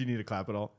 you need to clap at all?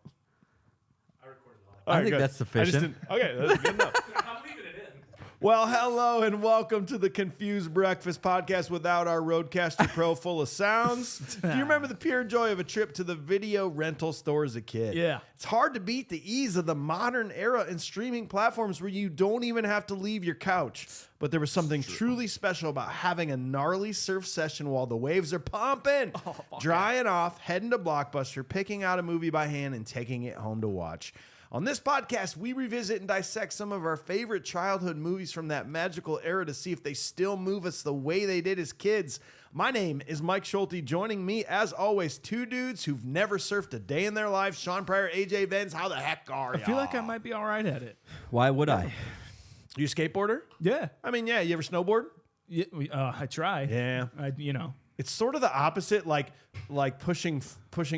I recorded a lot. I think that's sufficient. Okay, that's good enough. I'm leaving it in. Well, hello and welcome to the Confused Breakfast podcast without our Roadcaster Pro full of sounds. Do you remember the pure joy of a trip to the video rental store as a kid? Yeah. It's hard to beat the ease of the modern era and streaming platforms where you don't even have to leave your couch. But there was something truly special about having a gnarly surf session while the waves are pumping, drying off, heading to Blockbuster, picking out a movie by hand, and taking it home to watch. On this podcast, we revisit and dissect some of our favorite childhood movies from that magical era to see if they still move us the way they did as kids. My name is Mike Schulte. Joining me, as always, two dudes who've never surfed a day in their life. Sean Pryor, AJ Benz. How the heck are you? I feel like I might be all right at it. Why would I? You a skateboarder? Yeah. I mean, yeah. You ever snowboard? Yeah, I try. Yeah. It's sort of the opposite, like pushing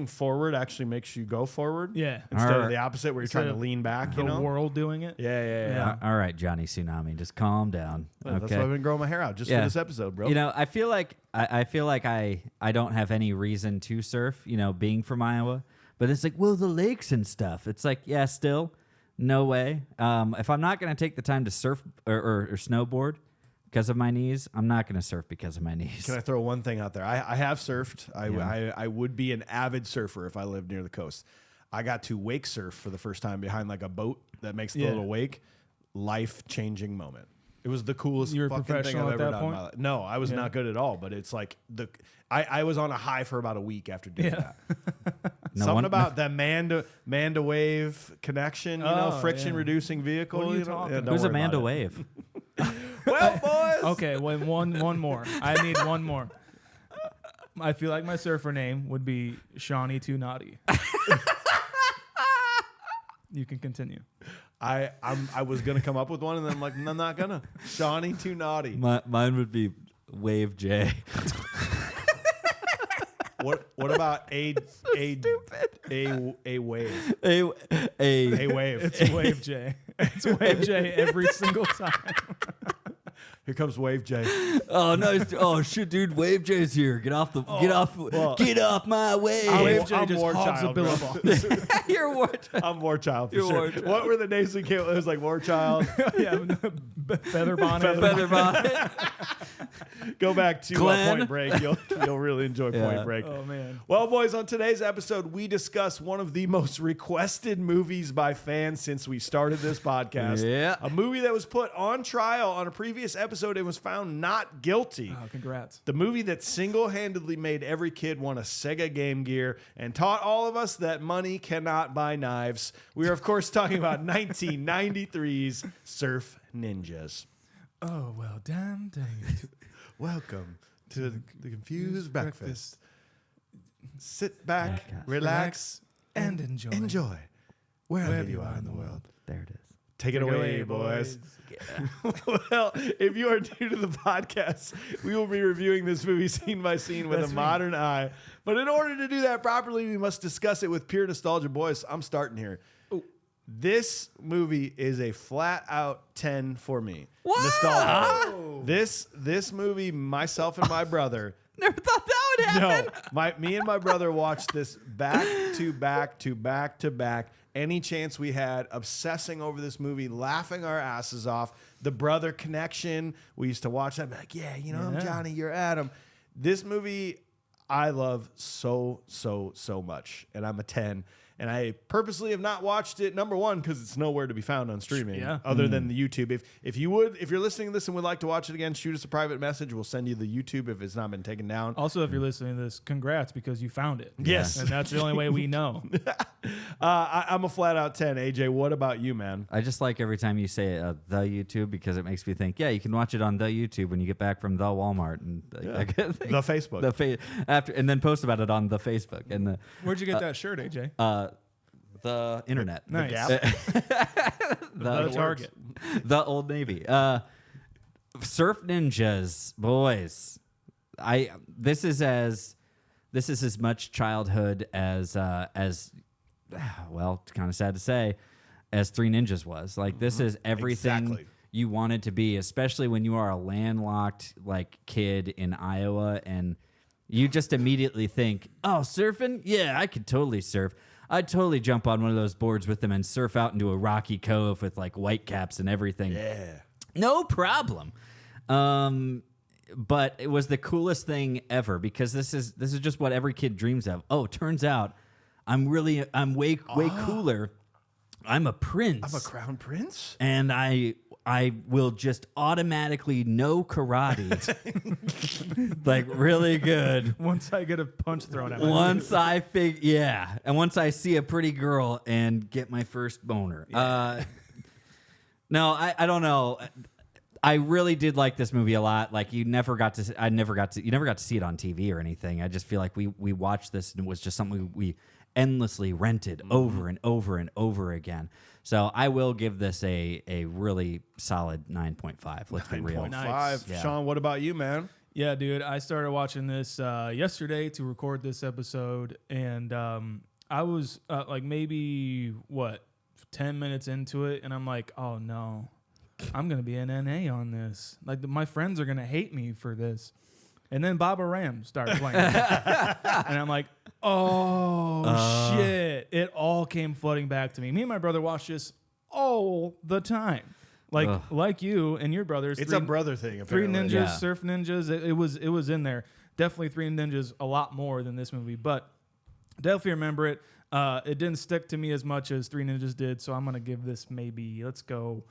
forward actually makes you go forward. Yeah. Instead of Or- the opposite where you're trying to lean back, The you know? world doing it. Yeah. All right, Johnny Tsunami, just calm down. That's Okay. why I've been growing my hair out just for this episode, bro. You know, I feel like I don't have any reason to surf, being from Iowa. But it's like, well, the lakes and stuff. It's like, yeah, still, no way. If I'm not going to take the time to surf or snowboard because of my knees, I'm not going to surf because of my knees. Can I throw one thing out there? I have surfed. I would be an avid surfer if I lived near the coast. I got to wake surf for the first time behind like a boat that makes the little wake. Life-changing moment. It was the coolest You were fucking thing professional I've at ever that done in point? my life. No, I was not good at all, but it's like I was on a high for about a week after doing that. Something about the man to wave connection, friction reducing vehicle. What are you know? talking Yeah, about? don't Who's worry Amanda about it. Wave? Well, boys. Okay, wait, one more. I need one more. I feel like my surfer name would be Shawnee Too Naughty. You can continue. I was gonna come up with one, and then I'm like, I'm not gonna. Shawnee Too Naughty. Mine would be Wave J. What about a wave? A Wave. It's Wave J. It's Wave J every single time. Here comes Wave J. Oh no! Oh shit, dude! Wave J's here. Get off my wave. Wave J I'm just War hogs Child, a bro. billabong. You're what? I'm War Child for You're sure. War Child. What were the names we came? It was like War Child. Yeah, Feather Bonnet. Feather bonnet. Go back to Glenn. Point Break. You'll really enjoy Point Break. Oh man. Well, boys, on today's episode, we discuss one of the most requested movies by fans since we started this podcast. Yeah. A movie that was put on trial on a previous episode and was found not guilty. Oh, congrats. The movie that single-handedly made every kid want a Sega Game Gear and taught all of us that money cannot buy knives. We are, of course, talking about 1993's Surf Ninjas. Oh well, damn dang. Welcome to the Confused Breakfast. Sit back, relax, and enjoy. Enjoy wherever you are in the world. There it is. Take it away, boys. Well, if you are new to the podcast, we will be reviewing this movie scene by scene with a modern eye. But in order to do that properly, we must discuss it with pure nostalgia. Boys, I'm starting here. Ooh. This movie is a flat-out 10 for me. Wow. Nostalgia. This movie, myself and my brother... Never thought that would happen. Me and my brother watched this back to back to back to back. Any chance we had, obsessing over this movie, laughing our asses off. The brother connection. We used to watch that. Be like, I'm Johnny, you're Adam. This movie, I love so much, and I'm a 10. And I purposely have not watched it, number one, because it's nowhere to be found on streaming other than the YouTube. If you're listening to this and would like to watch it again, shoot us a private message. We'll send you the YouTube if it's not been taken down. Also, if you're listening to this, congrats because you found it. Yes. And that's the only way we know. I'm a flat out 10. AJ, what about you, man? I just like every time you say the YouTube because it makes me think, you can watch it on the YouTube when you get back from the Walmart and The Facebook. And then post about it on the Facebook and Where'd you get that shirt, AJ? the internet. Nice. The Target. The Old Navy. Surf Ninjas, boys. This is as much childhood as well, it's kind of sad to say, as Three Ninjas was. Like this is everything Exactly. you wanted to be, especially when you are a landlocked kid in Iowa and you just immediately think, oh, surfing? Yeah, I could totally surf. I'd totally jump on one of those boards with them and surf out into a rocky cove with like white caps and everything. Yeah. No problem. But it was the coolest thing ever because this is just what every kid dreams of. Oh, turns out I'm way cooler. I'm a prince. I'm a crown prince? And I will just automatically know karate. Like really good. Once I get a punch thrown at me. Once I and once I see a pretty girl and get my first boner. Yeah. No, I don't know. I really did like this movie a lot. Like you never got to see it on TV or anything. I just feel like we watched this and it was just something we endlessly rented over and over and over again. So I will give this a really solid 9.5. Let's be real. 9.5. Nice. Yeah. Sean, what about you, man? Yeah, dude. I started watching this yesterday to record this episode, and I was like maybe 10 minutes into it, and I'm like, oh no, I'm gonna be an NA on this. Like my friends are gonna hate me for this. And then Baba Ram started playing, and I'm like, oh shit! It all came flooding back to me. Me and my brother watch this all the time. Like you and your brothers. It's a brother thing. Three Apparently. Ninjas, Surf Ninjas. It was in there. Definitely Three Ninjas a lot more than this movie, but definitely remember it. It didn't stick to me as much as Three Ninjas did, so I'm gonna give this maybe let's go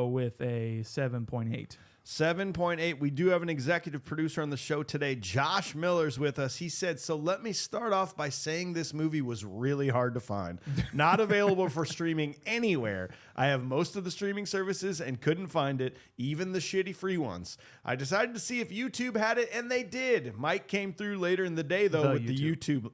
with a 7.8. 7.8. We do have an executive producer on the show today. Josh Miller's with us. He said, so let me start off by saying this movie was really hard to find. Not available for streaming anywhere. I have most of the streaming services and couldn't find it, even the shitty free ones. I decided to see if YouTube had it, and they did. Mike came through later in the day, though, with the YouTube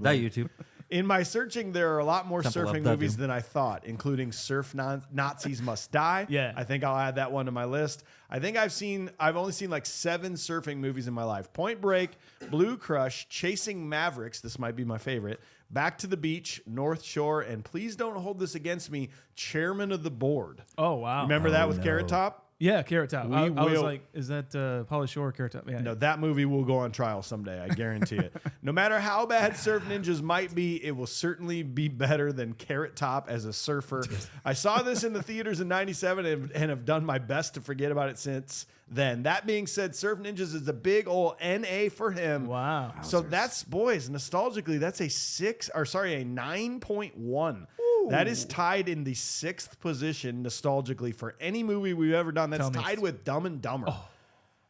link. In my searching, there are a lot more Temple surfing of movies than I thought, including Surf Nazis Must Die. Yeah. I think I'll add that one to my list. I think I've only seen like 7 surfing movies in my life. Point Break, Blue Crush, Chasing Mavericks, this might be my favorite, Back to the Beach, North Shore, and please don't hold this against me, Chairman of the Board. Oh wow! Remember that with Carrot Top? Yeah, Carrot Top. I was will- like, is that Pauly Shore Carrot Top? Yeah. No, that movie will go on trial someday. I guarantee it. No matter how bad Surf Ninjas might be, it will certainly be better than Carrot Top as a surfer. I saw this in the theaters in '97 and have done my best to forget about it since then. That being said, Surf Ninjas is a big old NA for him. Wow. So that's, boys, nostalgically, that's a 9.1. That is tied in the 6th position nostalgically for any movie we've ever done. That's tied with Dumb and Dumber.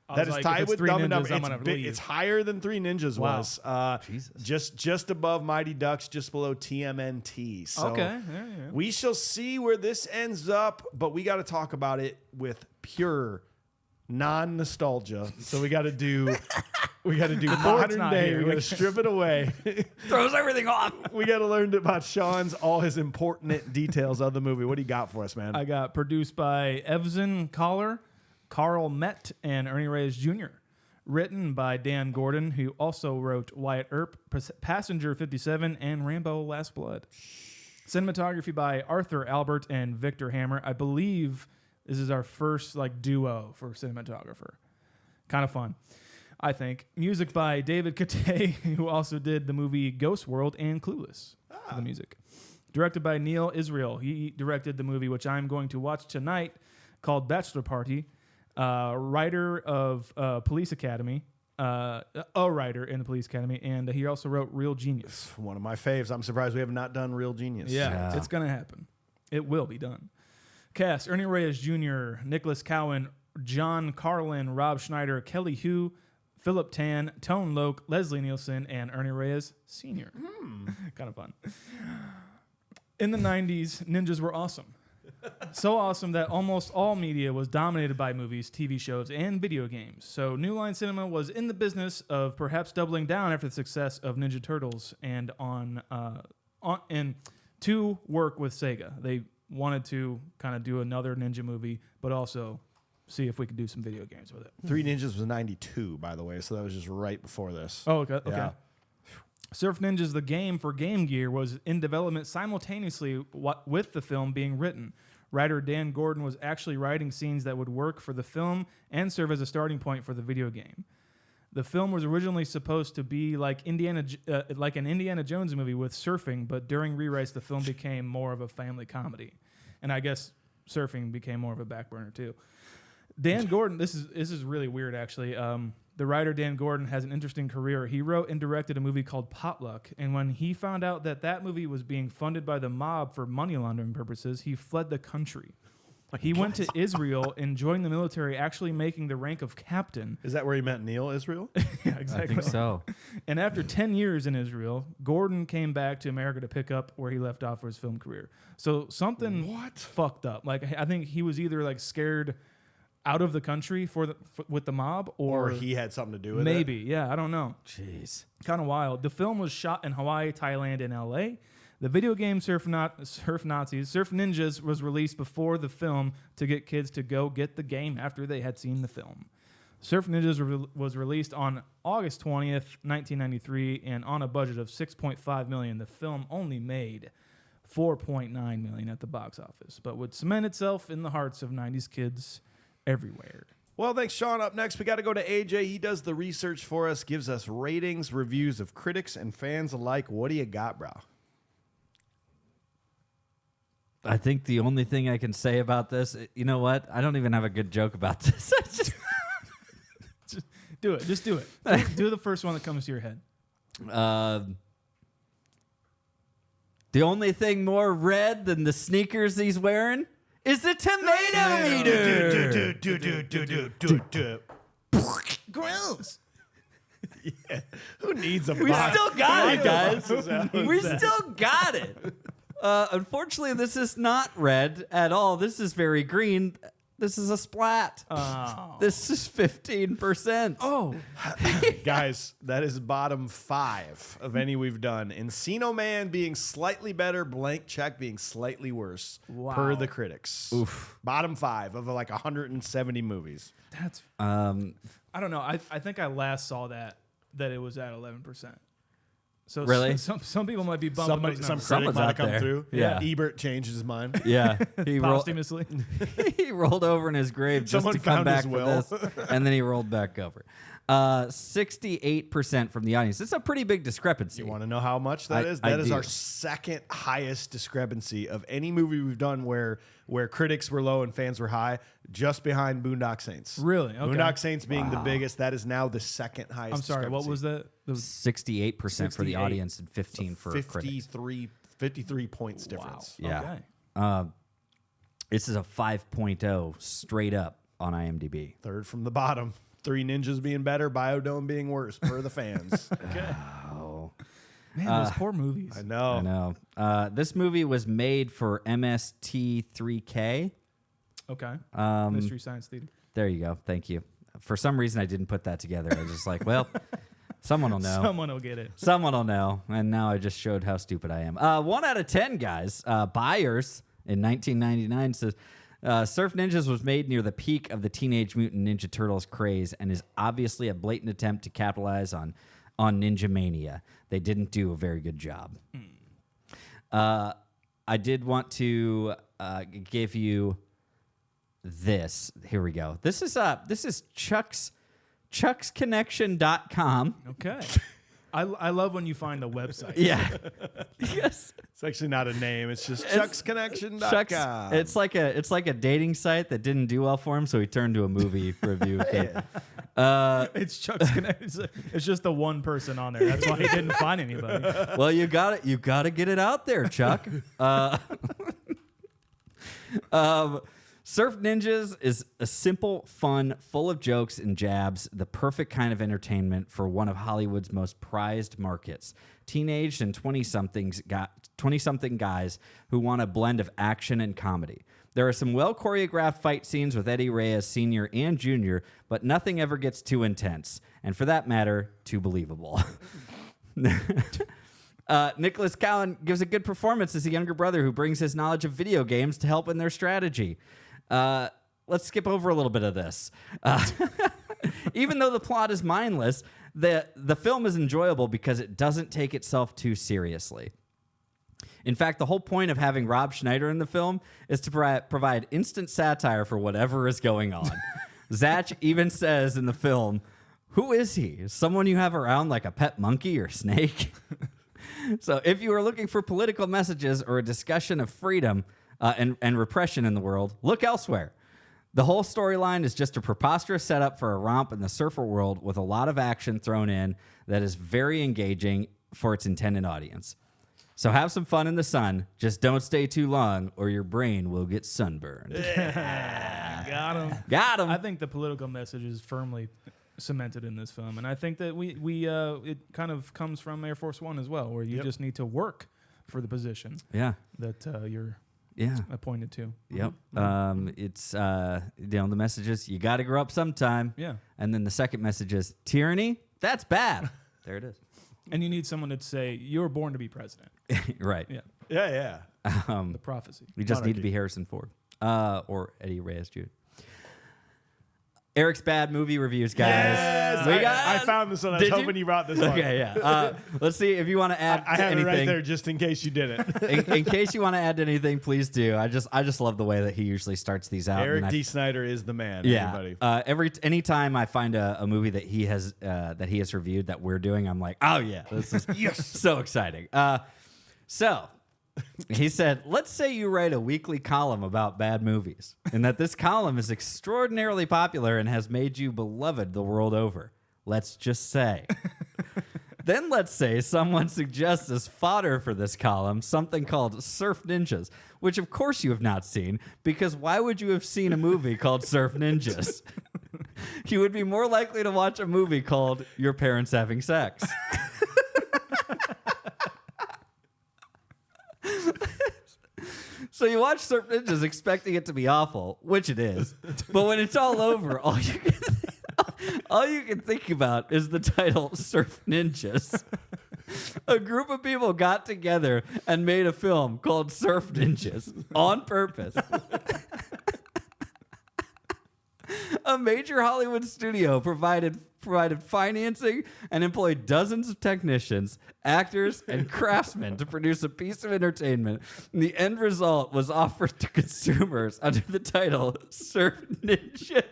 That is tied with Dumb and Dumber. It's higher than Three Ninjas was. Jesus. Just above Mighty Ducks, just below TMNT. So Okay. we shall see where this ends up, but we got to talk about it with pure non-nostalgia. So we got to do modern not day. here. We got to strip it away. Throws everything off. We got to learn about all his important details of the movie. What do you got for us, man? I got produced by Evzen Collar, Carl Met, and Ernie Reyes Jr. Written by Dan Gordon, who also wrote Wyatt Earp, Passenger 57, and Rambo: Last Blood. Cinematography by Arthur Albert and Victor Hammer. I believe this is our first duo for cinematographer. Kind of fun, I think. Music by David Kate, who also did the movie Ghost World and Clueless for the music. Directed by Neil Israel. He directed the movie, which I'm going to watch tonight, called Bachelor Party. Writer of Police Academy. A writer in the Police Academy. And he also wrote Real Genius. One of my faves. I'm surprised we have not done Real Genius. Yeah. It's going to happen. It will be done. Cast: Ernie Reyes Jr., Nicholas Cowan, John Carlin, Rob Schneider, Kelly Hu, Philip Tan, Tone Loke, Leslie Nielsen, and Ernie Reyes Sr. Kind of fun. In the 90s, ninjas were awesome. So awesome that almost all media was dominated by movies, TV shows, and video games. So New Line Cinema was in the business of perhaps doubling down after the success of Ninja Turtles and to work with Sega. They wanted to kind of do another ninja movie, but also see if we could do some video games with it. Three Ninjas was 92, by the way, so that was just right before this. Oh, okay. Yeah. Surf Ninjas, the game for Game Gear, was in development simultaneously with the film being written. Writer Dan Gordon was actually writing scenes that would work for the film and serve as a starting point for the video game. The film was originally supposed to be like an Indiana Jones movie with surfing, but during rewrites, the film became more of a family comedy, and I guess surfing became more of a back burner too. Dan Gordon, this is really weird actually. The writer Dan Gordon has an interesting career. He wrote and directed a movie called Potluck, and when he found out that movie was being funded by the mob for money laundering purposes, he fled the country. He went to Israel and joined the military, actually making the rank of captain. Is that where he met Neil Israel? Yeah, exactly. I think so. And after 10 years in Israel, Gordon came back to America to pick up where he left off for his film career. So something fucked up. Like I think he was either like scared out of the country with the mob, or he had something to do with maybe. Yeah, I don't know. Jeez. Kind of wild. The film was shot in Hawaii, Thailand, and L.A. The video game Surf Ninjas was released before the film to get kids to go get the game after they had seen the film. Surf Ninjas was released on August 20th, 1993, and on a budget of $6.5 million. The film only made $4.9 million at the box office, but would cement itself in the hearts of 90s kids everywhere. Well, thanks, Sean. Up next, we got to go to AJ. He does the research for us, gives us ratings, reviews of critics and fans alike. What do you got, bro? I think the only thing I can say about this, you know what? I don't even have a good joke about this. Just do it. Just do it. Do the first one that comes to your head. The only thing more red than the sneakers he's wearing is the tomato meter. Gross. Yeah. Who needs a We box? still got it, guys. Who We still got it. Unfortunately, this is not red at all. This is very green. This is a splat. Oh. This is 15%. Oh. Guys, that is bottom 5 of any we've done. Encino Man being slightly better, Blank Check being slightly worse, per the critics. Oof. Bottom 5 of like 170 movies. That's. I don't know. I think I last saw that it was at 11%. So Really? some people might be bumping those Some numbers. critic Someone's might have out come there. through. Yeah. Ebert changed his mind. Yeah. He posthumously. he rolled over in his grave just Someone to come found back his for will. this, and then he rolled back over. 68% from the audience. It's a pretty big discrepancy. You want to know how much that is? I That is do. our second highest discrepancy of any movie we've done where critics were low and fans were high, just behind Boondock Saints. Really? Okay. Boondock Saints being the biggest. That is now the second highest. I'm sorry. What was that? 68% for the 68. audience and 15 for critics. 53 points difference. Yeah. Okay. This is a 5.0 straight up on IMDb. Third from the bottom. 3 Ninjas being better, Biodome being worse, per the fans. Okay. Oh, Man, those poor movies. I know. I know. This movie was made for MST3K. Okay. Um, Mystery Science Theater. There you go. Thank you. For some reason, I didn't put that together. I was just like, well, someone will know. Someone will get it. Someone will know. And now I just showed how stupid I am. 1 out of 10, guys. Buyers in 1999 says, Surf Ninjas was made near the peak of the Teenage Mutant Ninja Turtles craze and is obviously a blatant attempt to capitalize on Ninja Mania. They didn't do a very good job. I did want to give you this. Here we go. This is chucksconnection.com. Okay. I love when you find a website. Yeah. Yes. It's actually not a name. It's just chucksconnection.com. Chuck's, it's like a dating site that didn't do well for him, so he turned to a movie review. It's Chuck's Connection. It's just the one person on there. That's why he didn't find anybody. Well, you got it. You got to get it out there, Chuck. Surf Ninjas is a simple, fun, full of jokes and jabs, the perfect kind of entertainment for one of Hollywood's most prized markets. Teenage and 20-something guys who want a blend of action and comedy. There are some well-choreographed fight scenes with Eddie Reyes Sr. and Jr., but nothing ever gets too intense, and for that matter, too believable. Nicholas Cowan gives a good performance as a younger brother who brings his knowledge of video games to help in their strategy. Let's skip over a little bit of this. Even though the plot is mindless, the film is enjoyable because it doesn't take itself too seriously. In fact, the whole point of having Rob Schneider in the film is to provide instant satire for whatever is going on. Zach even says in the film, Who is he? Someone you have around like a pet monkey or snake? So if you are looking for political messages or a discussion of freedom and repression in the world, look elsewhere. The whole storyline is just a preposterous setup for a romp in the surfer world with a lot of action thrown in that is very engaging for its intended audience. So have some fun in the sun. Just don't stay too long or your brain will get sunburned. Got him. Got him. I think the political message is firmly cemented in this film, and I think that it kind of comes from Air Force One as well, where you just need to work for the position Yeah. that you're Yeah. appointed to. Yep. It's the message is you got to grow up sometime. Yeah. And then the second message is tyranny. That's bad. There it is. And you need someone to say you were born to be president. Right. Yeah. Yeah. The prophecy. We just need to be Harrison Ford or Eddie Reyes Jr. Eric's bad movie reviews, guys. Yes, I found this one. I was hoping you brought this one. Okay, yeah. Let's see if you want to add I have anything. it right there just in case you didn't. in case you want to add anything, please do. I just love the way that he usually starts these out. Eric D. Snyder is the man. Yeah. Everybody. Anytime I find a movie that he has reviewed that we're doing, I'm like, oh yeah, this is so exciting. So he said, let's say you write a weekly column about bad movies, and that this column is extraordinarily popular and has made you beloved the world over. Let's just say. Then let's say someone suggests as fodder for this column something called Surf Ninjas, which of course you have not seen, because why would you have seen a movie called Surf Ninjas? You would be more likely to watch a movie called Your Parents Having Sex. So you watch Surf Ninjas expecting it to be awful, which it is. But when it's all over, all you can think about is the title Surf Ninjas. A group of people got together and made a film called Surf Ninjas on purpose. A major Hollywood studio provided financing and employed dozens of technicians, actors, and craftsmen to produce a piece of entertainment. And the end result was offered to consumers under the title Surf Ninjas.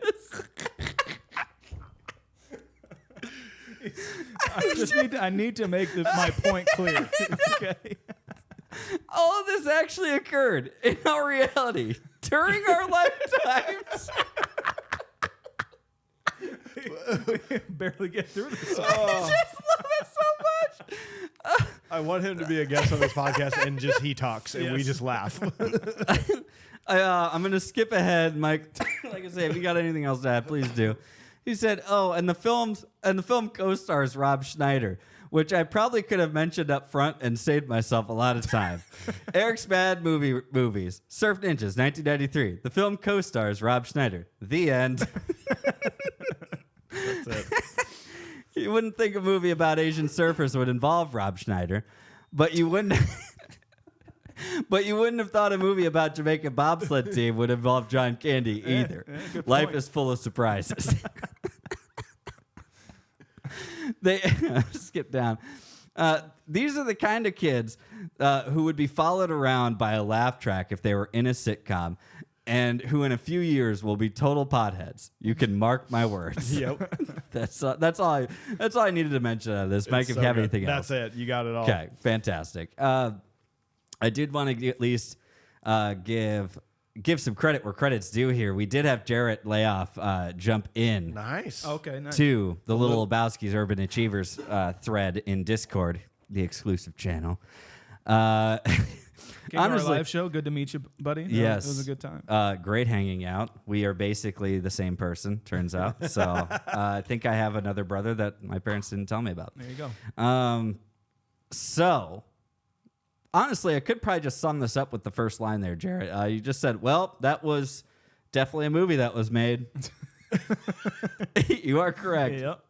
I need to make my point clear. Okay. All of this actually occurred in our reality during our lifetimes. Barely get through this. I just love it so much. I want him to be a guest on this podcast and just he talks and we just laugh. I'm going to skip ahead, Mike. Like I say, if you got anything else to add, please do. He said, "Oh, and the film co-stars Rob Schneider, which I probably could have mentioned up front and saved myself a lot of time. Eric's Bad Movies, Surf Ninjas, 1993. The film co-stars Rob Schneider. The end." That's it. You wouldn't think a movie about Asian surfers would involve Rob Schneider, but you wouldn't. But you wouldn't have thought a movie about Jamaican bobsled team would involve John Candy either. Life is full of surprises. They skip down. These are the kind of kids who would be followed around by a laugh track if they were in a sitcom, and who in a few years will be total potheads. You can mark my words. Yep. That's all I needed to mention out of this. Mike, if you have anything else. That's it. You got it all. Okay, fantastic. I did want to at least give some credit where credit's due here. We did have Jarrett Layoff jump in Nice. Okay, nice. to the Little Lebowski's Urban Achievers thread in Discord, the exclusive channel. Came to our honestly, live show. Good to meet you, buddy. yes, It was a good time. Great hanging out. We are basically the same person, turns out. So I think I have another brother that my parents didn't tell me about. There you go. So, honestly, I could probably just sum this up with the first line there, Jarrett. You just said, well, that was definitely a movie that was made. You are correct. Yep.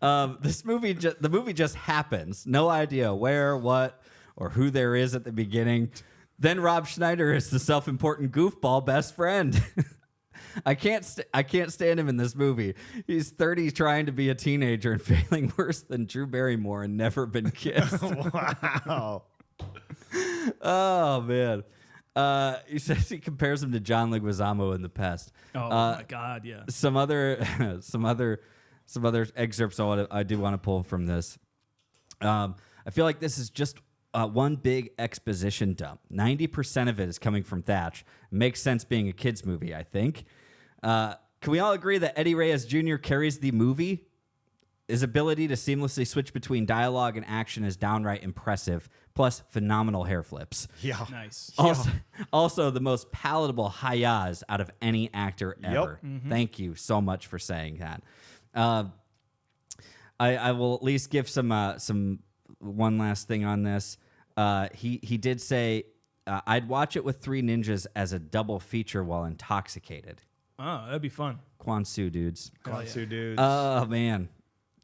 The movie just happens. No idea where, what, or who there is at the beginning. Then Rob Schneider is the self-important goofball best friend. I can't stand him in this movie. He's 30 trying to be a teenager and failing worse than Drew Barrymore and Never Been Kissed. Wow. Oh, man. He says he compares him to John Leguizamo in The Pest. Oh, my God, yeah. Some other some other excerpts I do want to pull from this. I feel like this is just one big exposition dump. 90% of it is coming from Thatch. Makes sense being a kids movie, I think. Can we all agree that Eddie Reyes Jr. carries the movie? His ability to seamlessly switch between dialogue and action is downright impressive, plus phenomenal hair flips. Yeah. Nice. Also the most palatable hi-yahs out of any actor ever. Thank you so much for saying that. I will at least give some one last thing on this. He did say, I'd watch it with Three Ninjas as a double feature while intoxicated. Oh, that'd be fun. QUAN-SU dudes. QUAN-SU dudes. Oh man,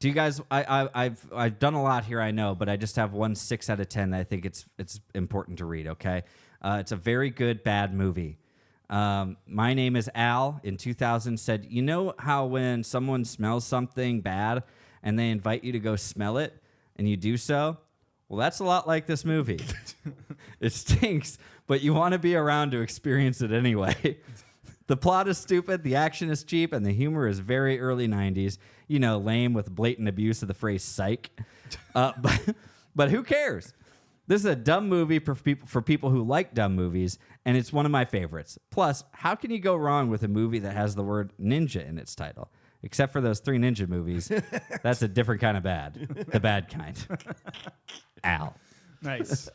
do you guys? I've done a lot here, I know, but I just have one 6 out of 10 that I think it's important to read. Okay, it's a very good bad movie. My Name is Al in 2000 said, you know how when someone smells something bad and they invite you to go smell it and you do so? Well, that's a lot like this movie. It stinks, but you want to be around to experience it anyway. The plot is stupid, the action is cheap, and the humor is very early 90s. You know, lame with blatant abuse of the phrase psych. But who cares? This is a dumb movie for people who like dumb movies, and it's one of my favorites. Plus, how can you go wrong with a movie that has the word ninja in its title? Except for those 3 ninja movies. That's a different kind of bad. The bad kind. Al. Nice.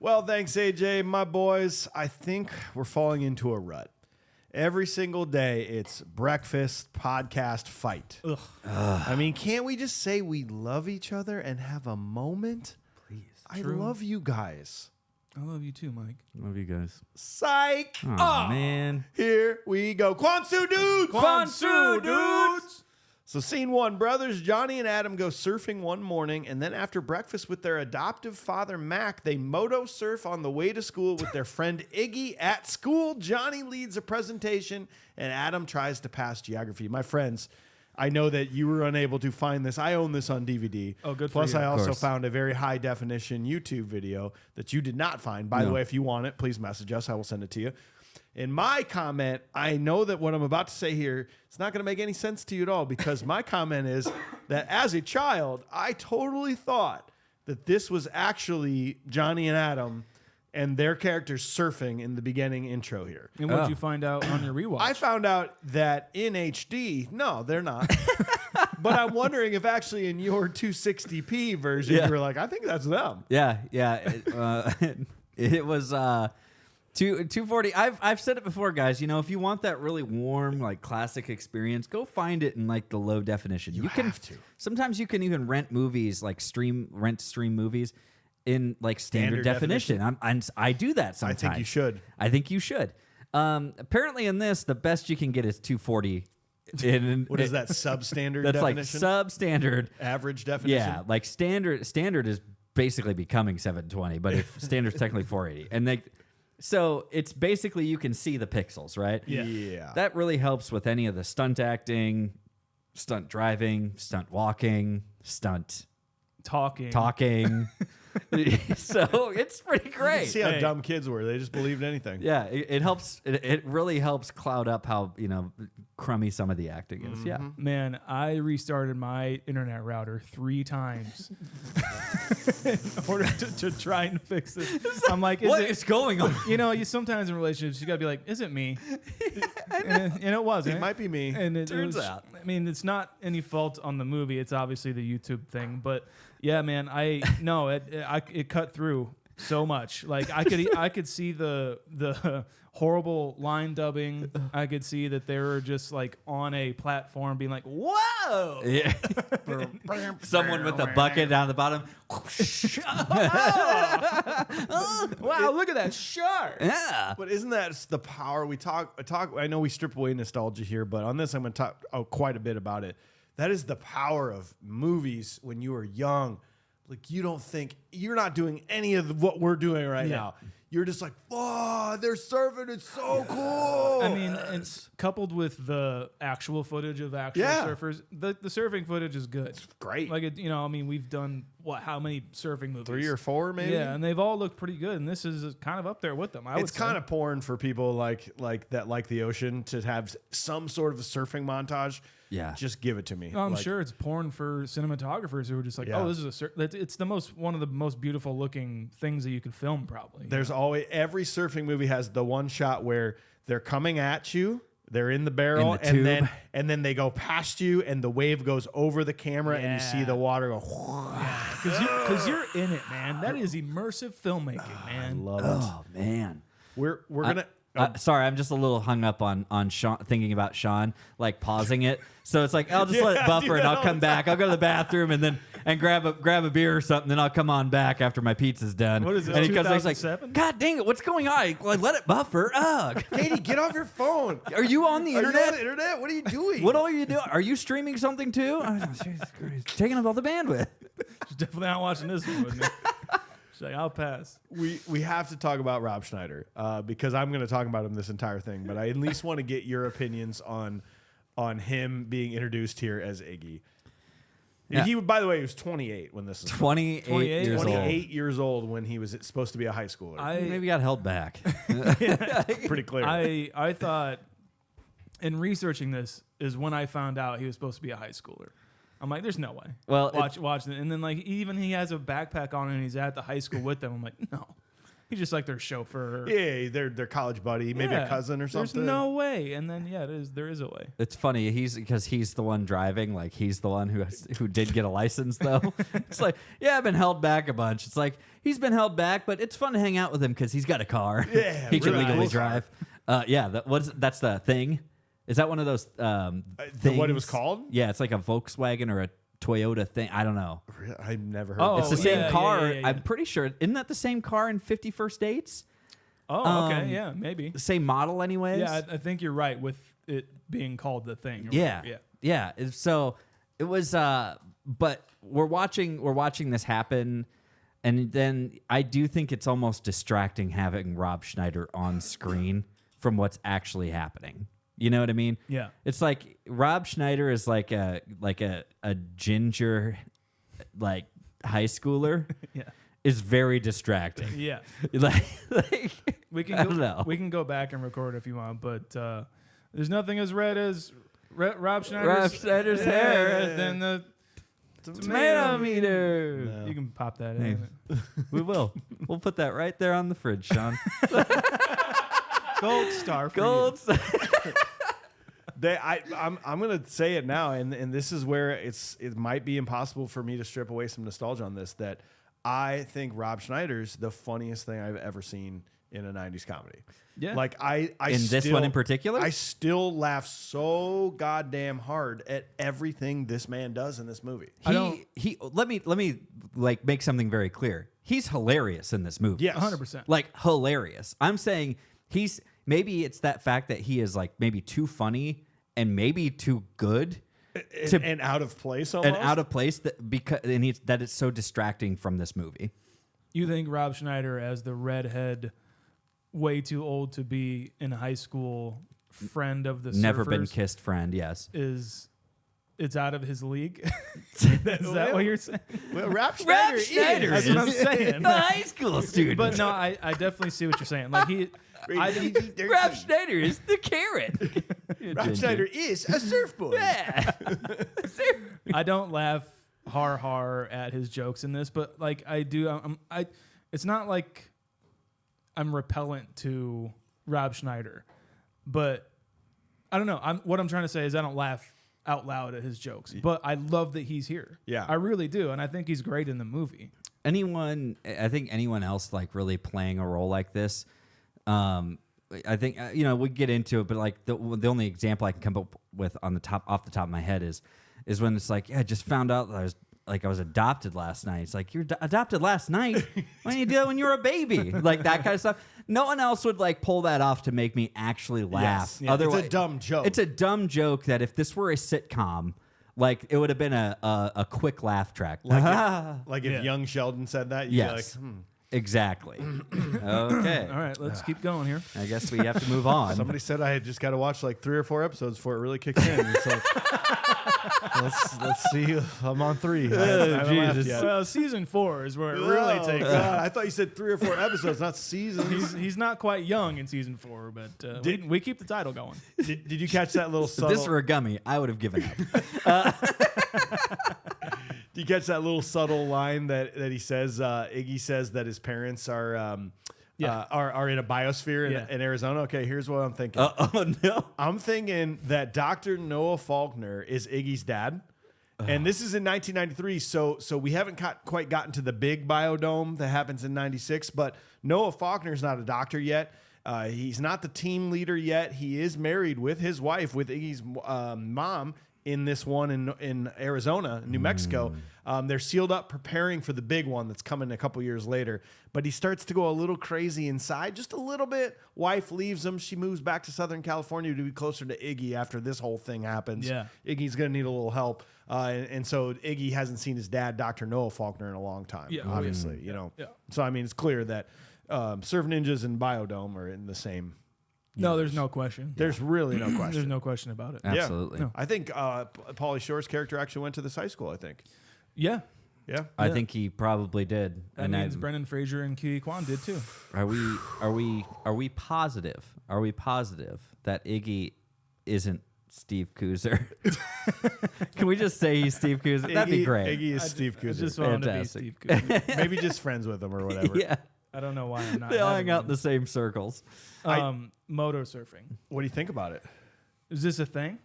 Well, thanks, AJ. My boys, I think we're falling into a rut. Every single day, it's breakfast, podcast, fight. Ugh. I mean, can't we just say we love each other and have a moment? Please. I True. love you guys. I love you too, Mike. Love you guys. Psych. Oh, man. Here we go. QUAN-SU dudes. QUAN-SU dudes. So scene 1, brothers Johnny and Adam go surfing one morning, and then after breakfast with their adoptive father, Mac, they moto surf on the way to school with their friend Iggy. At school, Johnny leads a presentation, and Adam tries to pass geography. My friends, I know that you were unable to find this. I own this on DVD. Oh, good for Plus, you. I Of also course. found a very high-definition YouTube video that you did not find. By the No. way, if you want it, please message us. I will send it to you. In my comment, I know that what I'm about to say here, it's not going to make any sense to you at all, because my comment is that as a child, I totally thought that this was actually Johnny and Adam and their characters surfing in the beginning intro here. And what did Oh. you find out on your rewatch? I found out that in HD, no, they're not. But I'm wondering if actually in your 260p version, Yeah. you were like, I think that's them. Yeah. It was 240. I've said it before, guys. You know, if you want that really warm, like classic experience, go find it in like the low definition. You can have to. Sometimes you can even rent movies, like stream movies in like standard definition. I do that sometimes. I think you should. I think you should. Apparently, in this, the best you can get is 240. What is that, substandard That's definition? like substandard. Average definition? Yeah, like standard is basically becoming 720, but if standard's technically 480, and so it's basically you can see the pixels, right? Yeah. That really helps with any of the stunt acting, stunt driving, stunt walking, stunt talking. So it's pretty great. See how Hey. dumb kids were. They just believed anything. Yeah, it helps. It really helps cloud up how crummy some of the acting is. Yeah. Man, I restarted my internet router 3 times in order to try and fix it. I'm like, What is going on? you sometimes in relationships you gotta be like, is it me? And it wasn't. It might be me. And it Turns was, out. I mean, it's not any fault on the movie. It's obviously the YouTube thing. But yeah, man, it cut through so much. Like I could see the horrible line dubbing. I could see that they were just like on a platform being like, whoa. Yeah. Someone with a bucket down the bottom. Wow, look at that shark. Yeah. But isn't that the power? We talk. I know we strip away nostalgia here, but on this I'm going to talk quite a bit about it. That is the power of movies when you were young. Like, you don't think you're not doing any of what we're doing right now. you're just like, oh, they're surfing. It's so cool. I mean, it's coupled with the actual footage of actual surfers. The surfing footage is good. It's great. Like, I mean, we've done how many surfing movies? 3 or 4, maybe. Yeah, and they've all looked pretty good. And this is kind of up there with them. It's kind of porn for people like that, like the ocean, to have some sort of a surfing montage. Yeah, just give it to me. I'm sure it's porn for cinematographers who are just like, oh, this is it's one of the most beautiful looking things that you could film. Probably. There's always every surfing movie has the one shot where they're coming at you. They're in the barrel, and then they go past you, and the wave goes over the camera, and you see the water go. Because you're in it, man. That is immersive filmmaking, man. I love it. Oh man, we're gonna. Sorry, I'm just a little hung up on Sean, thinking about Sean, like pausing it. So it's like, I'll just let it buffer and I'll come back. I'll go to the bathroom and grab a beer or something. Then I'll come on back after my pizza's done. What is this, and he comes back, he's 2007? like, God dang it, what's going on? Like, let it buffer. Ugh. Katie, get off your phone. Are you on the internet? Are you on the internet? What are you doing? What are you doing? Are you streaming something too? Oh, Jesus Christ. Taking up all the bandwidth. She's definitely not watching this one with me. She's like, I'll pass. We have to talk about Rob Schneider because I'm going to talk about him this entire thing, but I at least want to get your opinions on him being introduced here as Iggy. Yeah. He, by the way, he was 28 when this is 28 years old. 28 years old when he was supposed to be a high schooler. Maybe got held back. Pretty clear. I thought in researching this is when I found out he was supposed to be a high schooler. I'm like, there's no way. Well, watch it. And then like even he has a backpack on and he's at the high school with them. I'm like, no. He's just like their chauffeur. Yeah, their college buddy, maybe a cousin or something. There's no way. And then there is a way. It's funny. Because he's the one driving. Like he's the one who did get a license though. It's like, yeah, I've been held back a bunch. It's like he's been held back, but it's fun to hang out with him because he's got a car. Yeah, he can legally drive. That's the thing. Is that one of those things? What it was called? Yeah, it's like a Volkswagen or a Toyota thing. I don't know. I've never heard. Oh, It's the same car. Yeah. I'm pretty sure. Isn't that the same car in 50 First Dates? Oh, okay. Yeah, maybe. The same model anyways? Yeah, I think you're right with it being called the thing. Yeah. So it was but we're watching this happen, and then I do think it's almost distracting having Rob Schneider on screen from what's actually happening. You know what I mean? Yeah. It's like Rob Schneider is like a ginger like high schooler. Yeah. Is very distracting. Yeah. like We can I don't know. We can go back and record if you want, but there's nothing as red as Rob Schneider's hair than the tomato meter. No. You can pop that in. We will. We'll put that right there on the fridge, Sean. Gold star for Gold you. I'm gonna say it now, and this is where it might be impossible for me to strip away some nostalgia on this. That I think Rob Schneider's the funniest thing I've ever seen in a '90s comedy. Yeah, like I this one in particular, I still laugh so goddamn hard at everything this man does in this movie. Let me like make something very clear. He's hilarious in this movie. Yes, 100%. Like hilarious. I'm saying maybe it's that fact that he is like maybe too funny and maybe too good and out of place almost. And out of place that it's so distracting from this movie. You think Rob Schneider as the redhead, way too old to be in high school, friend of the never surfers been kissed friend, yes, it's out of his league? Is that what you're saying? Well, Rob Schneider is. That's what I'm saying. A high school student. But no, I definitely see what you're saying. Like Rob Schneider is the carrot. Rob Schneider is a surfboard. Yeah. I don't laugh har at his jokes in this, but like I do. It's not like I'm repellent to Rob Schneider, but I don't know. What I'm trying to say is I don't laugh out loud at his jokes, but I love that he's here. Yeah, I really do, and I think he's great in the movie. I think anyone else like really playing a role like this, I think we get into it, but like the only example I can come up with off the top of my head is when it's like, yeah, I just found out that I was adopted last night. It's like, you're adopted last night? Why didn't you do that when you were a baby? Like that kind of stuff. No one else would like pull that off to make me actually laugh. Yes. Yeah. Otherwise, it's a dumb joke. It's a dumb joke that if this were a sitcom, like it would have been a quick laugh track. Like if Young Sheldon said that, you'd be like, Exactly. Okay. All right, let's keep going here. I guess we have to move on. Somebody said I had just got to watch like 3 or 4 episodes before it really kicks in. So let's see. I'm on 3. I haven't laughed yet. Well, season 4 is where it really takes off. God, I thought you said 3 or 4 episodes, not seasons. He's not quite young in season 4, but we keep the title going. Did you catch that little If subtle? this were a gummy, I would have given up. Do you catch that little subtle line that he says? Iggy says that his parents are are in a biosphere in Arizona. Okay, here's what I'm thinking. Oh no! I'm thinking that Dr. Noah Faulkner is Iggy's dad. And this is in 1993, so we haven't quite gotten to the big biodome that happens in 96, but Noah Faulkner's not a doctor yet. He's not the team leader yet. He is married with his wife, with Iggy's mom, in this one in Arizona, New Mexico. They're sealed up preparing for the big one that's coming a couple years later. But he starts to go a little crazy inside, just a little bit. Wife leaves him. She moves back to Southern California to be closer to Iggy after this whole thing happens. Yeah. Iggy's going to need a little help. And so Iggy hasn't seen his dad, Dr. Noah Faulkner, in a long time, obviously. You know. Yeah. So, I mean, it's clear that Surf Ninjas and Biodome are in the same. No, there's no question. There's really no question. There's no question about it. Absolutely. Yeah. I think Pauly Shore's character actually went to this high school, I think. Yeah. Yeah. I think he probably did. That means Brendan Fraser and Quan did too. Are we positive? Are we positive that Iggy isn't Steve Kooser? Can we just say he's Steve Kooser? That'd be great. Iggy is Steve I Kooser. just want him to be Fantastic. Steve Cooper. Maybe just friends with him or whatever. Yeah. I don't know why I'm not. They all having hang out in one. the same circles. Moto surfing. What do you think about it? Is this a thing?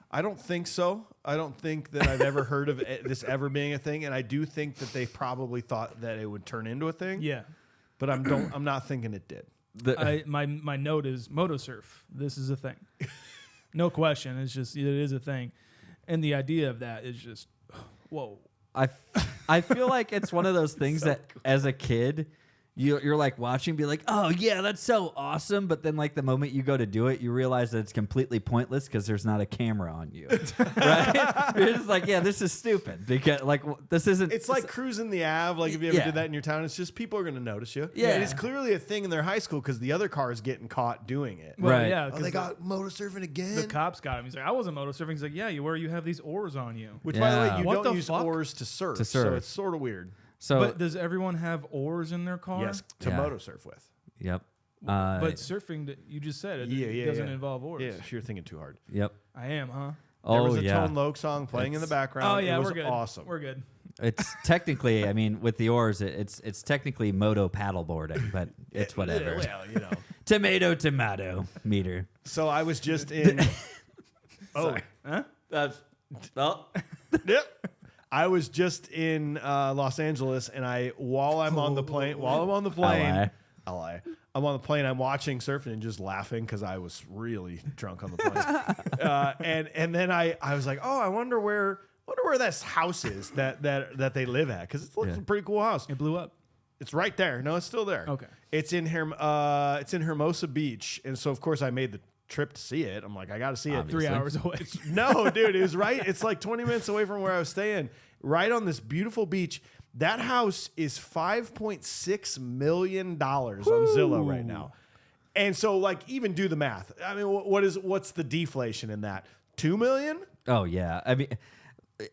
I don't think so. I don't think that I've ever heard of this ever being a thing, and I do think that they probably thought that it would turn into a thing. Yeah. But I'm not thinking it did. My note is moto surf. This is a thing. No question. It is a thing, and the idea of that is just whoa. I feel like it's one of those things that as a kid you're like watching and be like, oh yeah, that's so awesome, but then like the moment you go to do it, you realize that it's completely pointless because there's not a camera on you. Right? You're just like, yeah, this is stupid because like this isn't. It's like cruising the Ave. Like if you ever did that in your town, it's just people are going to notice you. Yeah. And it's clearly a thing in their high school because the other car is getting caught doing it. Well, Right. Yeah. Oh, they got motor surfing again. the cops got him. He's like, I wasn't moto surfing. He's like, yeah, you have these oars on you. Which, by the way, Yeah. you What don't the use fuck? oars to surf. To So surf. it's sort of weird. So But does everyone have oars in their car? Yes, to Yeah. moto surf with. yep. But surfing, you just said it doesn't involve oars. Yeah, you're thinking too hard. Yep. I am, huh? There Oh was a yeah. Tone Loc song playing in the background. Oh yeah, it was we're good. awesome. We're good. It's technically, I mean, with the oars, it's technically moto paddleboarding, but it's whatever. Well, you know. Tomato meter. So I was just in. Sorry. Huh? That's well. Yep. I was just in Los Angeles, and while I'm on the plane, I'll lie. I'm on the plane. I'm watching surfing and just laughing because I was really drunk on the plane. And then I was like, oh, I wonder where this house is that they live at, because it's a pretty cool house. It blew up. It's right there. No, it's still there. Okay. It's in Hermosa Beach, and so of course I made the trip to see it. I'm like, I got to see it. 3 hours away. No, dude, it was right. It's like 20 minutes away from where I was staying, right on this beautiful beach. That house is $5.6 million on Zillow right now. And so, like, even do the math. I mean, what's the deflation in that? 2 million? Oh yeah. I mean,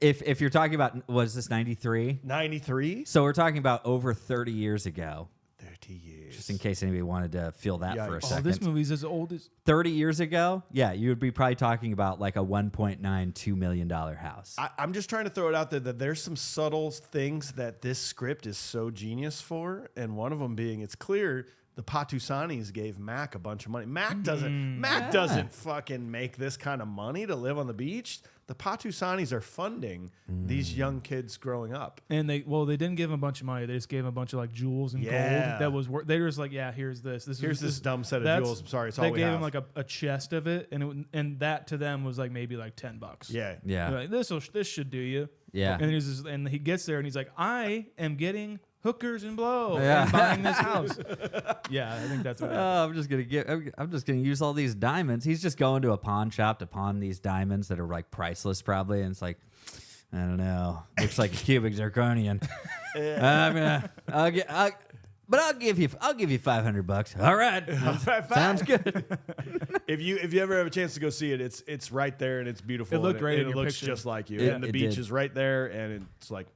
if you're talking about, was this 93? 93? So we're talking about over 30 years ago. 30 years. Just in case anybody wanted to feel that for a Yikes. Oh, second. this movie's as old as 30 years ago, yeah, you would be probably talking about like a $1.92 million house. I'm just trying to throw it out there that there's some subtle things that this script is so genius for, and one of them being, it's clear the Patusanis gave Mac a bunch of money. Mac doesn't fucking make this kind of money to live on the beach. The Patusanis are funding these young kids growing up. and they didn't give him a bunch of money. They just gave him a bunch of like jewels and Yeah. gold that was they were just like, yeah, here's this. Here's this dumb set of that's- jewels. I'm sorry, it's all They we gave have. him like a chest of it, and that to them was like maybe like $10. Yeah. Yeah. They're like, this should do you. Yeah. And he gets there and he's like, I am getting hookers and blow Yeah. and buying this house. Yeah, I think that's what happened. I'm just gonna use all these diamonds. He's just going to a pawn shop to pawn these diamonds that are like priceless probably, and it's like, I don't know, looks like a cubic zirconian. but I'll give you $500. All right, sounds good. If you ever have a chance to go see it, it's right there and it's beautiful. It looked great and in it your looks picture. just like you. It- And the it beach did. is right there, and it's like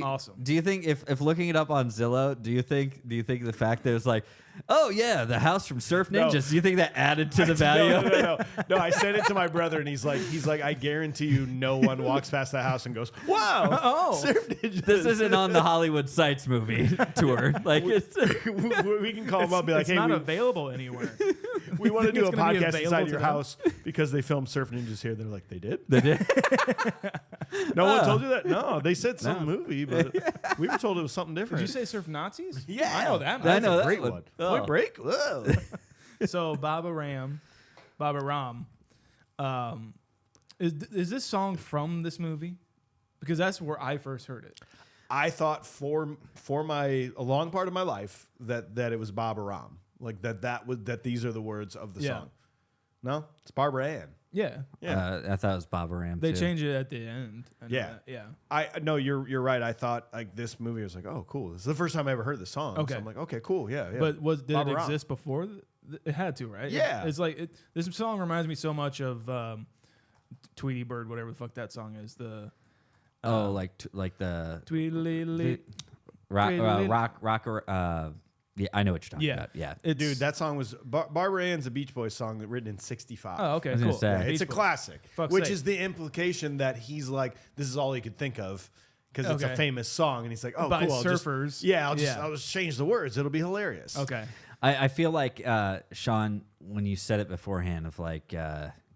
Awesome. Do you think if looking it up on Zillow, do you think the fact that it's like, oh yeah, the house from Surf No. Ninjas, do you think that added to the value? No, I sent it to my brother, and he's like, I guarantee you, no one walks past that house and goes, wow, Oh. Surf Ninjas. This isn't on the Hollywood Sights movie tour. Like it's we can call him up and be like, It's hey, not we, available anywhere. we want to think do a it's gonna be podcast available inside to your them? house because they filmed Surf Ninjas here. They're like, they did? they did. No one told you that? No, they said some movie, but we were told it was something Did different. you say surf Nazis? Yeah. I know that. I Much. know that Great one. one. Oh. Point Break? Whoa. So Baba Ram, is this song from this movie? Because that's where I first heard it. I thought for a long part of my life that it was Baba Ram. Like that these are the words of the Yeah. song. No, it's Barbara Ann. Yeah. Yeah. I thought it was Bob Ram. They too. changed it at the end. I know Yeah. that. Yeah. I no, you're right. I thought like this movie I was like, oh, cool. This is the first time I ever heard the song. Okay. So I'm like, okay, cool. Yeah. But did Baba it Ram. exist before? It had to, right? Yeah. It's like this song reminds me so much of Tweety Bird, whatever the fuck that song is. The like the Tweedly. rocker. Yeah, I know what you're talking Yeah. about. Yeah. Dude, that song was Barbara Ann's a Beach Boys song written in '65. Oh, okay, I was cool. gonna say. Yeah, Yeah, it's a Beach Boys. classic, Fuck's which sake. is the implication that he's like, this is all he could think of because it's a Okay. famous song, and he's like, oh, By cool. surfers. I'll just change the words. It'll be hilarious. Okay. I feel like Sean, when you said it beforehand, of like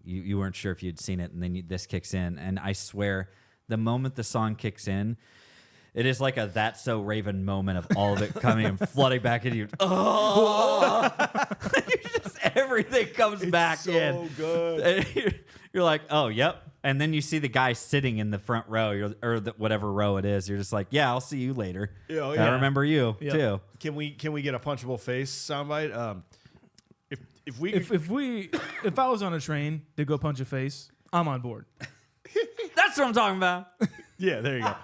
you weren't sure if you'd seen it, and then this kicks in, and I swear, the moment the song kicks in, it is like a "That's So Raven" moment of all of it coming and flooding back into you. Oh, everything comes back so in. good. And you're like, oh, yep. And then you see the guy sitting in the front row, or whatever row it is. You're just like, yeah, I'll see you later. Yeah, oh, I yeah. remember you Yep. too. Can we get a punchable face soundbite? If I was on a train to go punch a face, I'm on board. That's what I'm talking about. yeah, there you go.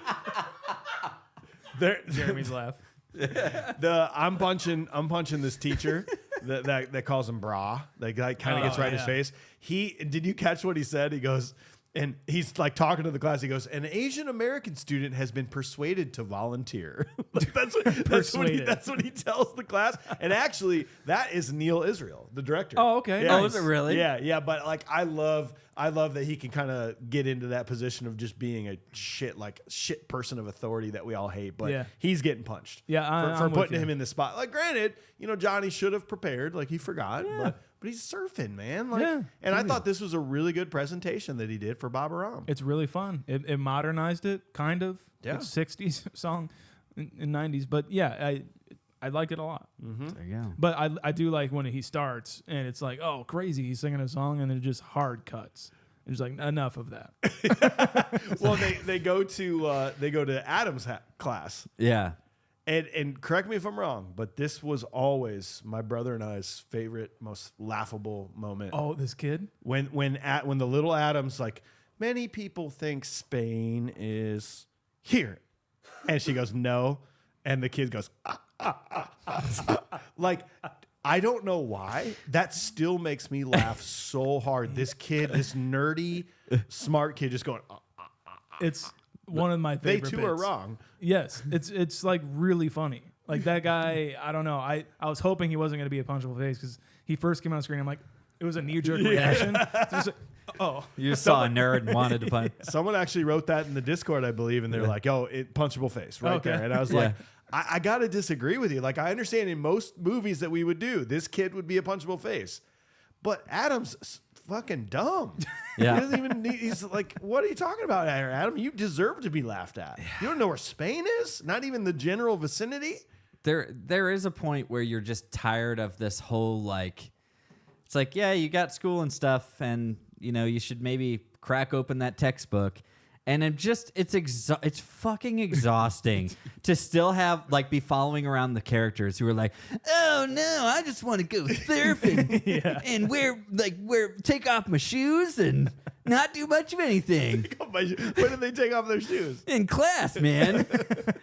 Jeremy's laugh. I'm punching this teacher that calls him bra. That guy kind of gets right in his yeah. face. Did you catch what he said? He goes, and he's like talking to the class. He goes, an Asian American student has been persuaded to volunteer. Like, that's what he tells the class. And actually, that is Neil Israel, the director. Oh, okay. Yeah, Oh, is it really? Yeah. But like, I love that he can kind of get into that position of just being a shit person of authority that we all hate. But Yeah. he's getting punched. Yeah, for I'm with putting you. him in the spot. Like, granted, Johnny should have prepared. Like, he forgot. But he's surfing, man. Like, Yeah, and I thought this was a really good presentation that he did for Baba Ram. It's really fun. It modernized it, kind of. Yeah. It's 60s song in 90s. But yeah, I like it a lot. There you go. But I do like when he starts and it's like, oh, crazy. He's singing a song and they're just hard cuts. It's like, enough of that. Well, they go to Adam's class. Yeah. And correct me if I'm wrong, but this was always my brother and I's favorite, most laughable moment. Oh, this kid? When the little Adam's like, many people think Spain is here, and she goes, no, and the kid goes, like, I don't know why that still makes me laugh so hard. This kid, this nerdy, smart kid, just going. It's one of my They favorite too are bits. wrong. Yes, it's like really funny. Like that guy, I don't know. I was hoping he wasn't going to be a punchable face because he first came on screen. I'm like, it was a knee jerk reaction. So it's like, oh, You just saw a nerd and wanted to punch. Someone actually wrote that in the Discord, I believe, and they're like, "Oh, punchable face right Okay. there." And I was like, I got to disagree with you. Like, I understand in most movies that we would do, this kid would be a punchable face, but Adam's fucking dumb. Yeah. He doesn't even need, he's like, what are you talking about here, Adam? You deserve to be laughed at. You don't know where Spain is? Not even the general vicinity? There is a point where you're just tired of this whole like, it's like, yeah, you got school and stuff, and you should maybe crack open that textbook. And it's fucking exhausting to still have be following around the characters who are like, oh no, I just want to go surfing and wear take off my shoes and Not do much of anything. When did they take off their shoes? In class, man.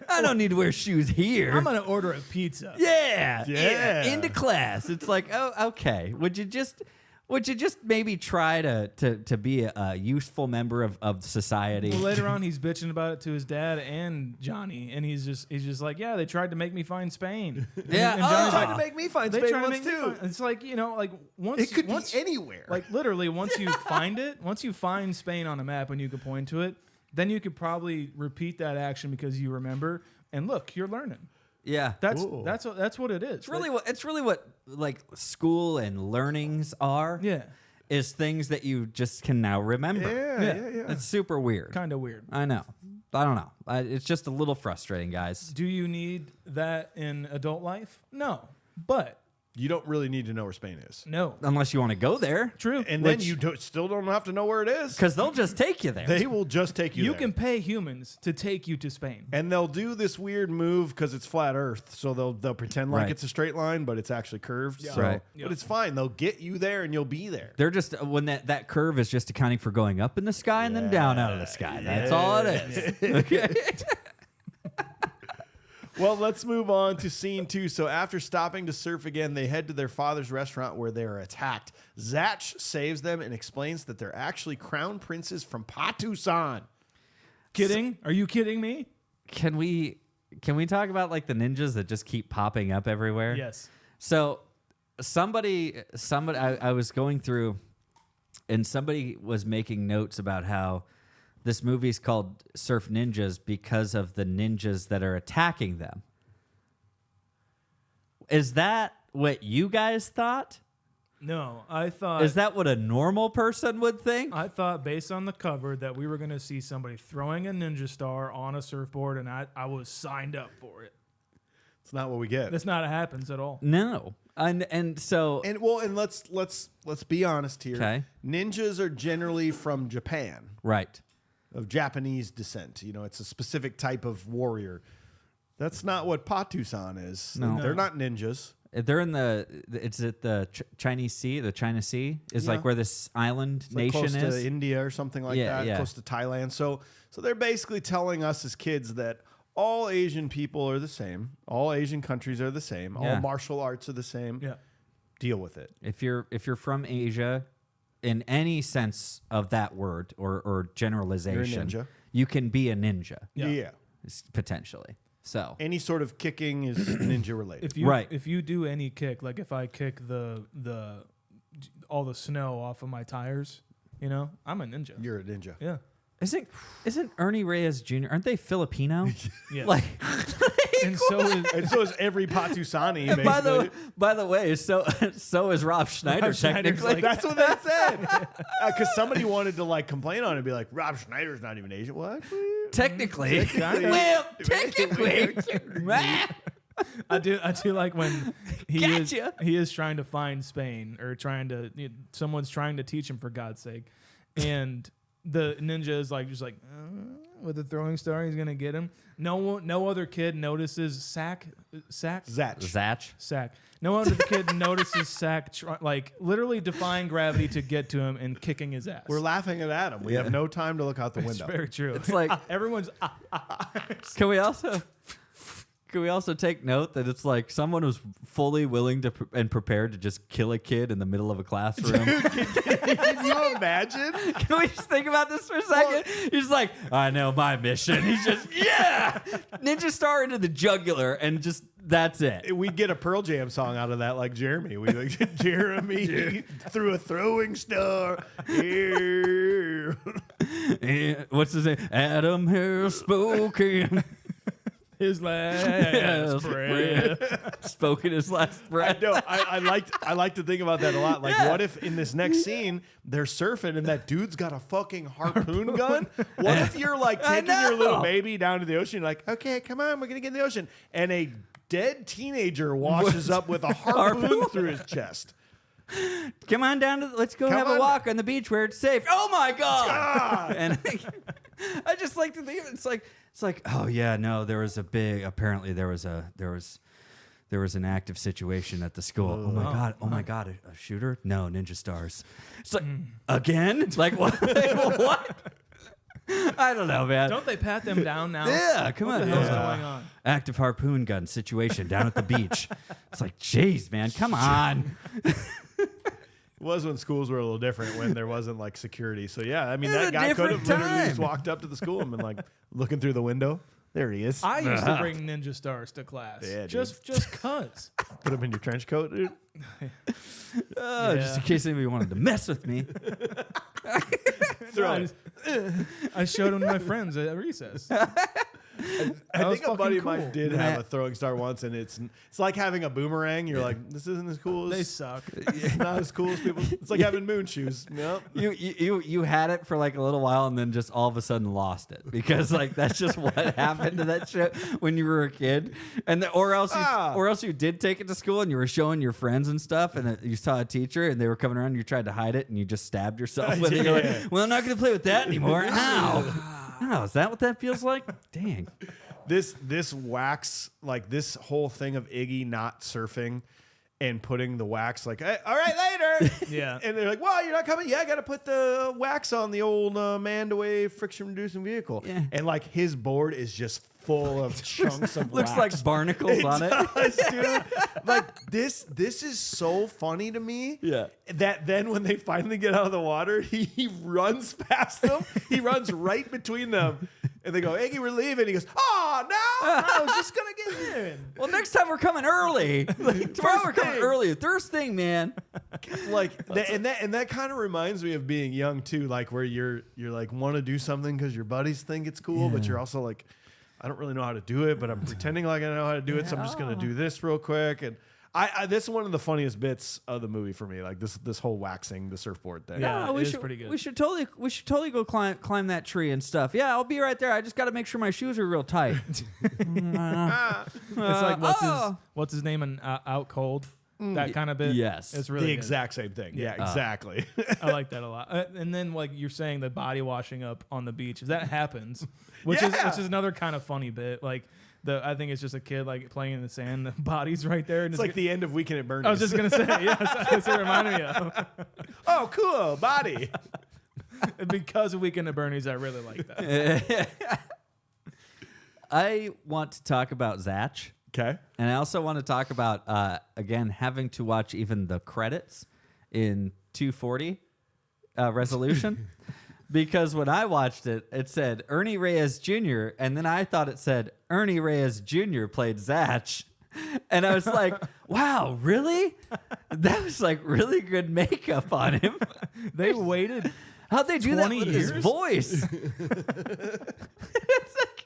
I don't need to wear shoes here. I'm gonna order a pizza. Yeah. Into class. It's like, oh, okay. Would you just maybe try to be a useful member of society? Well, later on, he's bitching about it to his dad and Johnny, and he's just like, yeah, they tried to make me find Spain. Yeah, and Johnny's Tried like, to make me find they Spain tried to once make me too. find. It's like, like once It could once, be anywhere. Like literally, once you find it, once you find Spain on a map and you can point to it, then you could probably repeat that action because you remember. And look, you're learning. Yeah. That's what it is. It's really what like school and learnings are. Yeah. Is things that you just can now remember. Yeah. It's super weird. Kind of weird. I know. I don't know. It's just a little frustrating, guys. Do you need that in adult life? No. But You don't really need to know where Spain is. no. Unless you want to go there. True. And then you still don't have to know where it is. Because they'll just take you there. They will just take you You there. can pay humans to take you to Spain. And they'll do this weird move because it's flat Earth, so they'll pretend like Right. it's a straight line, but it's actually curved. So, Right. but it's fine. They'll get you there, and you'll be there. They're just when that curve is just accounting for going up in the sky and then down out of the sky. That's all it is. Okay. Well, let's move on to scene 2. So after stopping to surf again, they head to their father's restaurant where they are attacked. Zach saves them and explains that they're actually crown princes from Patusan. Kidding? Are you kidding me? Can we talk about like the ninjas that just keep popping up everywhere? Yes. So somebody I was going through and somebody was making notes about how this movie's called Surf Ninjas because of the ninjas that are attacking them. Is that what you guys thought? No, I thought. Is that what a normal person would think? I thought based on the cover that we were going to see somebody throwing a ninja star on a surfboard, and I was signed up for it. It's not what we get. That's not what happens at all. No. And so And let's be honest here. Okay. Ninjas are generally from Japan, right. of Japanese descent. You know, it's a specific type of warrior. That's not what Patusan is. No. They're not ninjas. They're in it's at the Chinese Sea. The China Sea is Yeah. like where this island It's like nation close is. to India or something like Yeah, that, yeah. close to Thailand. So they're basically telling us as kids that all Asian people are the same. All Asian countries are the same. Yeah. All martial arts are the same. Yeah. Deal with it. If you're from Asia, in any sense of that word or generalization, ninja. you can be a ninja Yeah. potentially. So Any sort of kicking is ninja related. If you do any kick, like if I kick all the snow off of my tires, I'm a ninja. You're a ninja. Yeah. isn't Ernie Reyes Jr. Aren't they Filipino? Yeah. Like, And so is And so is every Patusani. and Basically. by the way, so is Rob Schneider Rob Schneider's technically. like- That's what they said. Because somebody wanted to like complain on it and be like, Rob Schneider's not even Asian. What? technically. Well, technically. I do like when Gotcha. he is trying to find Spain or someone's trying to teach him for God's sake, and the ninja is like just like with the throwing star he's gonna get him. No other kid notices Sack. Zach. No other kid notices Sack like literally defying gravity to get to him and kicking his ass. We're laughing at Adam. We have no time to look out the It's window. very true. It's like Everyone's Can we also take note that it's like someone was fully willing to and prepared to just kill a kid in the middle of a classroom? Can you imagine? Can we just think about this for a second? He's like, I know my mission. He's just, ninja star into the jugular, and just that's it. We'd get a Pearl Jam song out of that, like Jeremy. We like Jeremy threw a throwing star. Here. What's his name? Adam has spoken. his last breath. Spoken his last breath. No, I like to think about that a lot. Like, what if in this next scene they're surfing and that dude's got a fucking harpoon gun? What if you're like taking your little baby down to the ocean, like, okay, come on, we're gonna get in the ocean, and a dead teenager washes up with a harpoon through his chest? Come on down to let's go have a walk on the beach where it's safe. Oh my god! And I just like to think it's like oh yeah, no, there was there was an active situation at the school. Oh my god, a shooter? No, ninja stars. It's like again? Like what? What? I don't know, man. Don't they pat them down now? Yeah, come on. What the hell's going on? Active harpoon gun situation down at the beach. It's like, jeez, man, come on. It was when schools were a little different, when there wasn't like security. So yeah, I mean, that guy could have different literally just time. walked up to the school and been like looking through the window. There he is. I used to bring ninja stars to class. Yeah, dude. just cuz. Put him in your trench coat, dude. Just in case anybody wanted to mess with me. Throw it. I showed them to my friends at recess. I was think a buddy of fucking mine cool. did have a throwing star once, and it's like having a boomerang. You're like, this isn't as cool They as suck. it's not as cool as people. It's like having moon shoes. Yep. You had it for like a little while and then just all of a sudden lost it because like that's just what happened to that shit when you were a kid, and or else you did take it to school and you were showing your friends and stuff, and you saw a teacher and they were coming around and you tried to hide it and you just stabbed yourself with it. You're like, well, I'm not going to play with that anymore. Ow. Oh, is that what that feels like? Dang. This wax, like this whole thing of Iggy not surfing and putting the wax like, hey, all right, later. Yeah. And they're like, well, you're not coming. Yeah, I got to put the wax on the old manned-away friction-reducing vehicle. Yeah. And like his board is just full of chunks of Looks wax. like barnacles on it. Does, dude. Like this is so funny to me. Yeah. That then when they finally get out of the water, he runs past them. He runs right between them. And they go, Iggy, we're leaving. He goes, oh, no, I was just going to get in. Well, next time we're coming early. Like, tomorrow we're coming thing. early. First thing, man. Like that kind of reminds me of being young too, like where you're like want to do something because your buddies think it's cool, but you're also like, I don't really know how to do it, but I'm pretending like I know how to do it, so I'm just gonna do this real quick. And I this is one of the funniest bits of the movie for me, like this whole waxing the surfboard thing. Yeah. we it is should, pretty good. We should totally go climb that tree and stuff. Yeah, I'll be right there. I just got to make sure my shoes are real tight. It's like Oh. what's his name in Out Cold? That kind of bit. Yes. It's really the good. exact same thing. Yeah, exactly. I like that a lot. And then like you're saying the body washing up on the beach, if that happens, which is another kind of funny bit. Like I think it's just a kid like playing in the sand, the body's right there. And It's like the end of Weekend at Bernie's. I was just gonna say, yes, that's what it reminded me of. Oh, cool, body. Because of Weekend at Bernie's, I really like that. I want to talk about Zatch. Okay. And I also want to talk about, again, having to watch even the credits in 240 resolution. Because when I watched it, it said Ernie Reyes Jr., and then I thought it said Ernie Reyes Jr. played Zatch. And I was like, wow, really? That was like really good makeup on him. They waited. How'd they do that 20 with his years? voice? It's like,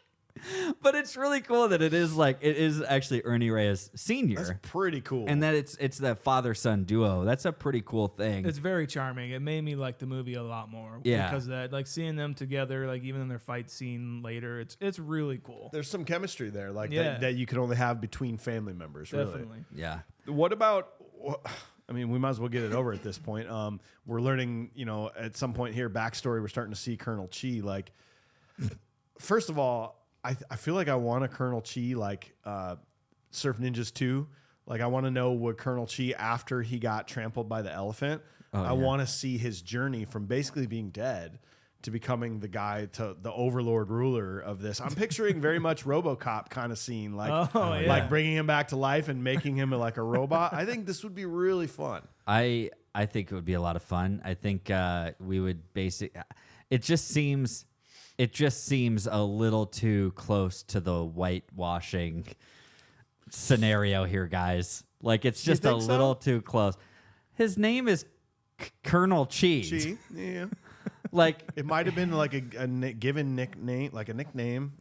but it's really cool that it is actually Ernie Reyes Sr. That's pretty cool. And that it's that father-son duo. That's a pretty cool thing. It's very charming. It made me like the movie a lot more. Yeah. Because of that, like seeing them together, like even in their fight scene later, it's really cool. there's some chemistry there, like Yeah. that you can only have between family members. Definitely. Really. Yeah. What about? I mean, we might as well get it over at this point. We're learning, at some point here, backstory. We're starting to see Colonel Chi. Like, first of all, I feel like I want a Colonel Chi like Surf Ninjas 2. Like, I want to know what Colonel Chi after he got trampled by the elephant. I want to see his journey from basically being dead to becoming the guy, to the overlord ruler of this. I'm picturing very much RoboCop kind of scene, like like bringing him back to life and making him like a robot. I think this would be really fun. I think it would be a lot of fun. I think we would it just seems a little too close to the whitewashing scenario here, guys. Like, it's just a little too close. His name is Colonel Chi. Chi, yeah. Like, It might have been like a given nickname, like a nickname,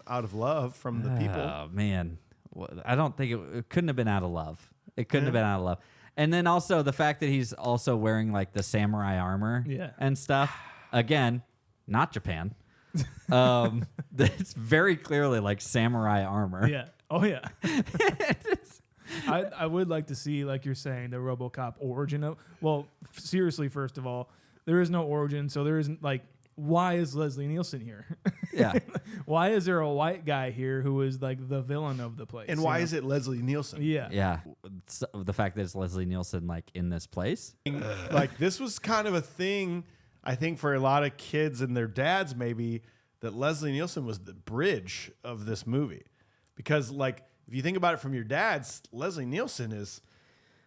out of love from the people. oh man, I don't think it couldn't have been out of love. It couldn't have been out of love. And then also the fact that he's also wearing like the samurai armor and stuff. Again, not Japan. It's very clearly like samurai armor. Yeah. Oh yeah. I would like to see, like you're saying, the RoboCop origin of. Well, seriously, first of all, there is no origin, so there isn't like why is Leslie Nielsen here? Yeah. Why is there a white guy here who is like the villain of the place? And why is it Leslie Nielsen? Yeah. Yeah. So the fact that it's Leslie Nielsen like in this place. Like this was kind of a thing, I think, for a lot of kids and their dads, maybe, that Leslie Nielsen was the bridge of this movie. Because, like, if you think about it from your dad's, Leslie Nielsen is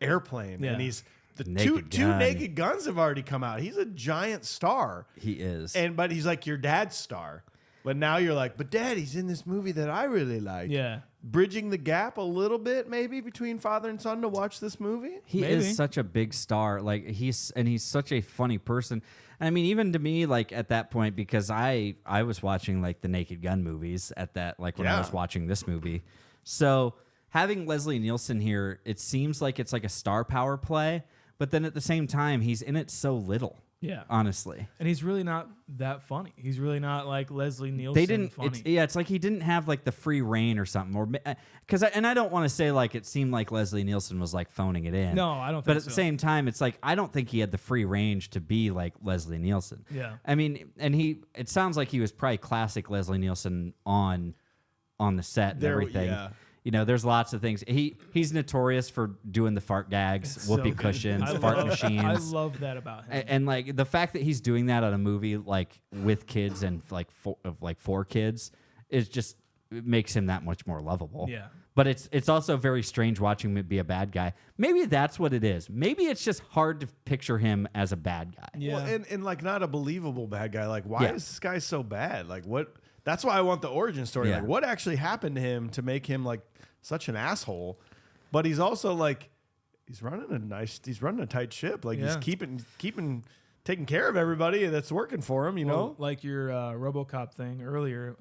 Airplane, Yeah. and he's the Naked two Gun. Naked Guns have already come out. He's a giant star, He is. but he's like your dad's star. But now you're like, but Dad, he's in this movie that I really like. Yeah. Bridging the gap a little bit, maybe, between father and son to watch this movie. He Maybe. is such a big star. Like he's such a funny person. And I mean, even to me, like at that point, because I was watching like the Naked Gun movies at that, like when I was watching this movie. So having Leslie Nielsen here, it seems like it's like a star power play, but then at the same time, he's in it so little. Yeah. Honestly. And he's really not that funny. He's really not like Leslie Nielsen They didn't. funny. It's like he didn't have like the free reign or something, or because I don't want to say like it seemed like Leslie Nielsen was like phoning it in. No, I don't think But at so. the same time, it's like I don't think he had the free range to be like Leslie Nielsen. Yeah. I mean, and it sounds like he was probably classic Leslie Nielsen on the set and everything. Yeah. You know, there's lots of things. He's notorious for doing the fart gags, So whoopee good. cushions, I fart love- machines. I love that about him. And like the fact that he's doing that on a movie like with kids and like four kids is just it makes him that much more lovable. Yeah. But it's also very strange watching him be a bad guy. Maybe that's what it is. Maybe it's just hard to picture him as a bad guy. Yeah. Well, and like not a believable bad guy. Like, why Yeah. is this guy so bad? Like, what? That's why I want the origin story. Yeah. Like, what actually happened to him to make him like such an asshole? But he's also like, he's running a tight ship. Like he's Yeah. taking care of everybody that's working for him. You Well, know. like your RoboCop thing earlier,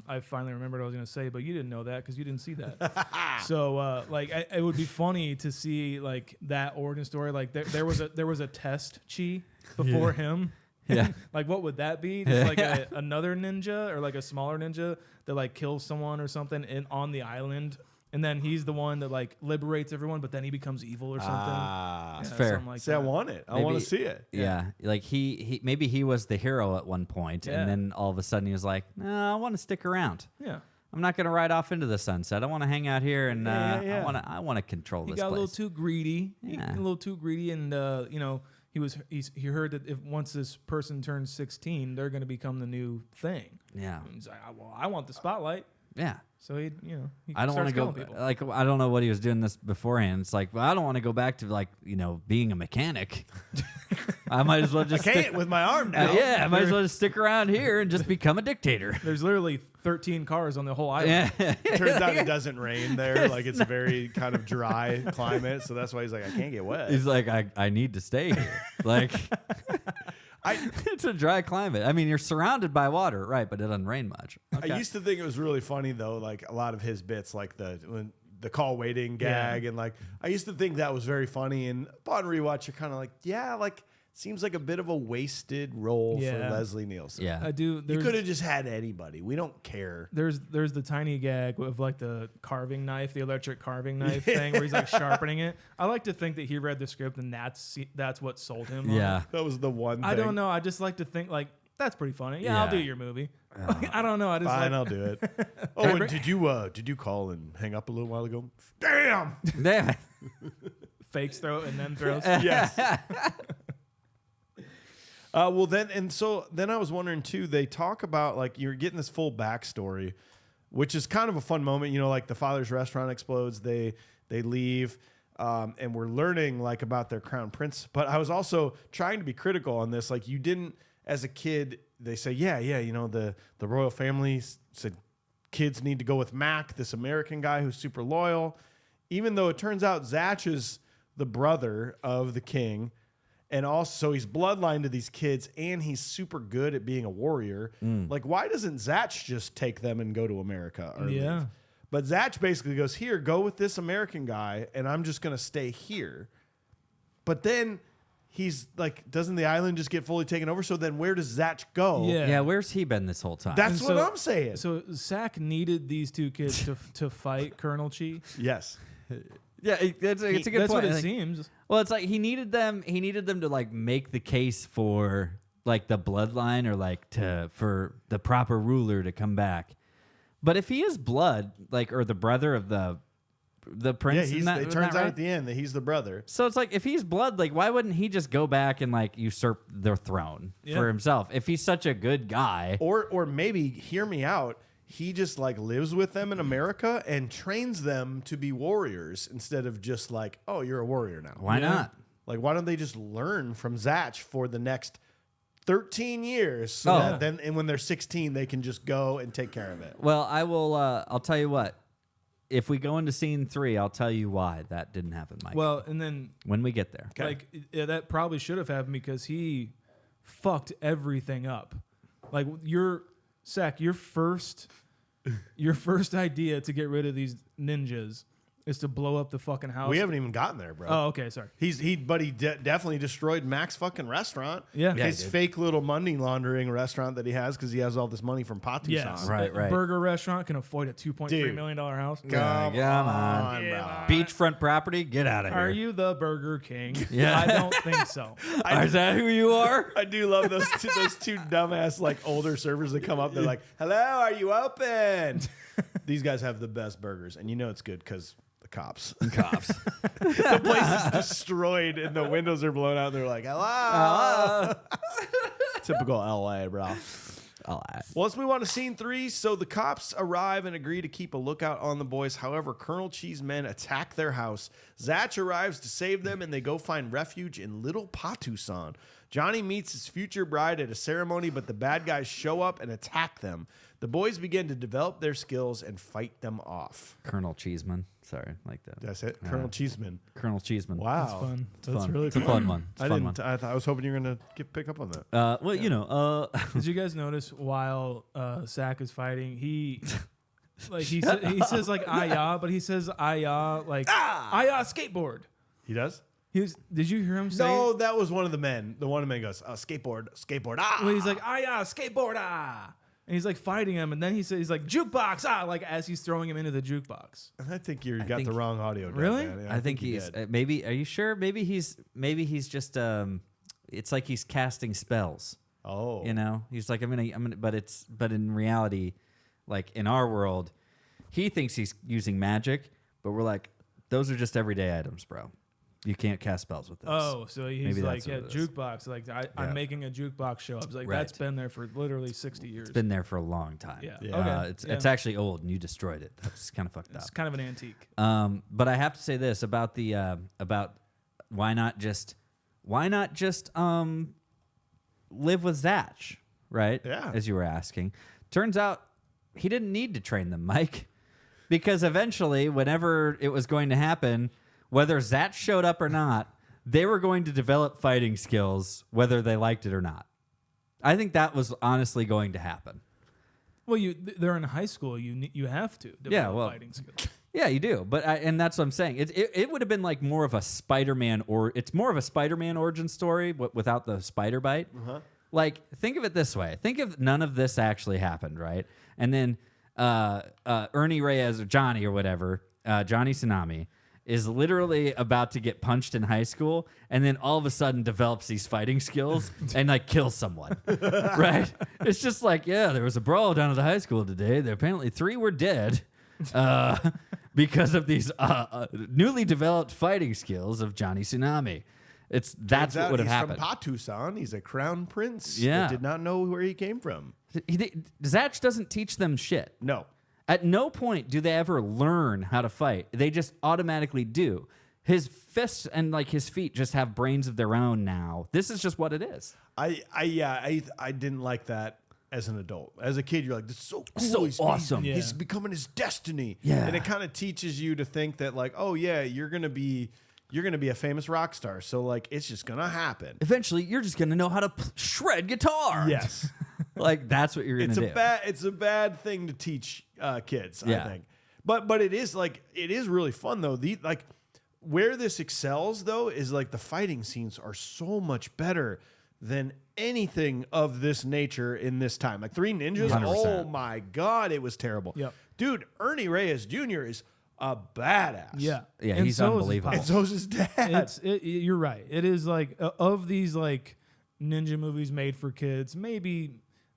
I finally remembered what I was going to say, but you didn't know that because you didn't see that. So, it would be funny to see like that origin story. Like there was a test Chi before him. Yeah. Like what would that be? Just like another ninja or like a smaller ninja that like kills someone or something on the island. And then he's the one that like liberates everyone, but then he becomes evil or something. Ah, It's fair. something like see, I that. want it. I Maybe- want to see it. Yeah. Like he maybe he was the hero at one point, Yeah. and then all of a sudden he was like, "No, I want to stick around. Yeah. I'm not going to ride off into the sunset. I want to hang out here, and Yeah. I want to control He this got a place." little too greedy. Yeah. A little too greedy, and he heard that if once this person turns 16, they're going to become the new thing. Yeah. And he's like, I want the spotlight. Yeah. So he I don't want to go. People. Like I don't know what he was doing this beforehand. It's like, well, I don't want to go back to like being a mechanic. I might as well I just can't stick, with my arm now. yeah, I might as well just stick around here and just become a dictator. There's literally 13 cars on the whole island. Yeah. Turns out it doesn't rain there. Like it's a very kind of dry climate, so that's why he's like, I can't get wet. He's like, I need to stay here. Like, it's a dry climate. I mean, you're surrounded by water, right? But it doesn't rain much. I used to think it was really funny though, like a lot of his bits, like the call waiting gag, and like I used to think that was very funny. And upon rewatch, you're kind of like, yeah, like seems like a bit of a wasted role Yeah. for Leslie Nielsen. Yeah. I do. You could have just had anybody. We don't care. There's the tiny gag of like the carving knife, the electric carving knife thing where he's like sharpening it. I like to think that he read the script and that's what sold him. on Yeah. it. That was the one thing. I don't know. I just like to think like that's pretty funny. Yeah, I'll Yeah. do your movie. Like, I don't know. I just Fine, like, I'll do it. Oh, and did you call and hang up a little while ago? Damn. Yeah. fakes throw it and then throws. Yes. Well, then I was wondering too. They talk about like you're getting this full backstory, which is kind of a fun moment. You know, like the father's restaurant explodes. They leave, and we're learning like about their crown prince. But I was also trying to be critical on this. Like you didn't, as a kid, they say, yeah. You know, the royal family said kids need to go with Mac, this American guy who's super loyal, even though it turns out Zatch is the brother of the king. And also, he's bloodline to these kids, and he's super good at being a warrior. Like, why doesn't Zatch just take them and go to America? Or Yeah. leave? But Zatch basically goes, here, go with this American guy, and I'm just going to stay here. But then he's like, doesn't the island just get fully taken over? So then where does Zatch go? Yeah. Yeah. Where's he been this whole time? That's And what so- I'm saying. So Zach needed these two kids to fight Colonel Chi. Yes. yeah. It's a good That's point. what it Like, seems. well, it's like he needed them to like make the case for like the bloodline or like for the proper ruler to come back. But if he is blood, like, or the brother of the prince, it turns out at the end that he's the brother. So it's like, if he's blood, like, why wouldn't he just go back and like usurp the throne for himself if he's such a good guy? Or maybe, hear me out, he just like lives with them in America and trains them to be warriors instead of just like, oh, you're a warrior now. Why not? Like, why don't they just learn from Zach for the next 13 years so that then, and when they're 16, they can just go and take care of it. Well, I will. I'll tell you what. If we go into scene 3, I'll tell you why that didn't happen, Mike. Well, and then when we get there, like that probably should have happened because he fucked everything up. Like your first idea to get rid of these ninjas is to blow up the fucking house. We haven't even gotten there, bro. Oh, okay, sorry. He definitely destroyed Mac's fucking restaurant. Yeah. His fake little money laundering restaurant that he has because he has all this money from Patusan. Yes, Right. Burger restaurant can afford a $2.3 million house. Come on, bro. bro. Beachfront property, get out of here. Are you the Burger King? Yeah. I don't think so. Is that who you are? I do love those two dumbass like older servers that come up. They're like, "Hello, are you open?" These guys have the best burgers, and you know it's good because the cops. The place is destroyed, and the windows are blown out. And they're like, "Hello." Typical LA, bro. Well, let's move on to scene 3. So the cops arrive and agree to keep a lookout on the boys. However, Colonel Chi's men attack their house. Zach arrives to save them, and they go find refuge in Little Patusan. Johnny meets his future bride at a ceremony, but the bad guys show up and attack them. The boys begin to develop their skills and fight them off. Colonel Cheeseman. Sorry, like that. That's it? Colonel Cheeseman. Colonel Cheeseman. Wow. That's fun. That's fun. really It's a fun one. It's a fun one. I was hoping you were going to pick up on that. Well, you know, Did you guys notice while Sack is fighting, he says like "ayah," but he says "ayah" like "ayah skateboard." He does? Did you hear him say? No, that was one of the men. The one of the men goes, skateboard, ah. Well, he's like "ayah skateboard ah," and he's like fighting him, and then he's like "jukebox ah," like as he's throwing him into the jukebox. I think you got the wrong audio. Really? Man. Yeah, I think he's maybe. Are you sure? Maybe he's just. It's like he's casting spells. Oh, You know, he's like I'm gonna. But in reality, like in our world, he thinks he's using magic, but we're like, those are just everyday items, bro. You can't cast spells with those. Oh, so he's Maybe like, that's what it is. jukebox. Like I'm making a jukebox show. I was like, Right. that's been there for literally 60 years. It's been there for a long time. Yeah. Yeah. Okay. It's actually old, and you destroyed it. That's kind of fucked It's up. kind of an antique. But I have to say this about the about why not just live with Zach, right? Yeah. As you were asking, turns out he didn't need to train them, Mike, because eventually, whenever it was going to happen, whether Zach showed up or not, they were going to develop fighting skills, whether they liked it or not. I think that was honestly going to happen. Well, they're in high school. You have to develop fighting skills. Yeah, you do. But and that's what I'm saying. It would have been like more of a Spider-Man, or it's more of a Spider-Man origin story without the spider bite. Like, think of it this way. Think if none of this actually happened, right? And then Ernie Reyes or Johnny or whatever, Johnny Tsunami, is literally about to get punched in high school, and then all of a sudden develops these fighting skills and like kills someone, right? It's just like, yeah, there was a brawl down at the high school today. Apparently 3 were dead because of these newly developed fighting skills of Johnny Tsunami. That's what would have happened. From Patusan. He's a crown prince. Yeah. That did not know where he came from. Zach doesn't teach them shit. No. At no point do they ever learn how to fight. They just automatically do. His fists and like his feet just have brains of their own now. This is just what it is. I didn't like that as an adult. As a kid, you're like, this is so cool. So he's awesome. He's becoming his destiny. Yeah. And it kind of teaches you to think that like, oh yeah, you're gonna be a famous rock star. So like, it's just gonna happen. Eventually, you're just gonna know how to shred guitar. Yes. Like that's what you're gonna do. It's a bad thing to teach kids, I Yeah. think. But it is really fun though. Where this excels though is like the fighting scenes are so much better than anything of this nature in this time. Like 3 Ninjas, 100%. oh my God, it was terrible. Yep. Dude, Ernie Reyes Jr. is a badass. Yeah, And he's so is his unbelievable. pop. And so is his dad. You're right. It is like of these like ninja movies made for kids. Maybe,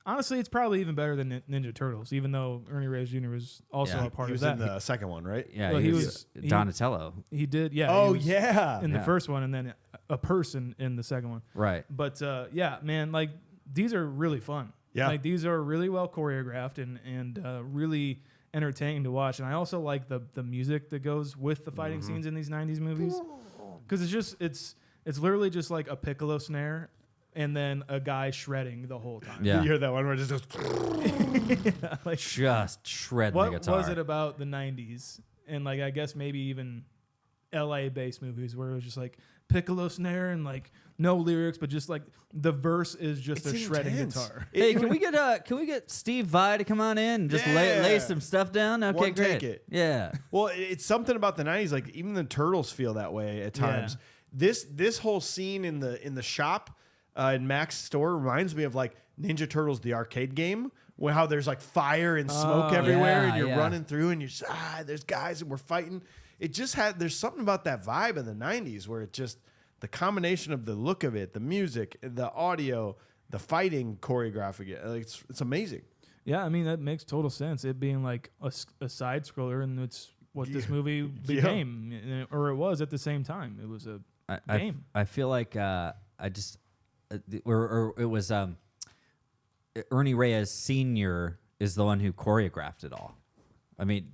honestly, it's probably even better than Ninja Turtles, even though Ernie Reyes Jr. was also a part He of was that. in the second one, right? Yeah, Well, he was Donatello. He did, yeah. Oh, he was yeah. in the first one, and then a person in the second one. Right. But yeah, man, like these are really fun. Yeah. Like these are really well choreographed and really entertaining to watch. And I also like the music that goes with the fighting scenes in these 90s movies. Because it's literally just like a piccolo snare and then a guy shredding the whole time. Yeah. You hear that one where it just goes. Like, Just shred the what guitar. was it about the 90s? And like I guess maybe even LA based movies where it was just like piccolo snare and like no lyrics, but just like the verse is just It's a shredding intense. guitar. Hey, can we get Steve Vai to come on in and just lay Yeah. some stuff down? Okay, One great. take it. Yeah. Well, it's something about the 90s. Like even the Turtles feel that way at times. This whole scene in the shop in Mac's store reminds me of like Ninja Turtles, the arcade game, where how there's like fire and smoke everywhere, yeah, and you're yeah. running through, and you're just, there's guys and we're fighting. It just there's something about that vibe in the 90s where it just the combination of the look of it, the music, the audio, the fighting choreography, it's amazing. Yeah, I mean that makes total sense. It being like a side scroller, and it's what this movie became, or it was at the same time. It was a game. I feel like it was Ernie Reyes Sr. is the one who choreographed it all. I mean,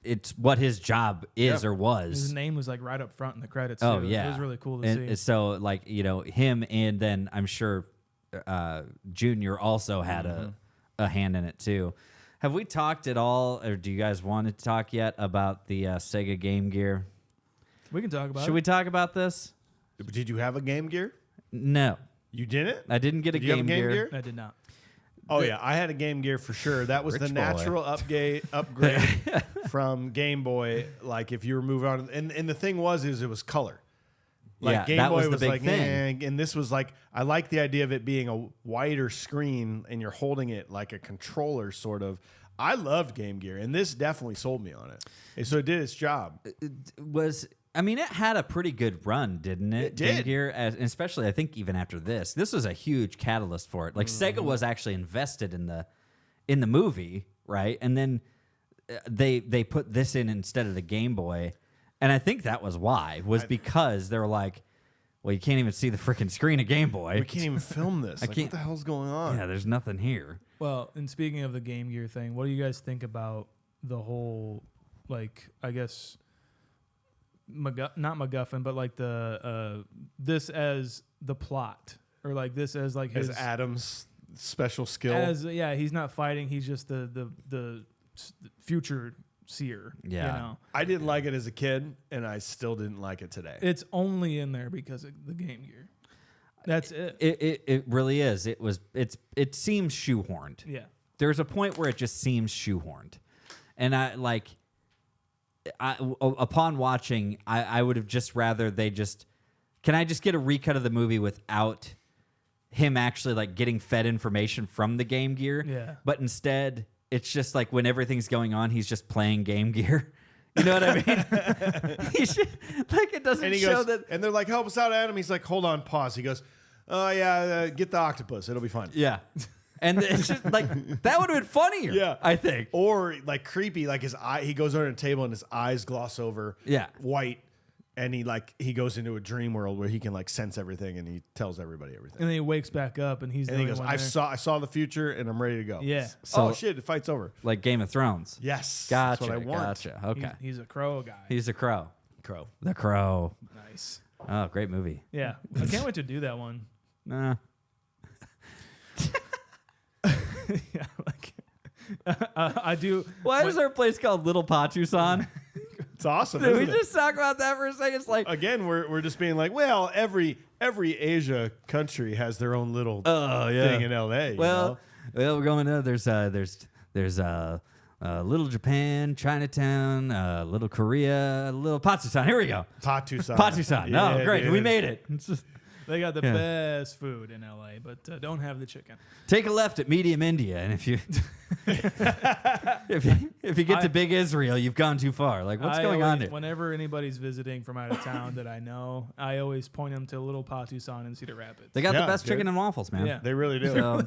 it's what his job is or was. His name was like right up front in the credits. Oh too. yeah, It was really cool to see. So like him, and then I'm sure Junior also had a hand in it too. Have we talked at all, or do you guys want to talk yet about the Sega Game Gear? We can talk about Should it. we talk about this? Did you have a Game Gear? No, You didn't? I didn't get a Did you have Game a Game Gear. Gear? I did not. Oh yeah, I had a Game Gear for sure. That was the Rich boy. natural upgrade from Game Boy. Like if you were moving on, and the thing was it was color. Like Yeah, Game that Boy was the was big like, thing. and this was like I like the idea of it being a wider screen and you're holding it like a controller sort of. I loved Game Gear, and this definitely sold me on it. And so it did its job. It had a pretty good run, didn't it? It did. Game Gear, especially I think even after this was a huge catalyst for it. Like Sega was actually invested in the movie, right? And then they put this in instead of the Game Boy, and I think that was why because they were like, well, you can't even see the freaking screen of Game Boy. We can't even film this. Like, can't- what the hell's going on? Yeah, there's nothing here. Well, and speaking of the Game Gear thing, what do you guys think about the whole, like, I guess, not MacGuffin, but like the this as the plot, or like this as like As his Adam's special skill. he's not fighting, he's just the future seer. Yeah. You know? I didn't like it as a kid, and I still didn't like it today. It's only in there because of the Game Gear. That's it. It really is. It seems shoehorned. Yeah. There's a point where it just seems shoehorned, and upon watching, I would have just rather they just. Can I just get a recut of the movie without him actually like getting fed information from the Game Gear? Yeah. But instead, it's just like when everything's going on, he's just playing Game Gear. You know what I mean? It doesn't And he show goes, that. and they're like, "Help us out, Adam." He's like, "Hold on, pause." He goes, "Oh yeah, get the octopus. It'll be fun." Yeah. And it's just like that would have been funnier. Yeah. I think. Or like creepy, like his eye. He goes under the table and his eyes gloss over. Yeah. White, and he goes into a dream world where he can like sense everything and he tells everybody everything. And then he wakes back up and he's And the he only goes, one I there. saw the future and I'm ready to go. Yeah. Oh So- shit, the fight's over. Like Game of Thrones. Yes. Gotcha. That's what I want. Gotcha. Okay. He's a crow guy. He's a crow. Crow. The Crow. Nice. Oh, great movie. Yeah. I can't wait to do that one. Nah. Yeah, like I do. Why is there a place called Little Patusan? It's awesome. Did we isn't it? just talk about that for a second? It's like, Again, we're just being like, well, every Asia country has their own little oh yeah. thing in LA. Well, we're going to there's Little Japan, Chinatown, Little Korea, Little Patusan. Here we go. Patusan. Patusan. Yeah, Oh, great. dude. We made it. It's just, They got the best food in LA, but don't have the chicken. Take a left at Medium India, and if you if you get to Big Israel, you've gone too far. Like, what's going on here? Whenever anybody's visiting from out of town that I know, I always point them to Little Pa Tucson in Cedar Rapids. They got the best chicken and waffles, man. Yeah. They really do. So,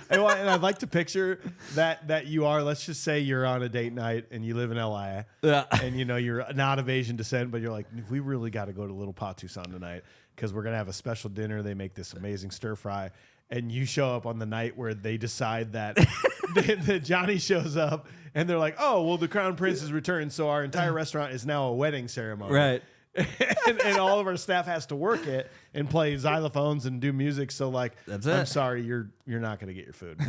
And I'd like to picture that you are, let's just say you're on a date night and you live in LA and you're not of Asian descent, but you're like, we really got to go to Little Pa Tucson tonight because we're going to have a special dinner. They make this amazing stir fry. And you show up on the night where they decide that, that Johnny shows up and they're like, oh, well, the Crown Prince has returned. So our entire restaurant is now a wedding ceremony. right. and all of our staff has to work it and play xylophones and do music. So like, That's I'm it. sorry, you're not going to get your food.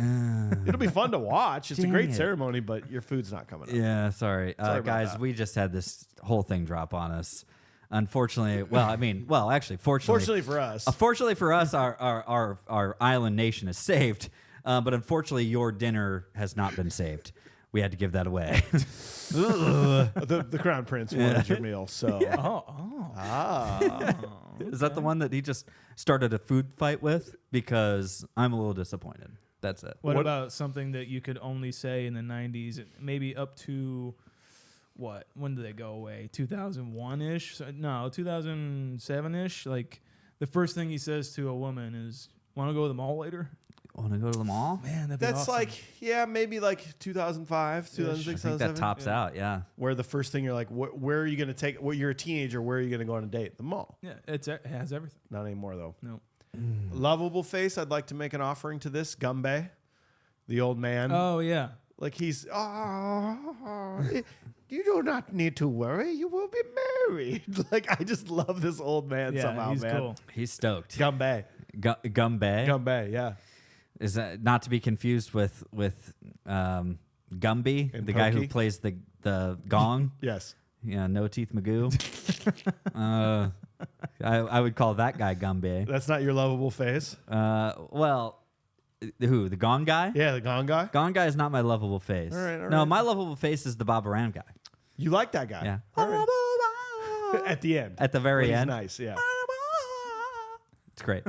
It'll be fun to watch. It's a Dang great it. ceremony, but your food's not coming up. Yeah, sorry. Sorry about Guys, that. we just had this whole thing drop on us. Unfortunately, actually, Fortunately for us, fortunately for us, our island nation is saved. But unfortunately, your dinner has not been saved. We had to give that away. the Crown Prince wanted your meal. So Is that the one that he just started a food fight with? Because I'm a little disappointed. That's it. What about something that you could only say in the 90s, maybe up to what? When did they go away? 2001-ish? No, 2007-ish. Like the first thing he says to a woman is, "Want to go to the mall later?" Want to go to the mall? Man, that'd be that's awesome. like, maybe like 2005, 2006, I think that 2007. tops out. Yeah. Where the first thing you're like, where are you going to take? Well, you're a teenager. Where are you going to go on a date? The mall. Yeah, it has everything. Not anymore though. No. Lovable face. I'd like to make an offering to this Gumbe, the old man. Oh yeah. Like he's, you do not need to worry. You will be married. Like I just love this old man Yeah, somehow, he's man. cool. He's stoked. Gumbe. Gumbe. Gumbe, yeah. Is that not to be confused with Gumby, And the guy who Pokey? plays the gong? Yes. Yeah, No Teeth Magoo. I would call that guy Gumby. That's not your lovable face. Well, who? The gong guy? Yeah, the gong guy. Gong guy is not my lovable face. All right, all No, right. my lovable face is the Bob Aram guy. You like that guy. Yeah. All right. At the end. At the very When he's end. nice, yeah. It's great.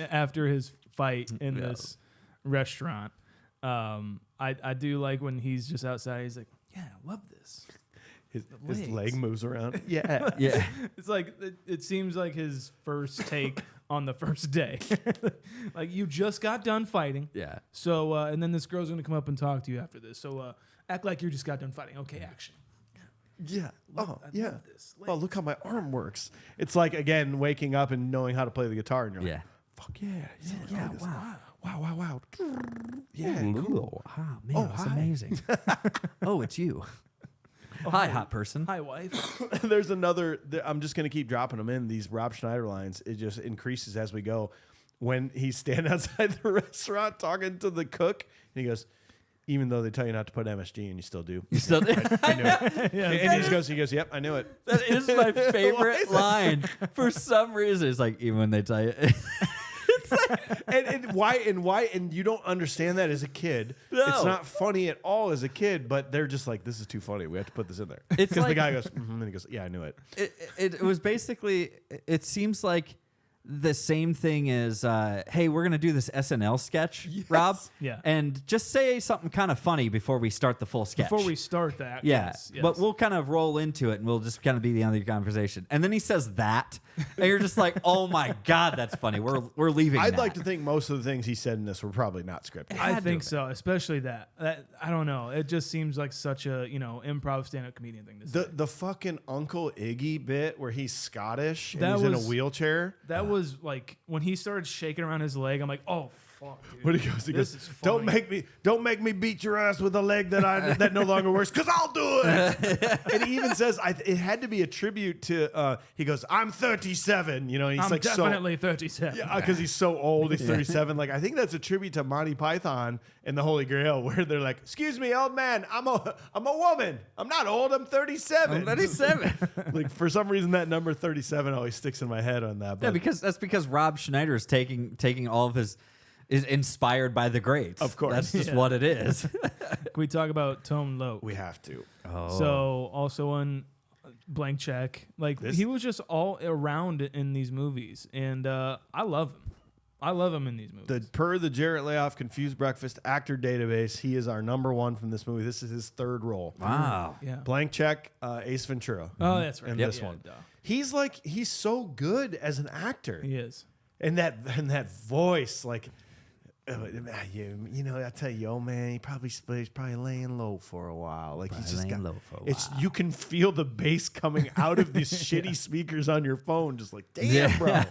After his fight in this restaurant, I do like when he's just outside. He's like, "Yeah, I love this." His legs. leg moves around. Yeah. Yeah. It's like it seems like his first take on the first day. Like you just got done fighting. Yeah. So and then this girl's gonna come up and talk to you after this. So act like you just got done fighting. Okay, action. Yeah. Oh, I yeah. love this. Oh, look how my arm works. It's like, again, waking up and knowing how to play the guitar. And you're like, Yeah. fuck yeah. Yeah. This. Wow. Wow. Yeah. Cool. Wow, man, Oh, that's hi. amazing. Oh, it's you. Hi, hot person. Hi, wife. There's another, I'm just going to keep dropping them in. These Rob Schneider lines, it just increases as we go. When he's standing outside the restaurant talking to the cook, and he goes, even though they tell you not to put MSG and you still do. You still I knew it. Yeah, And he goes, yep, I knew it. That is my Why favorite is that? line. For some reason, it's like even when they tell you. And why and you don't understand that as a kid. No. It's not funny at all as a kid, but they're just like, this is too funny. We have to put this in there. It's Because the like- guy goes, and he goes, yeah, I knew it. It was basically. It seems like the same thing as, hey, we're gonna do this SNL sketch, Rob. Yeah. And just say something kind of funny before we start the full sketch. Before we start that. Yeah, Yes. but we'll kind of roll into it, and we'll just kind of be the end of the conversation. And then he says that, and you're just like, "Oh my god, that's funny." We're leaving. I'd that. like to think most of the things he said in this were probably not scripted. I think so, especially that. I don't know. It just seems like such a improv stand-up comedian thing to say. The fucking Uncle Iggy bit where he's Scottish and That he's in a was- wheelchair. That was like when he started shaking around his leg. I'm like, oh fuck, dude. What he goes, This is don't funny." make me beat your ass with a leg that no longer works, because I'll do it. And he even says, it had to be a tribute to. He goes, I'm 37. You know, and he's I'm like definitely 37. Yeah, because he's so old. He's 37. Like, I think that's a tribute to Monty Python and the Holy Grail, where they're like, "Excuse me, old man. I'm a woman. I'm not old. I'm 37." I'm 37. Like, for some reason, that number 37 always sticks in my head on that. Yeah, But because Rob Schneider is taking all of his is inspired by the greats. Of course. that's just Yeah. what it is. Can we talk about Tone Loc? we have to. Oh. So also on Blank Check. Like This- he was just all around in these movies, and I love him. I love him in these movies. Per the Jarrett Layoff Confused Breakfast actor database, he is our #1 from this movie. This is his 3rd role. Wow. Yeah. Blank Check, Ace Ventura. Oh, that's right. And Yeah, this yeah, one. duh. He's so good as an actor. He is. And that voice, like, you know, I tell you, man, he's probably laying low for a while. Like he's just laying got, low for a it's while. you can feel the bass coming out of these shitty speakers on your phone, just like, damn, bro.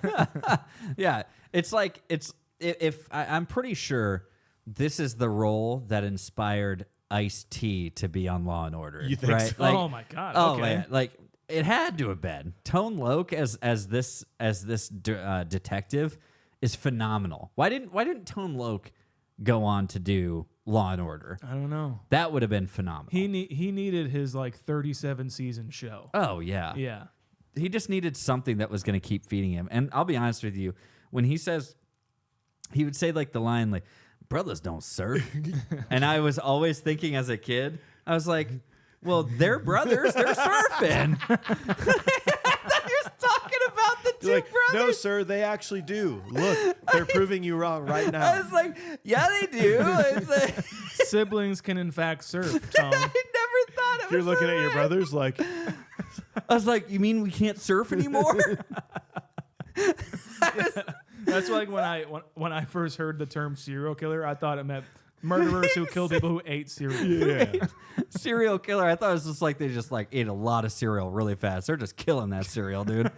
Yeah, it's like I'm pretty sure this is the role that inspired Ice-T to be on Law and Order. You think right? so? Like, Oh my God. Oh Okay. man, like it had to have been. Tone Loc as this detective is phenomenal. Why didn't Tone Loc go on to do Law and Order? I don't know. That would have been phenomenal. He needed his like 37 season show. Oh yeah. Yeah. He just needed something that was going to keep feeding him. And I'll be honest with you, when he would say like the line like, "Brothers don't surf," and I was always thinking as a kid, I was like, well, they're brothers, they're surfing. I thought he was talking about the two You're like, no, brothers. sir, they actually do. Look, they're proving you wrong right I now. was like, yeah, they do. It's like, Siblings can in fact surf, Tom. I never thought it You're was looking that at your way. brothers like, I was like, you mean we can't surf anymore? That's like when I first heard the term serial killer, I thought it meant murderers who kill people who ate cereal. yeah. Serial killer. I thought it was just like they just like ate a lot of cereal really fast. They're just killing that cereal, dude.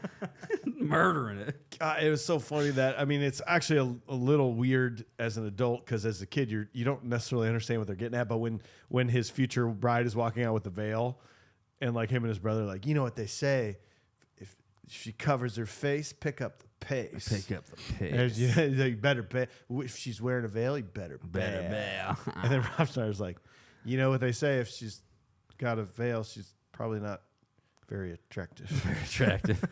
Murdering it. It was so funny that, I mean, it's actually a little weird as an adult because as a kid, you don't necessarily understand what they're getting at. But when his future bride is walking out with the veil and like him and his brother, like, you know what they say, if she covers her face, pick up the pace. Pick up the And pace. you better bail. If she's wearing a veil, you better bail. And then Rob Schneider's like, you know what they say, if she's got a veil, she's probably not very attractive. Very attractive.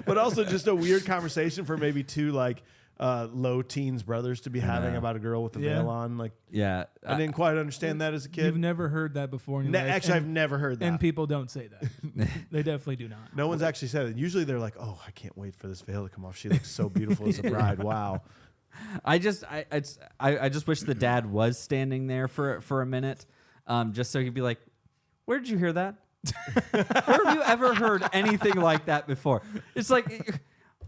But also just a weird conversation for maybe two like low teens brothers to be having know. about a girl with a Yeah. veil on. Like, Yeah. I didn't quite understand that as a kid. You've never heard that before in your life. Actually, I've and, never heard that. and people don't say that. They definitely do not. No one's actually said it. Usually they're like, "Oh, I can't wait for this veil to come off. She looks so beautiful as a bride. Wow." I just wish the dad was standing there for a minute, just so he'd be like, "Where did you hear that? Where have you ever heard anything like that before?" It's like,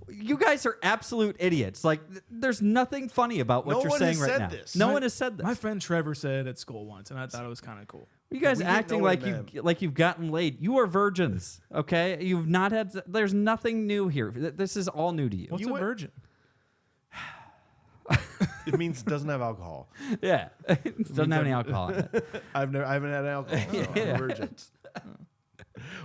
you guys are absolute idiots. Like, there's nothing funny about what No you're one saying has right said now. this. No one has said this. My friend Trevor said it at school once, and I thought it was kind of cool. You guys We didn't acting know what like it meant. you've gotten laid. You are virgins, okay? You've not had. There's nothing new here. This is all new to you. What's You a went- virgin? It means it doesn't have alcohol. Yeah, it doesn't have any alcohol in it. I haven't had alcohol. So I'm a virgin.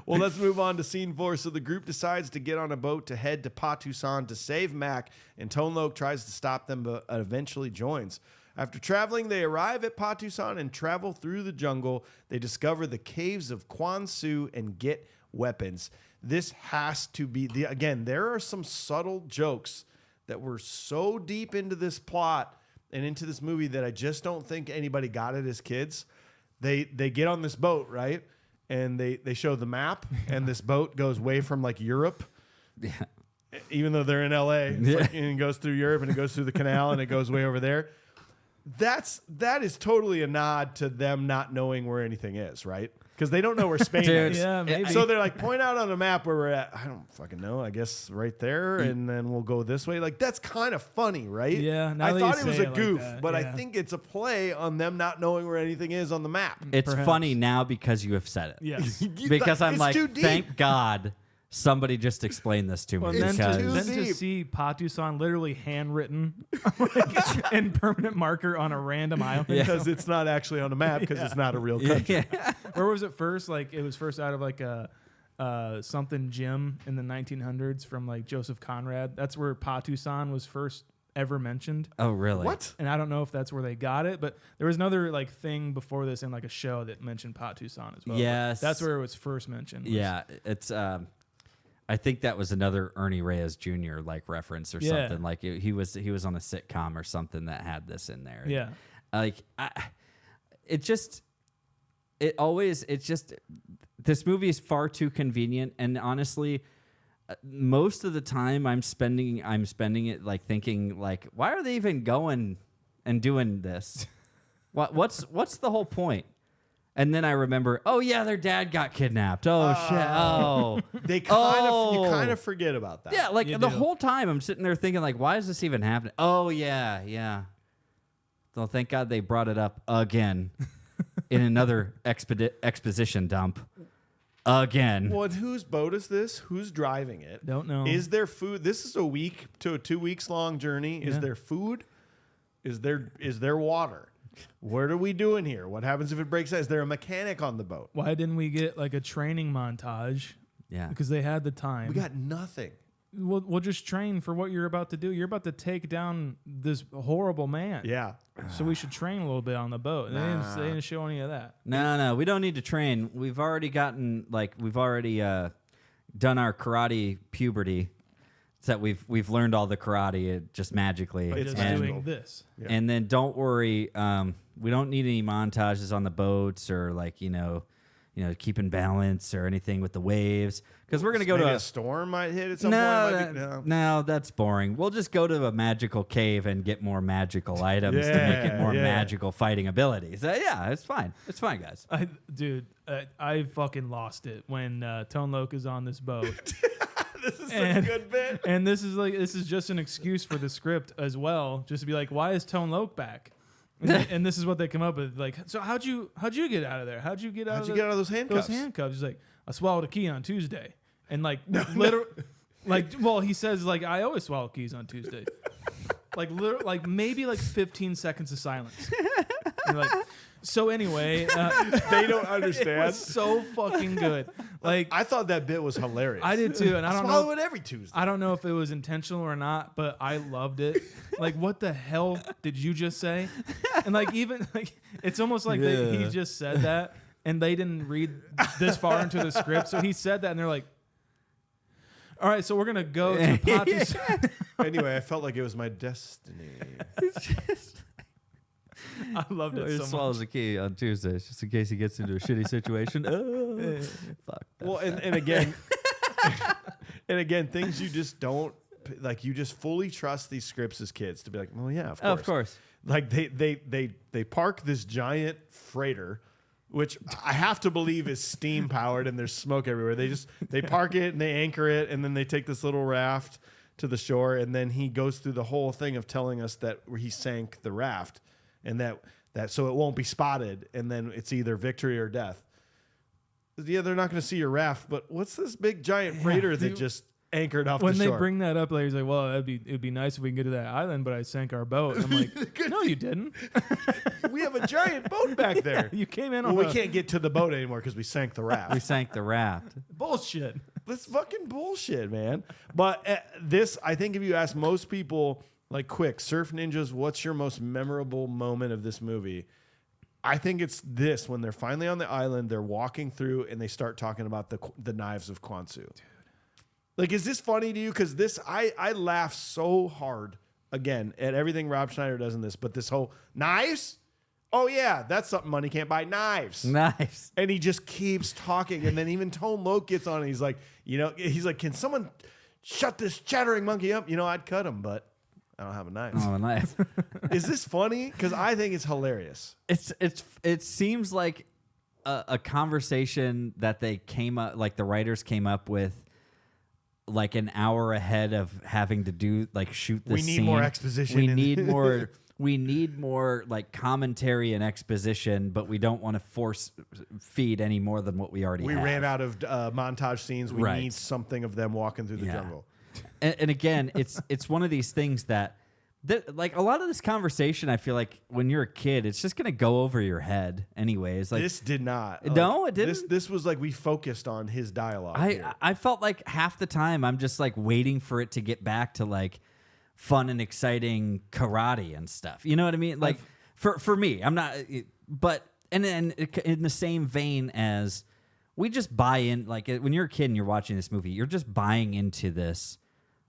Well, let's move on to scene 4. So the group decides to get on a boat to head to Patusan to save Mac, and Tone Loc tries to stop them, but eventually joins. After traveling, they arrive at Patusan and travel through the jungle. They discover the caves of QUAN-SU and get weapons. This has to be again, there are some subtle jokes that were so deep into this plot and into this movie that I just don't think anybody got it as kids. They get on this boat, right? And they show the map, and this boat goes way from like Europe, Yeah. even though they're in LA, it's like, and it goes through Europe and it goes through the canal and it goes way over there. That is totally a nod to them not knowing where anything is, right? Because they don't know where Spain Dude, is. Yeah, maybe. So they're like, point out on a map where we're at. I don't fucking know. I guess right there, and then we'll go this way. Like, that's kind of funny, right? Yeah, now I that thought you it was say a it like goof, that, but I yeah. think it's a play on them not knowing where anything is on the map. It's Perhaps. funny now because you have said it. Yes. Because I'm It's like, too deep. thank God somebody just explained this to me. Well, It's then, too to, then to deep. see Patusan literally handwritten like, in permanent marker on a random island. Because it's not actually on a map because it's not a real country. yeah. Where was it first? Like it was first out of like a something gym in the 1900s from like Joseph Conrad. That's where Patusan was first ever mentioned. Oh, really? What? And I don't know if that's where they got it, but there was another like thing before this in like a show that mentioned Patusan as well. But Yes. that's where it was first mentioned. was- Yeah, it's. I think that was another Ernie Reyes Jr. like reference or Yeah. something. Like he was on a sitcom or something that had this in there. Yeah. Like it just. it's just, this movie is far too convenient. And honestly, most of the time I'm spending it like thinking like, why are they even going and doing this? What's the whole point? And then I remember, oh yeah, their dad got kidnapped. Oh shit. Oh, They you kind of forget about that. yeah. Like You the do. whole time I'm sitting there thinking like, why is this even happening? Oh yeah. So thank God they brought it up again in another exposition dump again. Well, and whose boat is this? Who's driving it? Don't know. Is there food? This is a week to a 2 weeks long journey. Is Yeah. there food? Is there water? What are we doing here? What happens if it breaks out? Is there a mechanic on the boat? Why didn't we get like a training montage? Yeah. Because they had the time. We got nothing. We'll just train for what you're about to do. You're about to take down this horrible man. Yeah. So we should train a little bit on the boat. They didn't show any of that. No, we don't need to train. We've already done our karate puberty. It's that we've learned all the karate just magically. By just magical. doing this. Yeah. And then don't worry, we don't need any montages on the boats or like keeping balance or anything with the waves because we're gonna go Maybe to a storm might hit at some point. No, that's boring. We'll just go to a magical cave and get more magical items to make it more magical fighting abilities. Yeah, it's fine. It's fine, guys. I fucking lost it when Tone Loc is on this boat. This is a good bit. And this is just an excuse for the script as well, just to be like, why is Tone Loc back? And this is what they come up with, like, so how'd you get out of there? How'd you get out of those handcuffs? Those handcuffs. He's like, I swallowed a key on Tuesday, and like literally, like, well, he says like I always swallow keys on Tuesday, like maybe like 15 seconds of silence. And like, so anyway, They don't understand. it was so fucking good. Like I thought that bit was hilarious. I did too, and I don't swallow know. it every Tuesday. I don't know if it was intentional or not, but I loved it. Like, what the hell did you just say? And like, even like, it's almost like he just said that, and they didn't read this far into the script. So he said that, and they're like, "All right, so we're gonna go to Potty's." Anyway, I felt like it was my destiny. I loved it He so much. swallows a key on Tuesdays just in case he gets into a shitty situation. Oh, fuck. Well, and again, things you just don't like. You just fully trust these scripts as kids to be like, well, yeah, of course. Of course. Like they park this giant freighter, which I have to believe is steam powered, and there's smoke everywhere. They park it and they anchor it, and then they take this little raft to the shore, and then he goes through the whole thing of telling us that he sank the raft, and that so it won't be spotted, and then it's either victory or death. Yeah, they're not going to see your raft, but what's this big giant freighter that just anchored off the When shore? they bring that up, later, he's like, "Well, it'd be nice if we can get to that island, but I sank our boat." And I'm like, "No, you didn't. We have a giant boat back there. You came in Well, on we can't get to the boat anymore because we sank the raft. We sank the raft. bullshit." This fucking bullshit, man. But this, I think if you ask most people, like, quick, Surf Ninjas, what's your most memorable moment of this movie? I think it's this, when they're finally on the island, they're walking through, and they start talking about the knives of QUAN-SU. Like, is this funny to you? Because this, I laugh so hard, again, at everything Rob Schneider does in this, but this whole, knives? Oh, yeah, that's something money can't buy, knives. Nice. And he just keeps talking. And then even Tone Loc gets on and he's like, can someone shut this chattering monkey up? I'd cut him, but I don't have a knife. Oh, nice. Is this funny? Because I think it's hilarious. It seems like a conversation that they came up, like the writers came up with, like an hour ahead of having to do, like, shoot this We need scene. more exposition We in- need more. We need more like commentary and exposition, but we don't want to force feed any more than what we already We have. ran out of montage scenes. We Right. need something of them walking through the Yeah. jungle. And again, it's one of these things that like a lot of this conversation, I feel like when you're a kid, it's just gonna go over your head anyways. Like This did not. No, it didn't? This was like we focused on his dialogue. here. I felt like half the time I'm just like waiting for it to get back to like fun and exciting karate and stuff. You know what I mean? Like for me, I'm not. But and then in the same vein as we just buy in. Like when you're a kid and you're watching this movie, you're just buying into this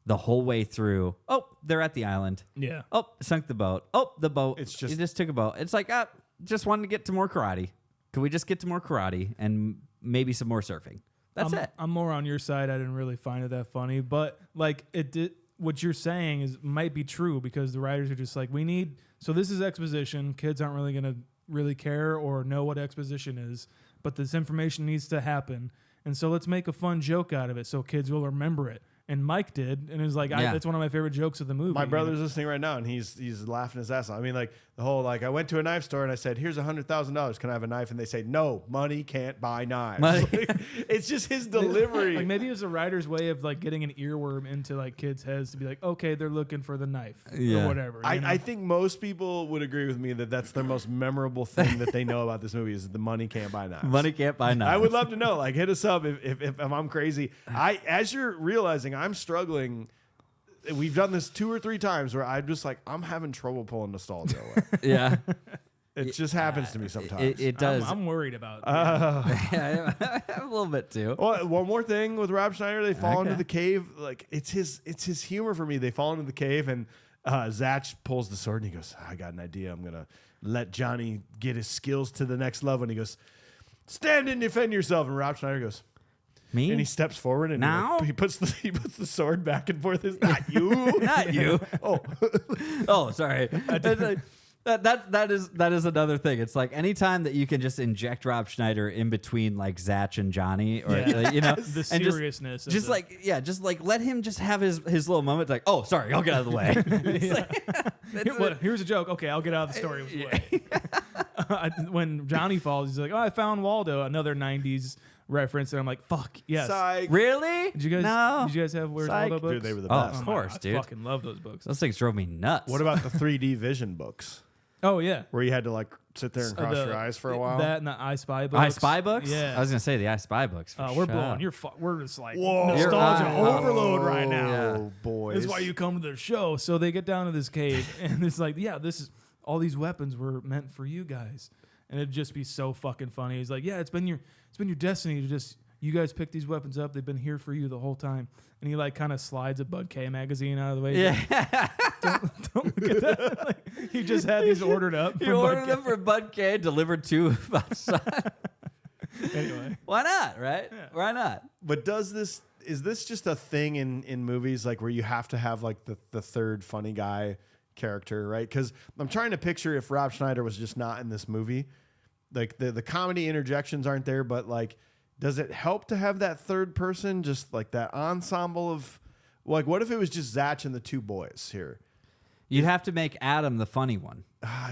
the whole way through. Oh, they're at the island. Yeah. Oh, sunk the boat. Oh, the boat. It's just- you just took a boat. It's like just wanted to get to more karate. Can we just get to more karate and maybe some more surfing? That's it. I'm more on your side. I didn't really find it that funny, but like it did. What you're saying is might be true because the writers are just like, we need. So this is exposition. Kids aren't really gonna really care or know what exposition is, but this information needs to happen, and so let's make a fun joke out of it so kids will remember it. And Mike did, and it was like, that's one of my favorite jokes of the movie. My brother's listening right now, and he's laughing his ass off. I mean, like the whole I went to a knife store and I said, "Here's $100,000. Can I have a knife?" And they say, "No, money can't buy knives." Like, it's just his delivery. Like maybe it was a writer's way of like getting an earworm into like kids' heads to be like, okay, they're looking for the knife or whatever. I think most people would agree with me that that's their most memorable thing that they know about this movie is the money can't buy knives. Money can't buy knives. I would love to know. Like, hit us up if I'm crazy. As you're realizing, I'm struggling. We've done this 2 or 3 times where I'm just like, I'm having trouble pulling nostalgia away. Yeah. It just happens to me sometimes. It does. I'm worried about. Yeah, a little bit too. Well, one more thing with Rob Schneider, they fall into the cave. Like it's his humor for me. They fall into the cave and Zach pulls the sword and he goes, "I got an idea. I'm gonna let Johnny get his skills to the next level." And he goes, "Stand and defend yourself." And Rob Schneider goes, Me? and he steps forward and Now? he puts the sword back and forth. It's not you, Not you. Oh, Sorry. That is another thing. It's like anytime that you can just inject Rob Schneider in between like Zach and Johnny, or The and seriousness. just let him just have his little moment. Like, oh, sorry, I'll get out of the way. Here's a joke. Okay, I'll get out of the story. When Johnny falls, he's like, "Oh, I found Waldo." Another '90s reference, and I'm like, "Fuck yes." Psych. Really? Did you guys? No. Did you guys have Where's Psych. Waldo books? Dude, they were the Oh, best. of course, I dude. fucking love those books. Those things drove me nuts. What about the 3D Vision books Oh yeah, where you had to like sit there and cross your eyes for a while? That and the I Spy books. I Spy books? Yeah. I was gonna say the I Spy books. For We're sure. blowing. We're just like Whoa. nostalgia You're- overload right now. Yeah. Oh, boys. This is why you come to the show. So they get down to this cave, and it's like, all these weapons were meant for you guys, and it'd just be so fucking funny. He's like, "Yeah, it's been your destiny to just you guys pick these weapons up. They've been here for you the whole time." And he like kind of slides a Bud K magazine out of the way. He's like, don't look at that. Like, he just had these ordered up. You from Bud ordered K. them for Bud K, delivered to. Anyway. Why not? Right? Yeah. Why not? But is this just a thing in movies like where you have to have like the third funny guy character, right? Because I'm trying to picture if Rob Schneider was just not in this movie, like the comedy interjections aren't there, but like, does it help to have that third person, just like that ensemble of, like, what if it was just Zach and the 2 boys here? You'd have to make Adam the funny one.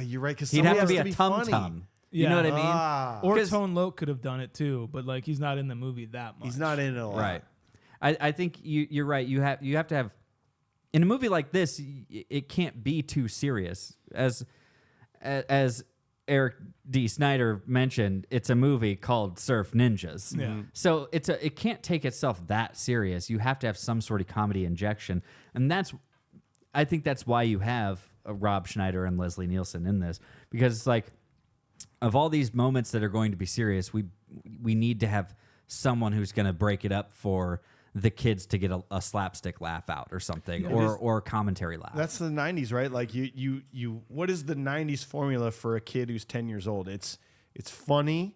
You're right, because He'd have to be a tum-tum. You know what I mean? Or 'Cause- Tone Loc could have done it too, but like he's not in the movie that much. He's not in it a lot. Right. I think you're right. You have to have in a movie like this. It can't be too serious. As Eric D. Snyder mentioned, it's a movie called Surf Ninjas. Yeah. So it can't take itself that serious. You have to have some sort of comedy injection, and I think that's why you have Rob Schneider and Leslie Nielsen in this, because it's like, of all these moments that are going to be serious, we need to have someone who's going to break it up for the kids to get a slapstick laugh out or something, or a commentary laugh. That's the 90s, right? Like you what is the 90s formula for a kid who's 10 years old? It's funny,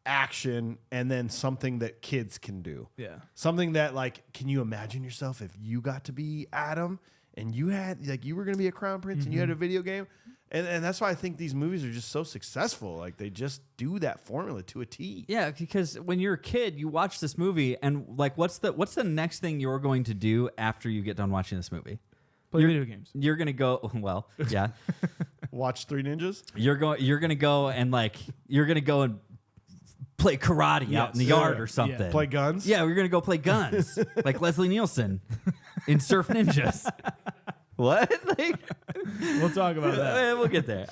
action, and then something that kids can do. Yeah. Something that, like, can you imagine yourself if you got to be Adam and you had, like, you were going to be a crown prince and you had a video game? And that's why I think these movies are just so successful. Like, they just do that formula to a T. Yeah, because when you're a kid, you watch this movie, and like, what's the next thing you're going to do after you get done watching this movie? Play video games. You're gonna go. Well, yeah. Watch 3 Ninjas? You're gonna go and play karate out in the yard or something. Yeah. Play guns? Yeah, we're gonna go play guns like Leslie Nielsen in Surf Ninjas. What? Like, We'll talk about that. we'll get there.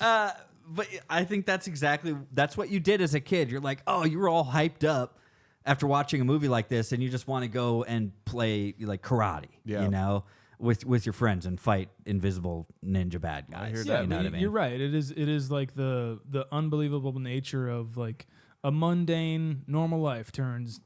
But I think that's what you did as a kid. You're like, oh, you were all hyped up after watching a movie like this, and you just want to go and play like karate, you know, with your friends and fight invisible ninja bad guys. Yeah, you know what I mean? You're right. It is like the unbelievable nature of like a mundane normal life turns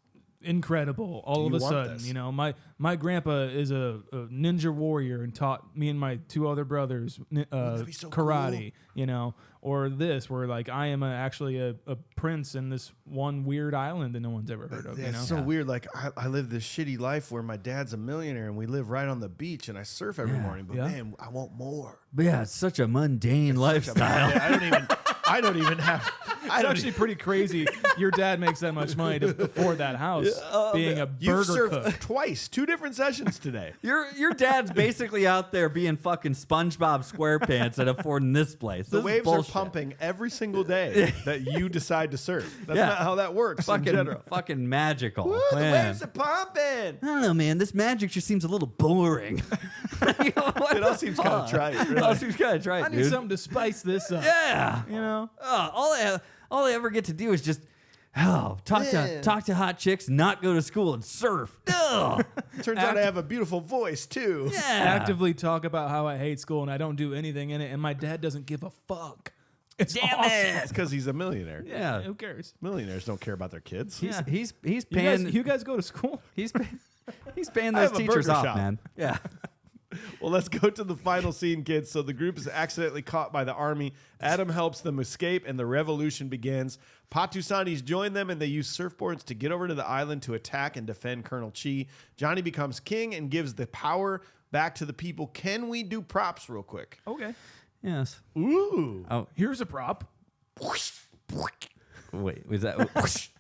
incredible all of You a want sudden. this. You know, my grandpa is a ninja warrior and taught me and my 2 other brothers that'd be so karate. You know, or this where like I am actually a prince in this one weird island that no one's ever heard of. Yeah, You know, it's so weird. Like I live this shitty life where my dad's a millionaire and we live right on the beach and I surf every morning. But Yeah. man, I want more. But yeah, it's such a mundane lifestyle. I don't even have. It's actually pretty crazy. Your dad makes that much money to afford that house, being a You burger surfed cook. twice, 2 different sessions today. Your dad's basically out there being fucking SpongeBob SquarePants and affording this place. The This is waves are bullshit. pumping every single day that you decide to surf. That's Yeah. not how that works in general. Fucking magical. Woo, the Man. waves are pumping. I don't know, man. This magic just seems a little boring. It all seems kind of trite. It Really. all seems kind of trite, I need dude. something to spice this up. Yeah. You know, All I ever get to do is just talk to hot chicks, not go to school and surf. Ugh. Turns out I have a beautiful voice too. Yeah. actively talk about how I hate school and I don't do anything in it, and my dad doesn't give a fuck. It's Damn awesome. It's because he's a millionaire. Yeah. Who cares? Millionaires don't care about their kids. He's You paying guys go to school? he's paying I those have a teachers burger off, shop. man. Yeah. Well, let's go to the final scene, kids. So the group is accidentally caught by the army. Adam helps them escape, and the revolution begins. Patusanis join them, and they use surfboards to get over to the island to attack and defend Colonel Chi. Johnny becomes king and gives the power back to the people. Can we do props real quick? Okay. Yes. Ooh. Oh, Here's a prop. wait. Was that?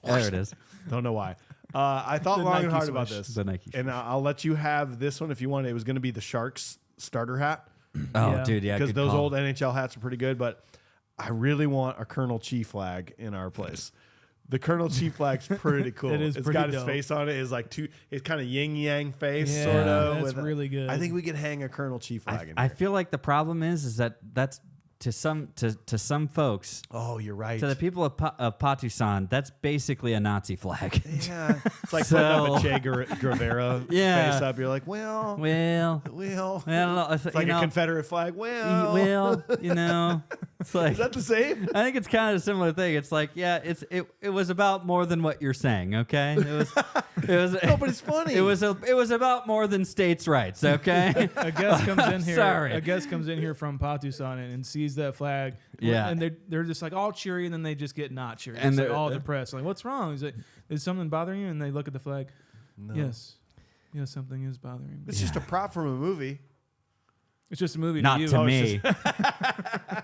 There it is. Don't know why. I thought The long and Nike hard about swoosh. this. The Nike and I'll let you have this one if you want. It was going to be the Sharks starter hat Oh, Yeah. dude, yeah. because good those call. old NHL hats are pretty good, but I really want a Colonel Chi flag in our place. The Colonel Chi flag's pretty cool. It is It's pretty got his dope. face on it. It's like it's kind of yin yang face, Yeah, sort of. that's really good. I think we could hang a Colonel Chi flag in I here. feel like the problem is that that's to some folks, Oh, you're right. to the people of Patusan, that's basically a Nazi flag. yeah, it's like So- putting up a Che Guevara Yeah. face up. You're like, well, well, well. I don't know. It's like a Confederate flag. Well, It's like is that the same? I think it's kind of a similar thing. It's like, yeah, it was about more than what you're saying, okay? It was No, but it's funny. It was about more than states' rights, okay? A guest comes in here. Sorry. A guest comes in here from Patusan and sees that flag. Yeah. And they're just like all cheery, and then they just get not cheery. And And they're they're- all depressed. Like, what's wrong? He's like, is something bothering you? And they look at the flag. No. Yes, something is bothering me. It's just a prop from a movie. It's just a movie. Not to you. to Oh, me.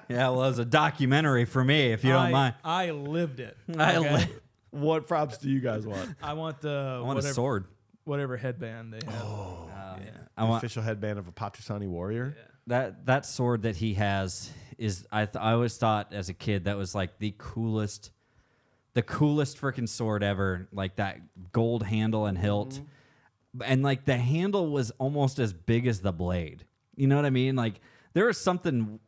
Yeah, well, it was a documentary for me, if you don't mind. I lived it. I okay? li- What props do you guys want? I want the I want whatever, a sword. whatever headband they have. I want Official headband of a Patusani warrior. that sword that he has is I always thought as a kid that was like the coolest freaking sword ever. Like that gold handle and hilt, and like the handle was almost as big as the blade. You know what I mean? Like there was something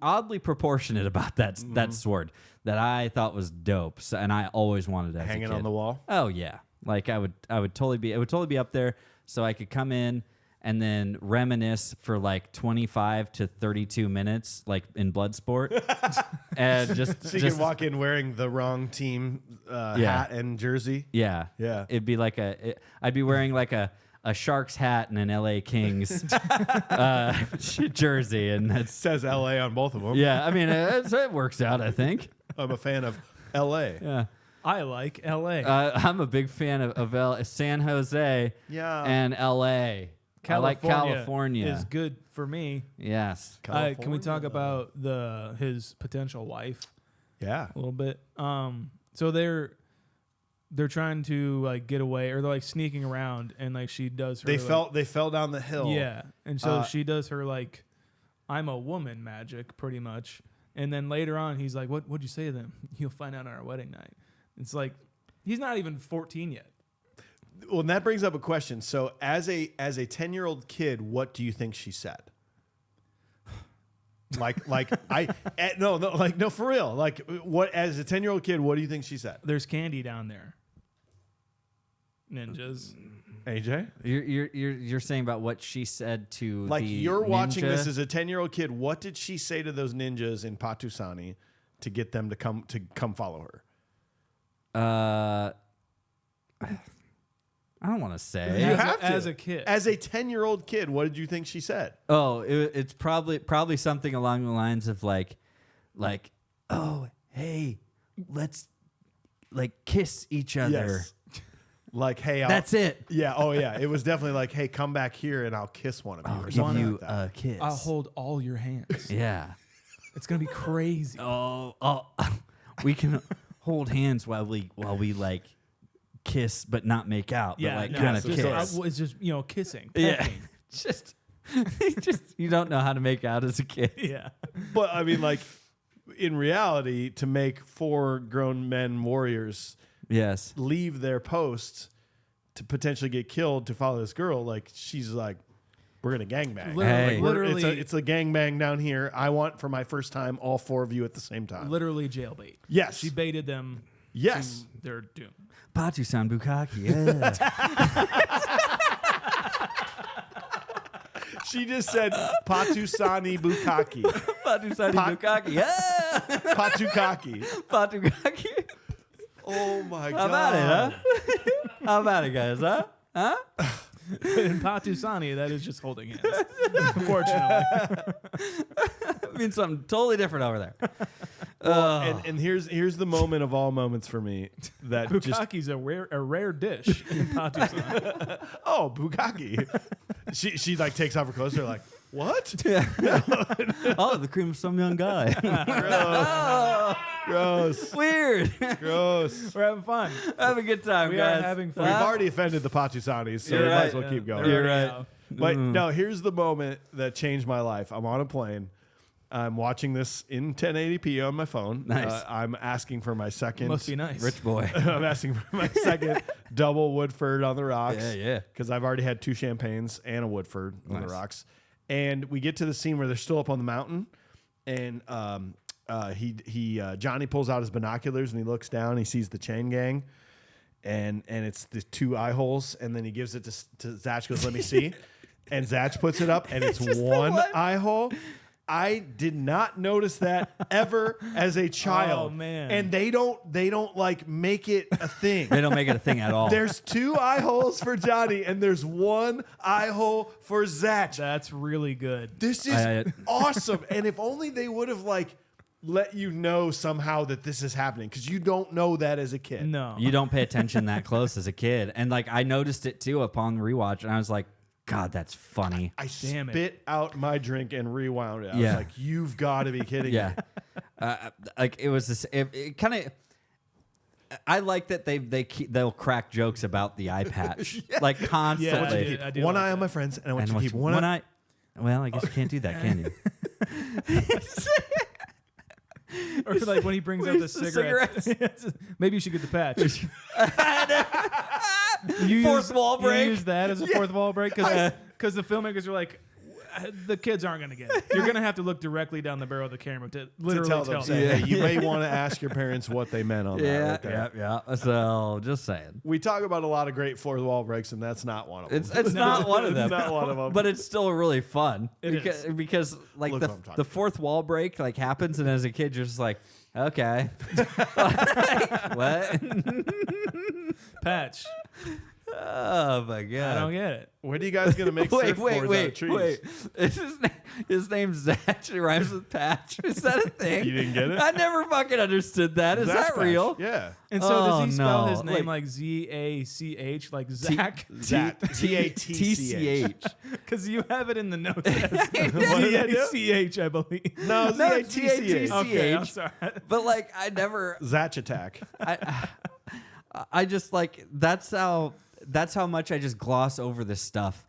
oddly proportionate about that sword that I thought was dope. So, and I always wanted that Hanging as a kid. on the wall. Oh yeah, like it would totally be up there, so I could come in and then reminisce for like 25 to 32 minutes, like in Bloodsport, and So you can walk in wearing the wrong team hat and jersey. yeah, Yeah. It'd be like I'd be wearing like a Sharks hat and an LA Kings jersey, and It that's says LA on both of them. yeah. I mean, it works out, I think. I'm a fan of LA. Yeah. I like L.A. I'm a big fan of San Jose Yeah. and LA. I like California. is good for me. Yes. Can we talk about his potential wife Yeah. a little bit? So they're trying to like get away, or they're like sneaking around, and like she does her. They fell down the hill. Yeah, and so she does her like, I'm a woman magic, pretty much. And then later on, he's like, "What'd you say to them? You'll find out on our wedding night." It's like he's not even 14 yet. Well, and that brings up a question. So, as a 10-year-old kid, what do you think she said? No, for real. Like, what as a 10-year-old kid, what do you think she said? There's candy down there. Ninjas. AJ, You're saying about what she said to like the you're watching ninja? this as a 10-year-old kid. What did she say to those ninjas in Patusani to get them to come follow her? I don't want to say. You As a- have to. as a kid. As a 10-year-old kid, what did you think she said? Oh, it's probably something along the lines of like, oh, hey, let's like kiss each other. Yes. Like, hey, That's it. Yeah. Oh, yeah. It was definitely like, hey, come back here and I'll kiss one of you. I'll or give something you like that. a kiss. I'll hold all your hands. Yeah. It's gonna be crazy. Oh, we can hold hands while we like kiss, but not make out. Yeah, but like no, kind it's of just, kiss. it's just kissing. Yeah. pecking. just you don't know how to make out as a kid. Yeah. But I mean, like, in reality, to make 4 grown men warriors Yes. leave their post to potentially get killed to follow this girl, like, she's like, we're gonna gangbang. Literally, Hey. literally, It's a gangbang down here. I want for my first time all 4 of you at the same time. literally jail bait. Yes. She baited them. Yes. To their doom. Patu-san Bukaki. Yeah. She just said Patusani Bukaki. Patu-san Bukaki. Yeah. Patukaki. Patukaki. Oh my How god. about it, huh? How about it, guys, huh? Huh? In Patusani, that is just holding hands. Unfortunately. It means something totally different over there. And here's the moment of all moments for me that just Bukaki's a rare dish in Patusani. oh Bukaki. She like takes off her clothes. They're like, what? Oh, the cream of some young guy. Gross. Weird. Gross. We're having fun. Have a good time, We guys. are having fun. We've already offended the Patusanis, so You're we might as right. well keep going. They're You're already right. out. But no, here's the moment that changed my life. I'm on a plane. I'm watching this in 1080p on my phone. Nice. I'm asking for my second. Must be nice. Rich boy. I'm asking for my second double Woodford on the rocks. Yeah. Because I've already had 2 champagnes and a Woodford on the Nice. rocks. And we get to the scene where they're still up on the mountain, and Johnny pulls out his binoculars and he looks down. He sees the chain gang, and it's the 2 eye holes, and then he gives it to Zach. Goes, let me see, and Zach puts it up, and it's just the one one. eye hole. I did not notice that ever as a child. Oh, man. And they don't like make it a thing. They don't make it a thing at all. There's 2 eye holes for Johnny, and there's 1 eye hole for Zach. That's really good. This is awesome. And if only they would have like let you know somehow that this is happening, because you don't know that as a kid. No. You don't pay attention that close as a kid. And like I noticed it too upon rewatch, and I was like, God, that's funny. I Damn it. spit out my drink and rewound it. I Yeah. was like, you've got to be kidding Yeah. me. Like it was this. It kind of. I like that they'll crack jokes about the eye patch like constantly. Yeah, I do One like eye on that. my friends, and I want And you to keep one eye. Well, I guess you can't do that, can you? Or like when he brings out the Where's the cigarettes. Maybe you should get the patch. You Fourth wall break. You use that as a fourth wall break because the filmmakers are like, the kids aren't going to get it. You're going to have to look directly down the barrel of the camera to literally To tell them, say, hey, you may want to ask your parents what they meant on that. Right there. Yeah. So just saying. We talk about a lot of great fourth wall breaks, and that's not one of them. It's not one of them. It's not one of them. But it's still really fun. It because like Look what I'm talking the fourth wall break like happens, and as a kid you're just like, okay. What? patch. Oh my god. I don't get it. When are you guys gonna make surfboards out of trees? wait. Is his name's Zach. It rhymes with Patch. Is that a thing? You didn't get it? I never fucking understood that. Is Zach that Patch. real? Yeah. And so does he spell no. his name Like- like Zach, like Zach? Zach. T-A-T-C-H. Because you have it in the notes as What did I do? Z-A-C-H, I believe. No, No, it's Z-A-T-C-H. T-A-T-C-H. Okay, I'm sorry. But like I never Zach attack. I just like that's how much I just gloss over this stuff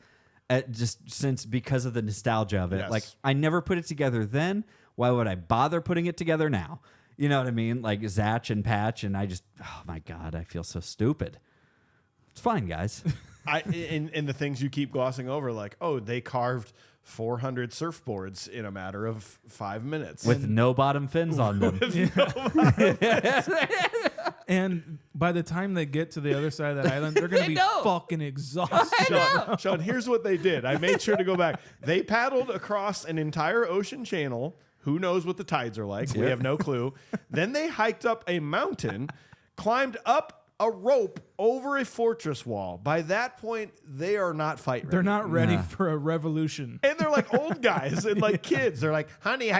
because of the nostalgia of it. Yes. Like I never put it together then. Why would I bother putting it together now? You know what I mean? Like Zach and Patch, and I just, oh my God, I feel so stupid. It's fine, guys. In the things you keep glossing over, like, oh, they carved 400 surfboards in a matter of 5 minutes. With no bottom fins on them. And by the time they get to the other side of that island, they're going to be know. fucking exhausted. Sean, here's what they did. I made sure to go back. They paddled across an entire ocean channel. Who knows what the tides are like? We have no clue. Then they hiked up a mountain, climbed up a rope over a fortress wall. By that point, they are not fight ready. They're not ready for a revolution. And they're like old guys and like kids. They're like, honey,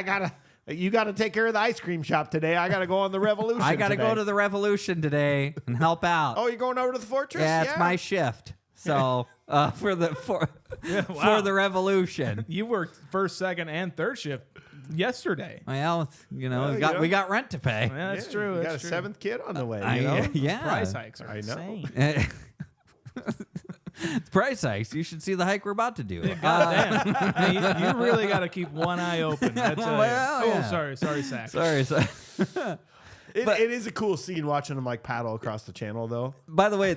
you gotta take care of the ice cream shop today. I gotta go on the revolution. I gotta today. go to the revolution today and help out. Oh, you're going over to the fortress? yeah, it's my shift. So for the revolution. You worked first, second, and third shift yesterday. Well, we got rent to pay. Yeah, that's true. You That's got a true. 7th kid on the way. Yeah. Price hikes are I know. insane. It's price hikes. You should see the hike we're about to do. God damn. You really got to keep one eye open. That's Well, yeah. sorry, Zach. Sorry. It is a cool scene watching them like paddle across the channel, though. By the way,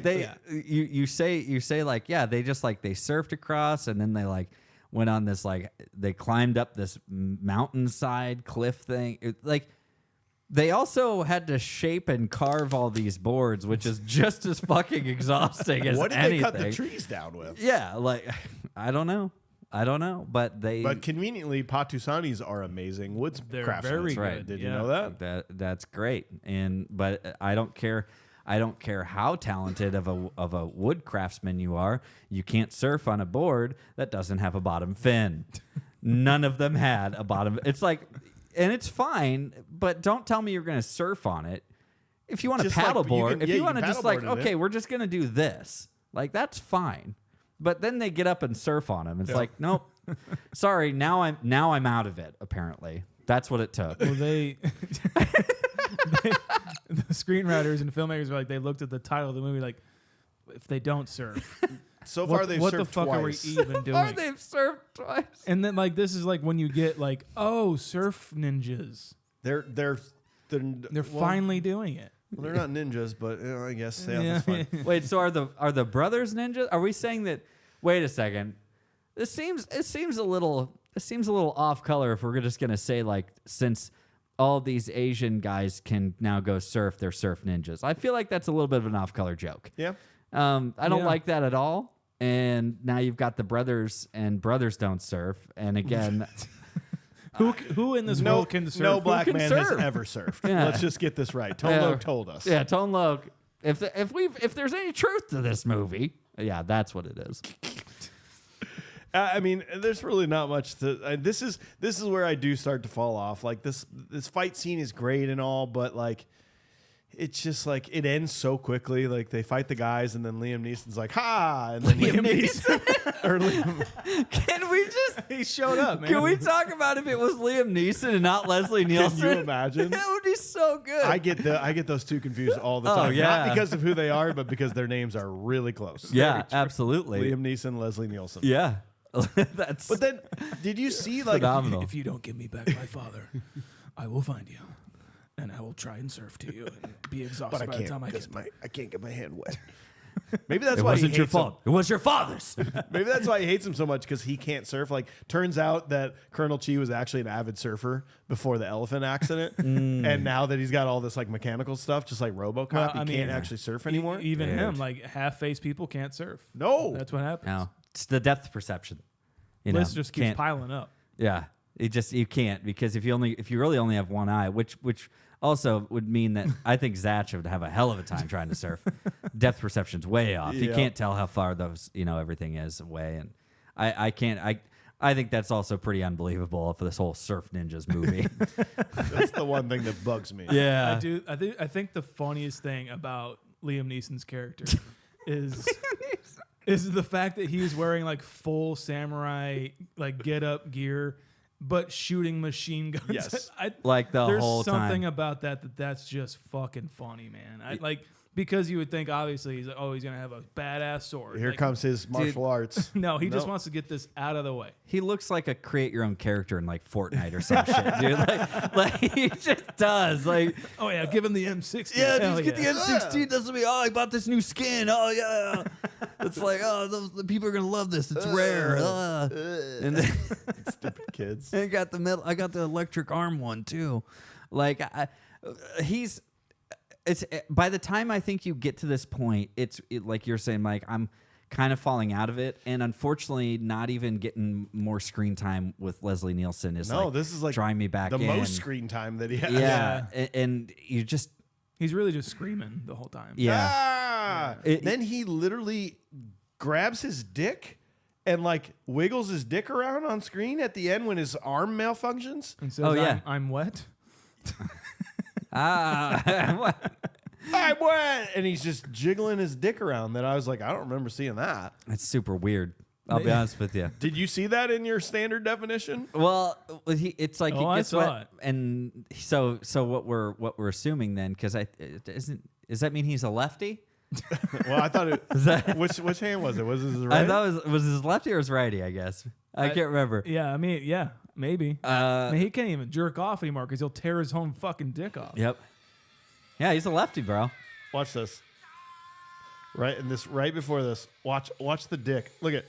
you say like, yeah, they just like they surfed across and then they like went on this like they climbed up this mountainside cliff thing. They also had to shape and carve all these boards, which is just as fucking exhausting as What did anything. they cut the trees down with? Yeah, like I don't know, but But conveniently, Patusanis are amazing They're woodcraftsmen. very right. good. Did yeah. you know that? That's great. But I don't care. I don't care how talented of a wood craftsman you are. You can't surf on a board that doesn't have a bottom fin. None of them had a bottom. It's like, and it's fine, but don't tell me you're going to surf on it. If you want to Just like, paddleboard, if you want to just like, paddleboard in okay, it. we're just going to do this. Like, that's fine. But then they get up and surf on them. It's like, nope. Sorry, now I'm out of it, apparently. That's what it took. Well, the screenwriters and filmmakers were like, they looked at the title of the movie like, if they don't surf, So far, they've what surfed the fuck twice. are we even doing? Or they've surfed twice. And then like this is like when you get like, oh, surf ninjas. They're They're finally doing it. Well, they're not ninjas, but I guess that's fine. Wait, so are the brothers ninjas? Are we saying that? Wait a second. It seems a little off color if we're just gonna say like since all these Asian guys can now go surf, they're surf ninjas. I feel like that's a little bit of an off color joke. Yeah. I don't Yeah. like that at all. And now you've got the brothers and brothers don't surf. And again, Who in this world can surf? No Who black can man surf? has ever surfed. Yeah. Let's just get this right. Tone Loc told us. yeah, Tone Loc. If there's any truth to this movie, yeah, that's what it is. I mean, there's really not much to. This is where I do start to fall off. Like this fight scene is great and all, but like, it's just like it ends so quickly. Like they fight the guys, and then Liam Neeson's like, "Ha!" And then Liam Neeson, or Liam, Can we just? He showed up, man. Can we talk about if it was Liam Neeson and not Leslie Nielsen? Can you imagine? That would be so good. I get those two confused all the Oh, time. yeah. Not because of who they are, but because their names are really close. yeah, absolutely. Liam Neeson, Leslie Nielsen. Yeah, that's. But then, did you see like phenomenal. If you don't give me back my father, I will find you, and I will try and surf to you and be exhausted But I by the can't time I because get. I can't get my hand wet. Maybe that's It why he wasn't your hates him. fault. It was your father's. Maybe that's why he hates him so much because he can't surf. Like, turns out that Colonel Chi was actually an avid surfer before the elephant accident, and now that he's got all this like mechanical stuff, just like RoboCop, Well, I he mean, can't actually surf anymore. Even Dude. him, like half-faced people can't surf. No, That's what happens. No, it's the depth perception. You List know, just keeps can't- piling up. Yeah, you can't because if you really only have one eye, which also would mean that I think Zach would have a hell of a time trying to surf. Depth perception's way off. You Yeah. can't tell how far those everything is away, and I can't. I think that's also pretty unbelievable for this whole Surf Ninjas movie. that's the one thing that bugs me. yeah, I think the funniest thing about Liam Neeson's character is the fact that he's wearing like full samurai like get up gear, but shooting machine guns. Yes. like the There's whole something time. about that's just fucking funny, man. I like because you would think obviously he's gonna have a badass sword. Here Like, comes his martial arts. No, he just wants to get this out of the way. He looks like a create your own character in like Fortnite or some shit, dude. Like he just does. Like, Oh yeah, give him the M60. yeah, Hell just get the yeah. M16. That's what I bought this new skin. Oh yeah, it's like the people are gonna love this. It's rare. And then Stupid kids. I got the metal. I got the electric arm one too. Like it's by the time I think you get to this point, like you're saying, Mike. I'm kind of falling out of it, and unfortunately, not even getting more screen time with Leslie Nielsen is No, this is like drawing me back the in. most screen time that he has. Yeah, and you just He's really just screaming the whole time. Yeah. Ah! Then he literally grabs his dick and like wiggles his dick around on screen at the end when his arm malfunctions. And says, Oh, yeah. I'm wet. Ah. I'm wet, and he's just jiggling his dick around. That I was like, I don't remember seeing that. It's super weird. I'll be honest with you. Did you see that in your standard definition? Well, it's like Oh, he I gets saw wet, it. and so what we're assuming then, because does that mean he's a lefty? Well, I thought it. Is that, Which hand was it? Was it his right? I thought it was his lefty or his righty. I guess I can't remember. Yeah, I mean, yeah, maybe. I mean, he can't even jerk off anymore because he'll tear his own fucking dick off. Yep. Yeah, he's a lefty, bro. Watch this. Right before this. Watch the dick. Look at.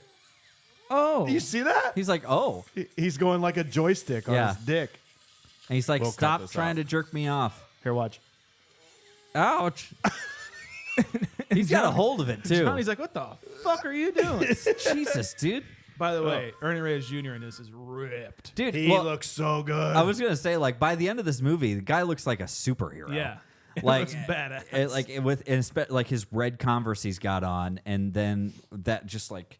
Oh, Do you see that? He's like, oh, He's going like a joystick on Yeah. his dick. and he's like, We'll cut stop this trying out. to jerk me off. Here, watch. Ouch. He's got a hold of it too. Johnny's like, what the fuck are you doing? Jesus, dude. By the way, Ernie Reyes Jr. in this is ripped. Dude, He well, looks so good. I was gonna say, like, by the end of this movie, the guy looks like a superhero. Yeah. Like It looks badass. like his red Converse he's got on, and then that just like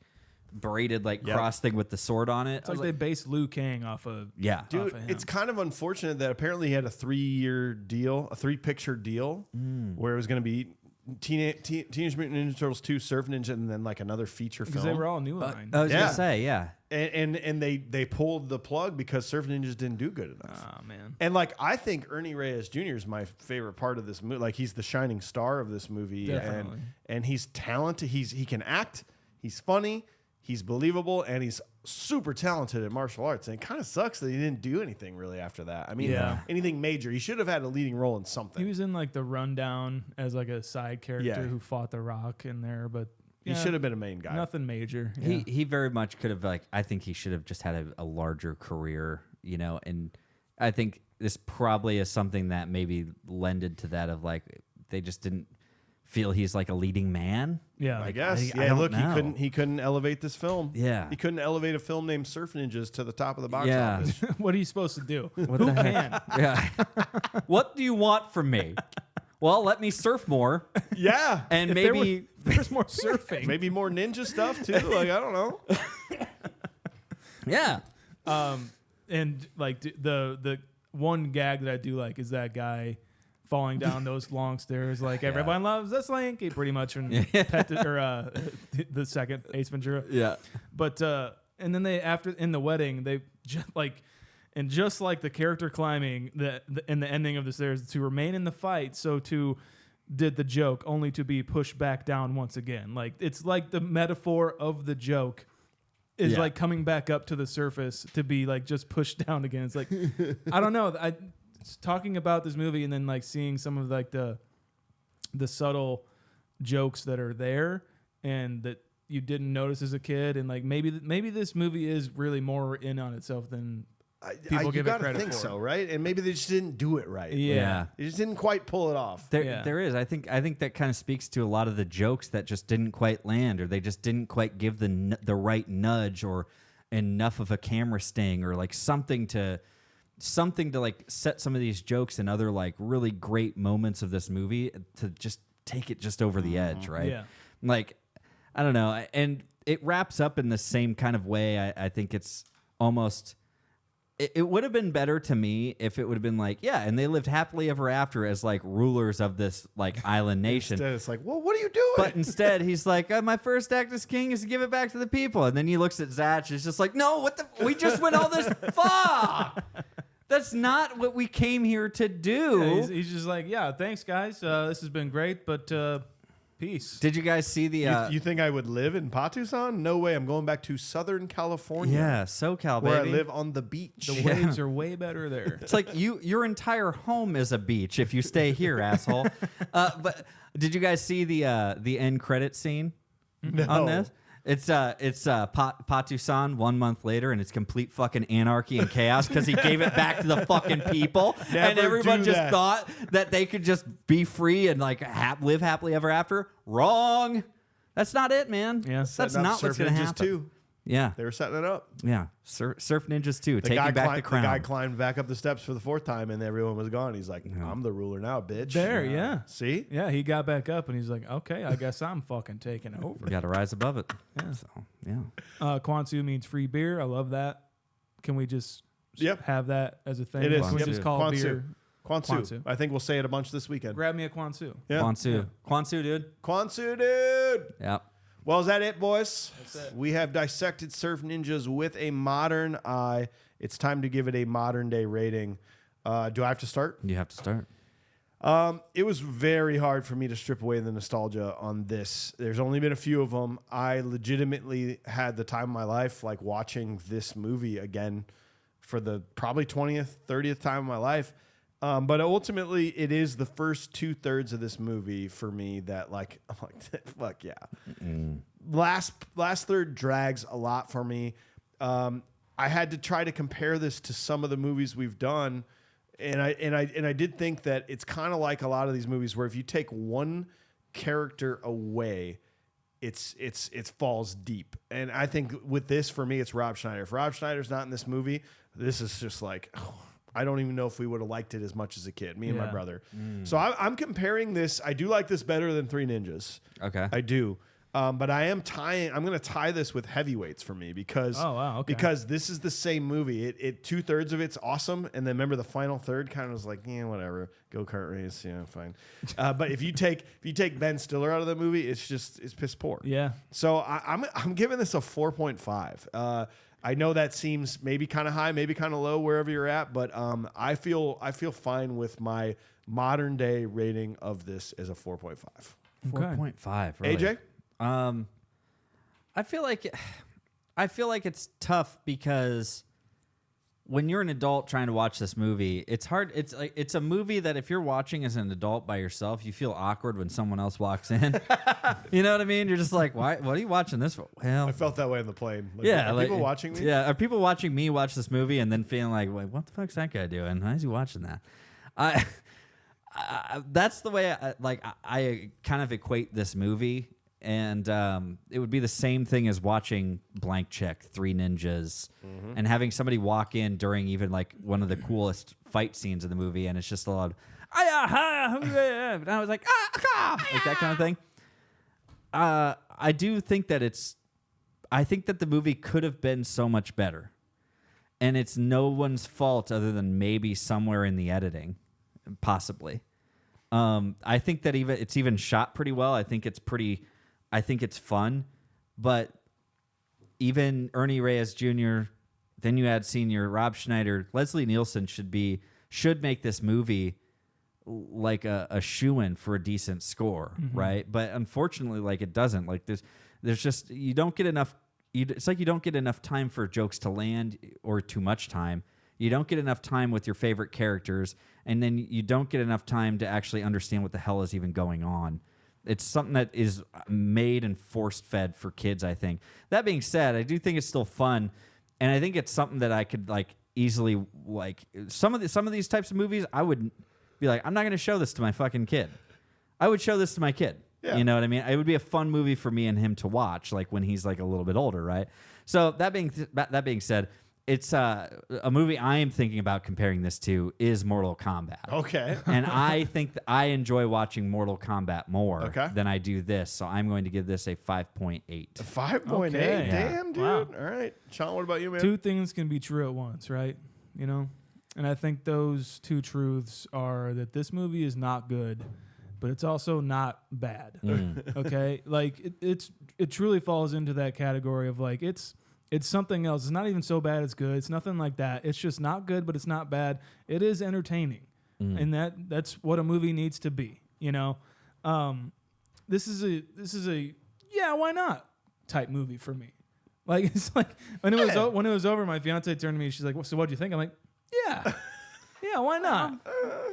braided like Yep. cross thing with the sword on it. It's like they based Liu Kang off of. yeah, Dude, off of him. it's kind of unfortunate that apparently he had a 3-year deal, a 3-picture deal, where it was going to be Teenage Mutant Ninja Turtles 2, Surf Ninja, and then like another feature because film. they were all New Line. I was Yeah. gonna say, yeah. and they pulled the plug because Surf Ninjas didn't do good enough. Oh man. And like I think Ernie Reyes Jr. is my favorite part of this movie. Like he's the shining star of this movie, Definitely. and he's talented. He can act. He's funny. He's believable, and he's super talented at martial arts. And it kind of sucks that he didn't do anything really after that. I mean, Yeah. anything major. He should have had a leading role in He something. was in like the Rundown as like a side character Yeah. who fought the Rock in there, but He yeah, should have been a main guy. nothing major. Yeah. He very much could have, like, I think he should have just had a larger career, you know, and I think this probably is something that maybe lended to that of like they just didn't feel he's like a leading man. yeah. I Like, guess. I Yeah. don't Look, know. he couldn't elevate this film. Yeah. He couldn't elevate a film named Surf Ninjas to the top of the box Yeah. office. what are you supposed to do? What Who the can? heck? Yeah. What do you want from me? Well, let me surf more, Yeah. and If maybe there's more surfing. Maybe more ninja stuff too. Like I don't know. yeah. And like the one gag that I do like is that guy falling down those long stairs. Like everyone loves this Slinky, pretty much from the second Ace Ventura. Yeah. But and then they after in the wedding they just like the character climbing in the ending of the stairs to remain in the fight, so to did the joke only to be pushed back down once again. Like it's like the metaphor of the joke is Yeah. like coming back up to the surface to be like just pushed down again. It's like I don't know. Talking about this movie and then like seeing some of like the subtle jokes that are there and that you didn't notice as a kid, and like maybe this movie is really more in on itself than people give you it gotta credit think for. so, right? And maybe they just didn't do it right. Yeah. They just didn't quite pull it off. There is. I think that kind of speaks to a lot of the jokes that just didn't quite land, or they just didn't quite give the right nudge, or enough of a camera sting, or like something to like set some of these jokes and other like really great moments of this movie to just take it just over the edge, right? Yeah. Like I don't know, and it wraps up in the same kind of way. I think it's almost. It would have been better to me if it would have been like, yeah, and they lived happily ever after as like rulers of this like island nation. Instead, it's like, well, what are you doing? But instead, he's like, my first act as king is to give it back to the people. And then he looks at Zatch, it's just like, no, we just went all this far. That's not what we came here to do. Yeah, he's just like, yeah, thanks guys. This has been great, but peace. Did you guys see the? You think I would live in Patusan? No way. I'm going back to Southern California. Yeah, SoCal, where baby. I live on the beach. The waves are way better there. It's like your entire home is a beach if you stay here, asshole. But did you guys see the end credit scene on this? It's Patusan 1 month later, and it's complete fucking anarchy and chaos because he gave it back to the fucking people, and Never everyone do just that. thought that they could just be free and like live happily ever after. Wrong. That's not it, man. Yeah. That's Setting up not what's Surf gonna Ninjas happen. too. Yeah. They were setting it up. Yeah. Surf Ninjas 2, The taking guy back the crown. The guy climbed back up the steps for the 4th time, and everyone was gone. He's like, I'm the ruler now, bitch. Yeah. See? Yeah, he got back up and he's like, okay, I guess I'm fucking taking over. We got to rise above it. Yeah. So, yeah. QUAN-SU means free beer. I love that. Can we just have that as a thing? It is. Can we Yep. just call QUAN-SU. beer? QUAN-SU. I think we'll say it a bunch this weekend. Grab me a QUAN-SU. Yeah. QUAN-SU. QUAN-SU, dude. QUAN-SU, dude. Yeah. Well, is that it, boys? That's it. We have dissected Surf Ninjas with a modern eye. It's time to give it a modern day rating. Do I have to start? You have to start. It was very hard for me to strip away the nostalgia on this. There's only been a few of them. I legitimately had the time of my life, like watching this movie again for the probably 20th, 30th time of my life. But ultimately, it is the first 2/3 of this movie for me that, like, I'm like, fuck yeah. Last third drags a lot for me. I had to try to compare this to some of the movies we've done, and I did think that it's kind of like a lot of these movies where if you take one character away, it falls deep. And I think with this, for me, it's Rob Schneider. If Rob Schneider's not in this movie, this is just like, I don't even know if we would have liked it as much as a kid, me and my brother. So I'm comparing this. I do like this better than Three Ninjas. Okay. I do. But I'm going to tie this with heavyweights for me because, because this is the same movie. It 2/3 of it's awesome. And then remember the final third kind of was like, yeah, whatever. Go-kart race. Yeah, fine. But if you take Ben Stiller out of the movie, it's piss poor. Yeah. So I'm giving this a 4.5. I know that seems maybe kind of high, maybe kind of low wherever you're at, but I feel fine with my modern day rating of this as a 4.5. 4.5. Really. AJ? I feel like it's tough because when you're an adult trying to watch this movie, it's hard. It's a movie that if you're watching as an adult by yourself, you feel awkward when someone else walks in. You know what I mean? You're just like, why? What are you watching this for? Well, I felt that way on the plane. Like, yeah, are people watching me? Yeah, are people watching me watch this movie and then feeling like, wait, what the fuck's that guy doing? Why is he watching that? That's the way I kind of equate this movie. And it would be the same thing as watching Blank Check, Three Ninjas, and having somebody walk in during even like one of the coolest fight scenes of the movie, and it's just a lot of, and I was like, like that kind of thing. I do think that I think that the movie could have been so much better, and it's no one's fault other than maybe somewhere in the editing, possibly. I think that it's even shot pretty well. I think it's fun, but even Ernie Reyes Jr., then you add Senior, Rob Schneider, Leslie Nielsen should make this movie like a shoo-in for a decent score, right? But unfortunately, like it doesn't. Like there's just you don't get enough. It's like you don't get enough time for jokes to land or too much time. You don't get enough time with your favorite characters, and then you don't get enough time to actually understand what the hell is even going on. It's something that is made and force-fed for kids, I think. That being said, I do think it's still fun, and I think it's something that I could like easily like. Some of these types of movies, I would be like, I'm not going to show this to my fucking kid. I would show this to my kid. Yeah. You know what I mean? It would be a fun movie for me and him to watch, like when he's like a little bit older, right? So that being said, it's a movie I am thinking about comparing this to is Mortal Kombat. Okay. And I think that I enjoy watching Mortal Kombat more than I do this. So I'm going to give this a 5.8. 5.8? Okay. Damn, dude. Wow. All right. Sean, what about you, man? Two things can be true at once, right? You know? And I think those two truths are that this movie is not good, but it's also not bad. Okay? Like, it truly falls into that category of like, it's something else. It's not even so bad it's good. It's nothing like that. It's just not good, but it's not bad. It is entertaining. And that's what a movie needs to be, you know? This is a yeah, why not type movie for me. Like it's like when it was over, my fiance turned to me, she's like, well, so what do you think? I'm like, yeah. Yeah, why not?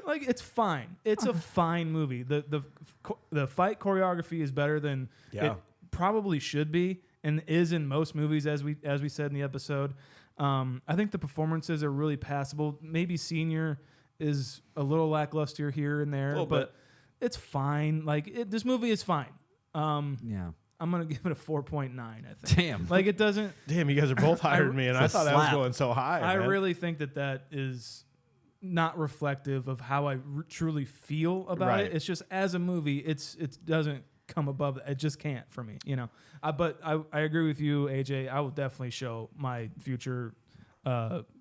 Like it's fine. It's a fine movie. The fight choreography is better than it probably should be. And is in most movies, as we said in the episode. I think the performances are really passable. Maybe Senior is a little lackluster here and there, but it's fine. Like this movie is fine. Yeah, I'm gonna give it a 4.9. I think. Damn. Like it doesn't. Damn, you guys are both higher than me, and I It's a thought I was slap. going so high. I man. really think that is not reflective of how I truly feel about Right. it. It's just as a movie, it doesn't come above. It just can't for me, you know. But I agree with you, AJ. I will definitely show my future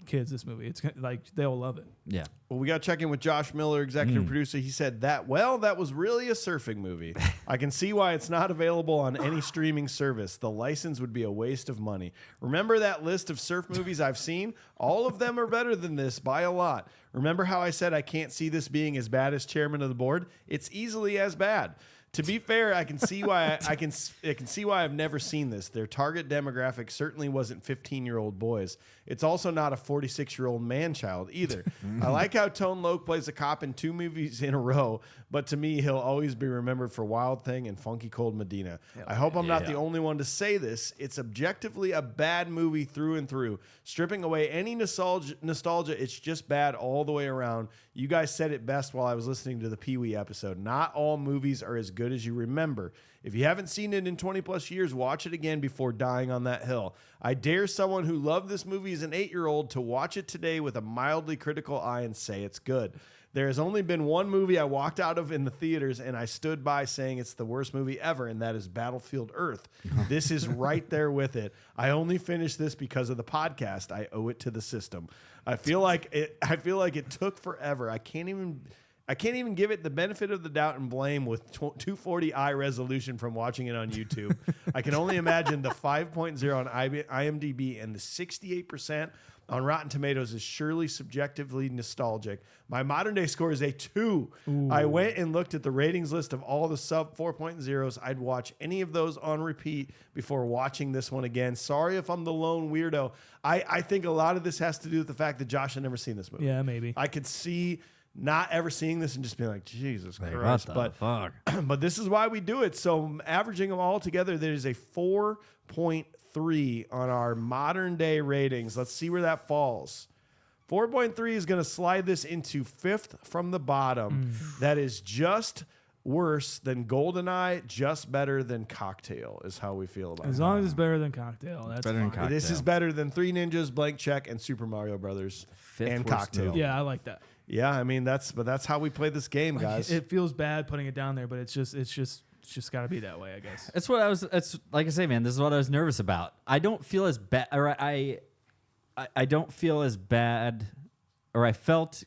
kids this movie. It's like they'll love it. Yeah. Well, we got to check in with Josh Miller, executive producer. He said that was really a surfing movie. I can see why it's not available on any streaming service. The license would be a waste of money. Remember that list of surf movies I've seen? All of them are better than this by a lot. Remember how I said I can't see this being as bad as chairman of the board? It's easily as bad. To be fair, I can see why I can see why I've never seen this. Their target demographic certainly wasn't 15-year-old boys. It's also not a 46-year-old man-child either. I like how Tone Loc plays a cop in 2 movies in a row, but to me, he'll always be remembered for Wild Thing and Funky Cold Medina. I hope I'm not the only one to say this. It's objectively a bad movie through and through. Stripping away any nostalgia, it's just bad all the way around. You guys said it best while I was listening to the Pee-wee episode. Not all movies are as good as you remember. If you haven't seen it in 20 plus years, watch it again before dying on that hill. I dare someone who loved this movie as an 8-year-old to watch it today with a mildly critical eye and say it's good. There has only been one movie I walked out of in the theaters and I stood by saying it's the worst movie ever, and that is Battlefield Earth. This is right there with it. I only finished this because of the podcast. I owe it to the system. I feel like it took forever. I can't even give it the benefit of the doubt and blame with 240i resolution from watching it on YouTube. I can only imagine the 5.0 on IMDb and the 68% on Rotten Tomatoes is surely subjectively nostalgic. My modern day score is a 2. Ooh. I went and looked at the ratings list of all the sub 4.0s. I'd watch any of those on repeat before watching this one again. Sorry if I'm the lone weirdo. I think a lot of this has to do with the fact that Josh had never seen this movie. Yeah, maybe. I could see not ever seeing this and just being like, Jesus Like, Christ. what the fuck? But this is why we do it. So averaging them all together, there's a 4.3 on our modern day ratings. Let's see where that falls. 4.3 is going to slide this into 5th from the bottom. That is just worse than GoldenEye, just better than Cocktail is how we feel about it. As long as it's better than Cocktail, that's Better than fine. Cocktail. This is better than Three Ninjas, Blank Check, and Super Mario Brothers, 5th and worst Cocktail. movie. Yeah, I like that. Yeah, I mean that's how we play this game, guys. It feels bad putting it down there, but it's just got to be that way, I guess. It's like I say, man, this is what I was nervous about. I don't feel as bad, or I don't feel as bad, or I felt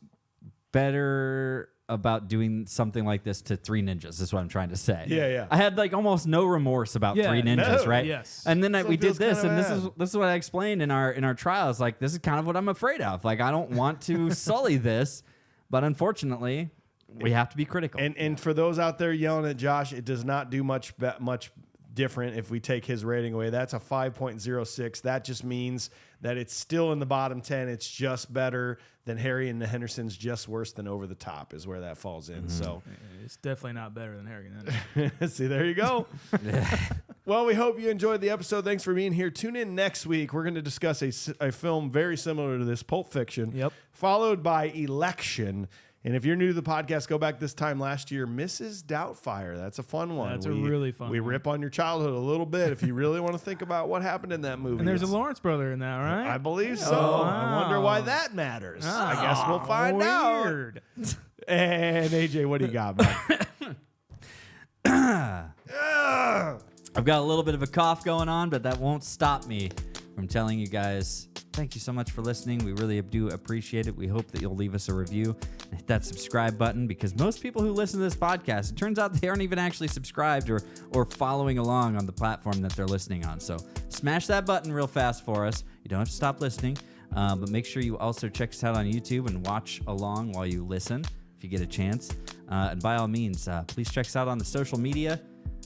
better about doing something like this to Three Ninjas, is what I'm trying to say. Yeah. I had like almost no remorse about Three Ninjas, no, right? yes. And then So we it did feels this, kinda and bad. this is what I explained in our trials. Like, this is kind of what I'm afraid of. Like, I don't want to sully this, but unfortunately, we have to be critical. And for those out there yelling at Josh, it does not do much different if we take his rating away. That's a 5.06. That just means that it's still in the bottom 10. It's just better than Harry and the Hendersons, just worse than Over the Top is where that falls in. So It's definitely not better than Harry and see, there you go. Well, we hope you enjoyed the episode. Thanks for being here. Tune in next week. We're going to discuss a film very similar to this, Pulp Fiction, Yep. followed by Election. And if you're new to the podcast, go back this time last year, Mrs. Doubtfire. That's a fun one. That's a really fun We one. rip on your childhood a little bit if you really want to think about what happened in that movie. And there's a It's- Lawrence brother in that, right? I believe so. Oh, I wonder why wow. that matters. I guess we'll find out. Weird. And AJ, what do you got, man? I've got a little bit of a cough going on, but that won't stop me from telling you guys thank you so much for listening. We really do appreciate it. We hope that you'll leave us a review and hit that subscribe button, because most people who listen to this podcast, it turns out they aren't even actually subscribed or following along on the platform that they're listening on. So smash that button real fast for us. You don't have to stop listening, but make sure you also check us out on YouTube and watch along while you listen if you get a chance. And by all means, please check us out on the social media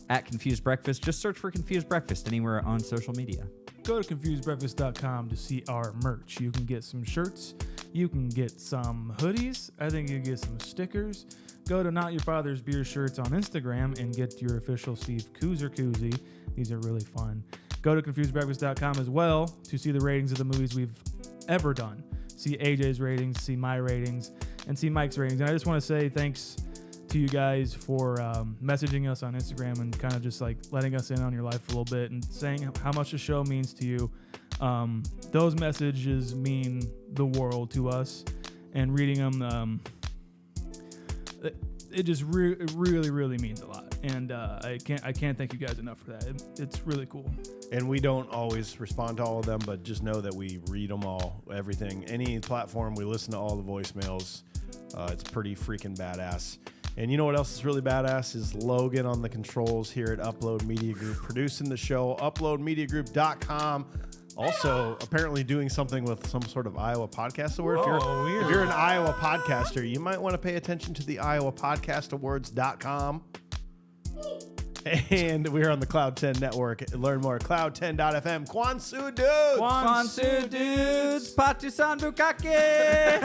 at Confused Breakfast. Just search for Confused Breakfast anywhere on social media. Go to confusedbreakfast.com to see our merch. You can get some shirts. You can get some hoodies. I think you can get some stickers. Go to Not Your Father's Beer Shirts on Instagram and get your official Steve Koozer koozie. These are really fun. Go to confusedbreakfast.com as well to see the ratings of the movies we've ever done. See AJ's ratings, see my ratings, and see Mike's ratings. And I just want to say thanks to you guys for messaging us on Instagram and kind of just like letting us in on your life a little bit and saying how much the show means to you. Those messages mean the world to us, and reading them, it just really, really means a lot. And I can't thank you guys enough for that. It's really cool. And we don't always respond to all of them, but just know that we read them all, everything. Any platform, we listen to all the voicemails. It's pretty freaking badass. And you know what else is really badass is Logan on the controls here at Upload Media Group, producing the show, uploadmediagroup.com. Also, apparently doing something with some sort of Iowa Podcast Award. If you're an Iowa podcaster, you might want to pay attention to the iowapodcastawards.com. And we're on the Cloud 10 network. Learn more at cloud10.fm. QUAN-SU Dudes! QUAN-SU Dudes! Patisan Bukake!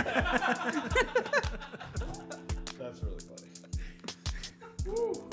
That's really funny. Woo.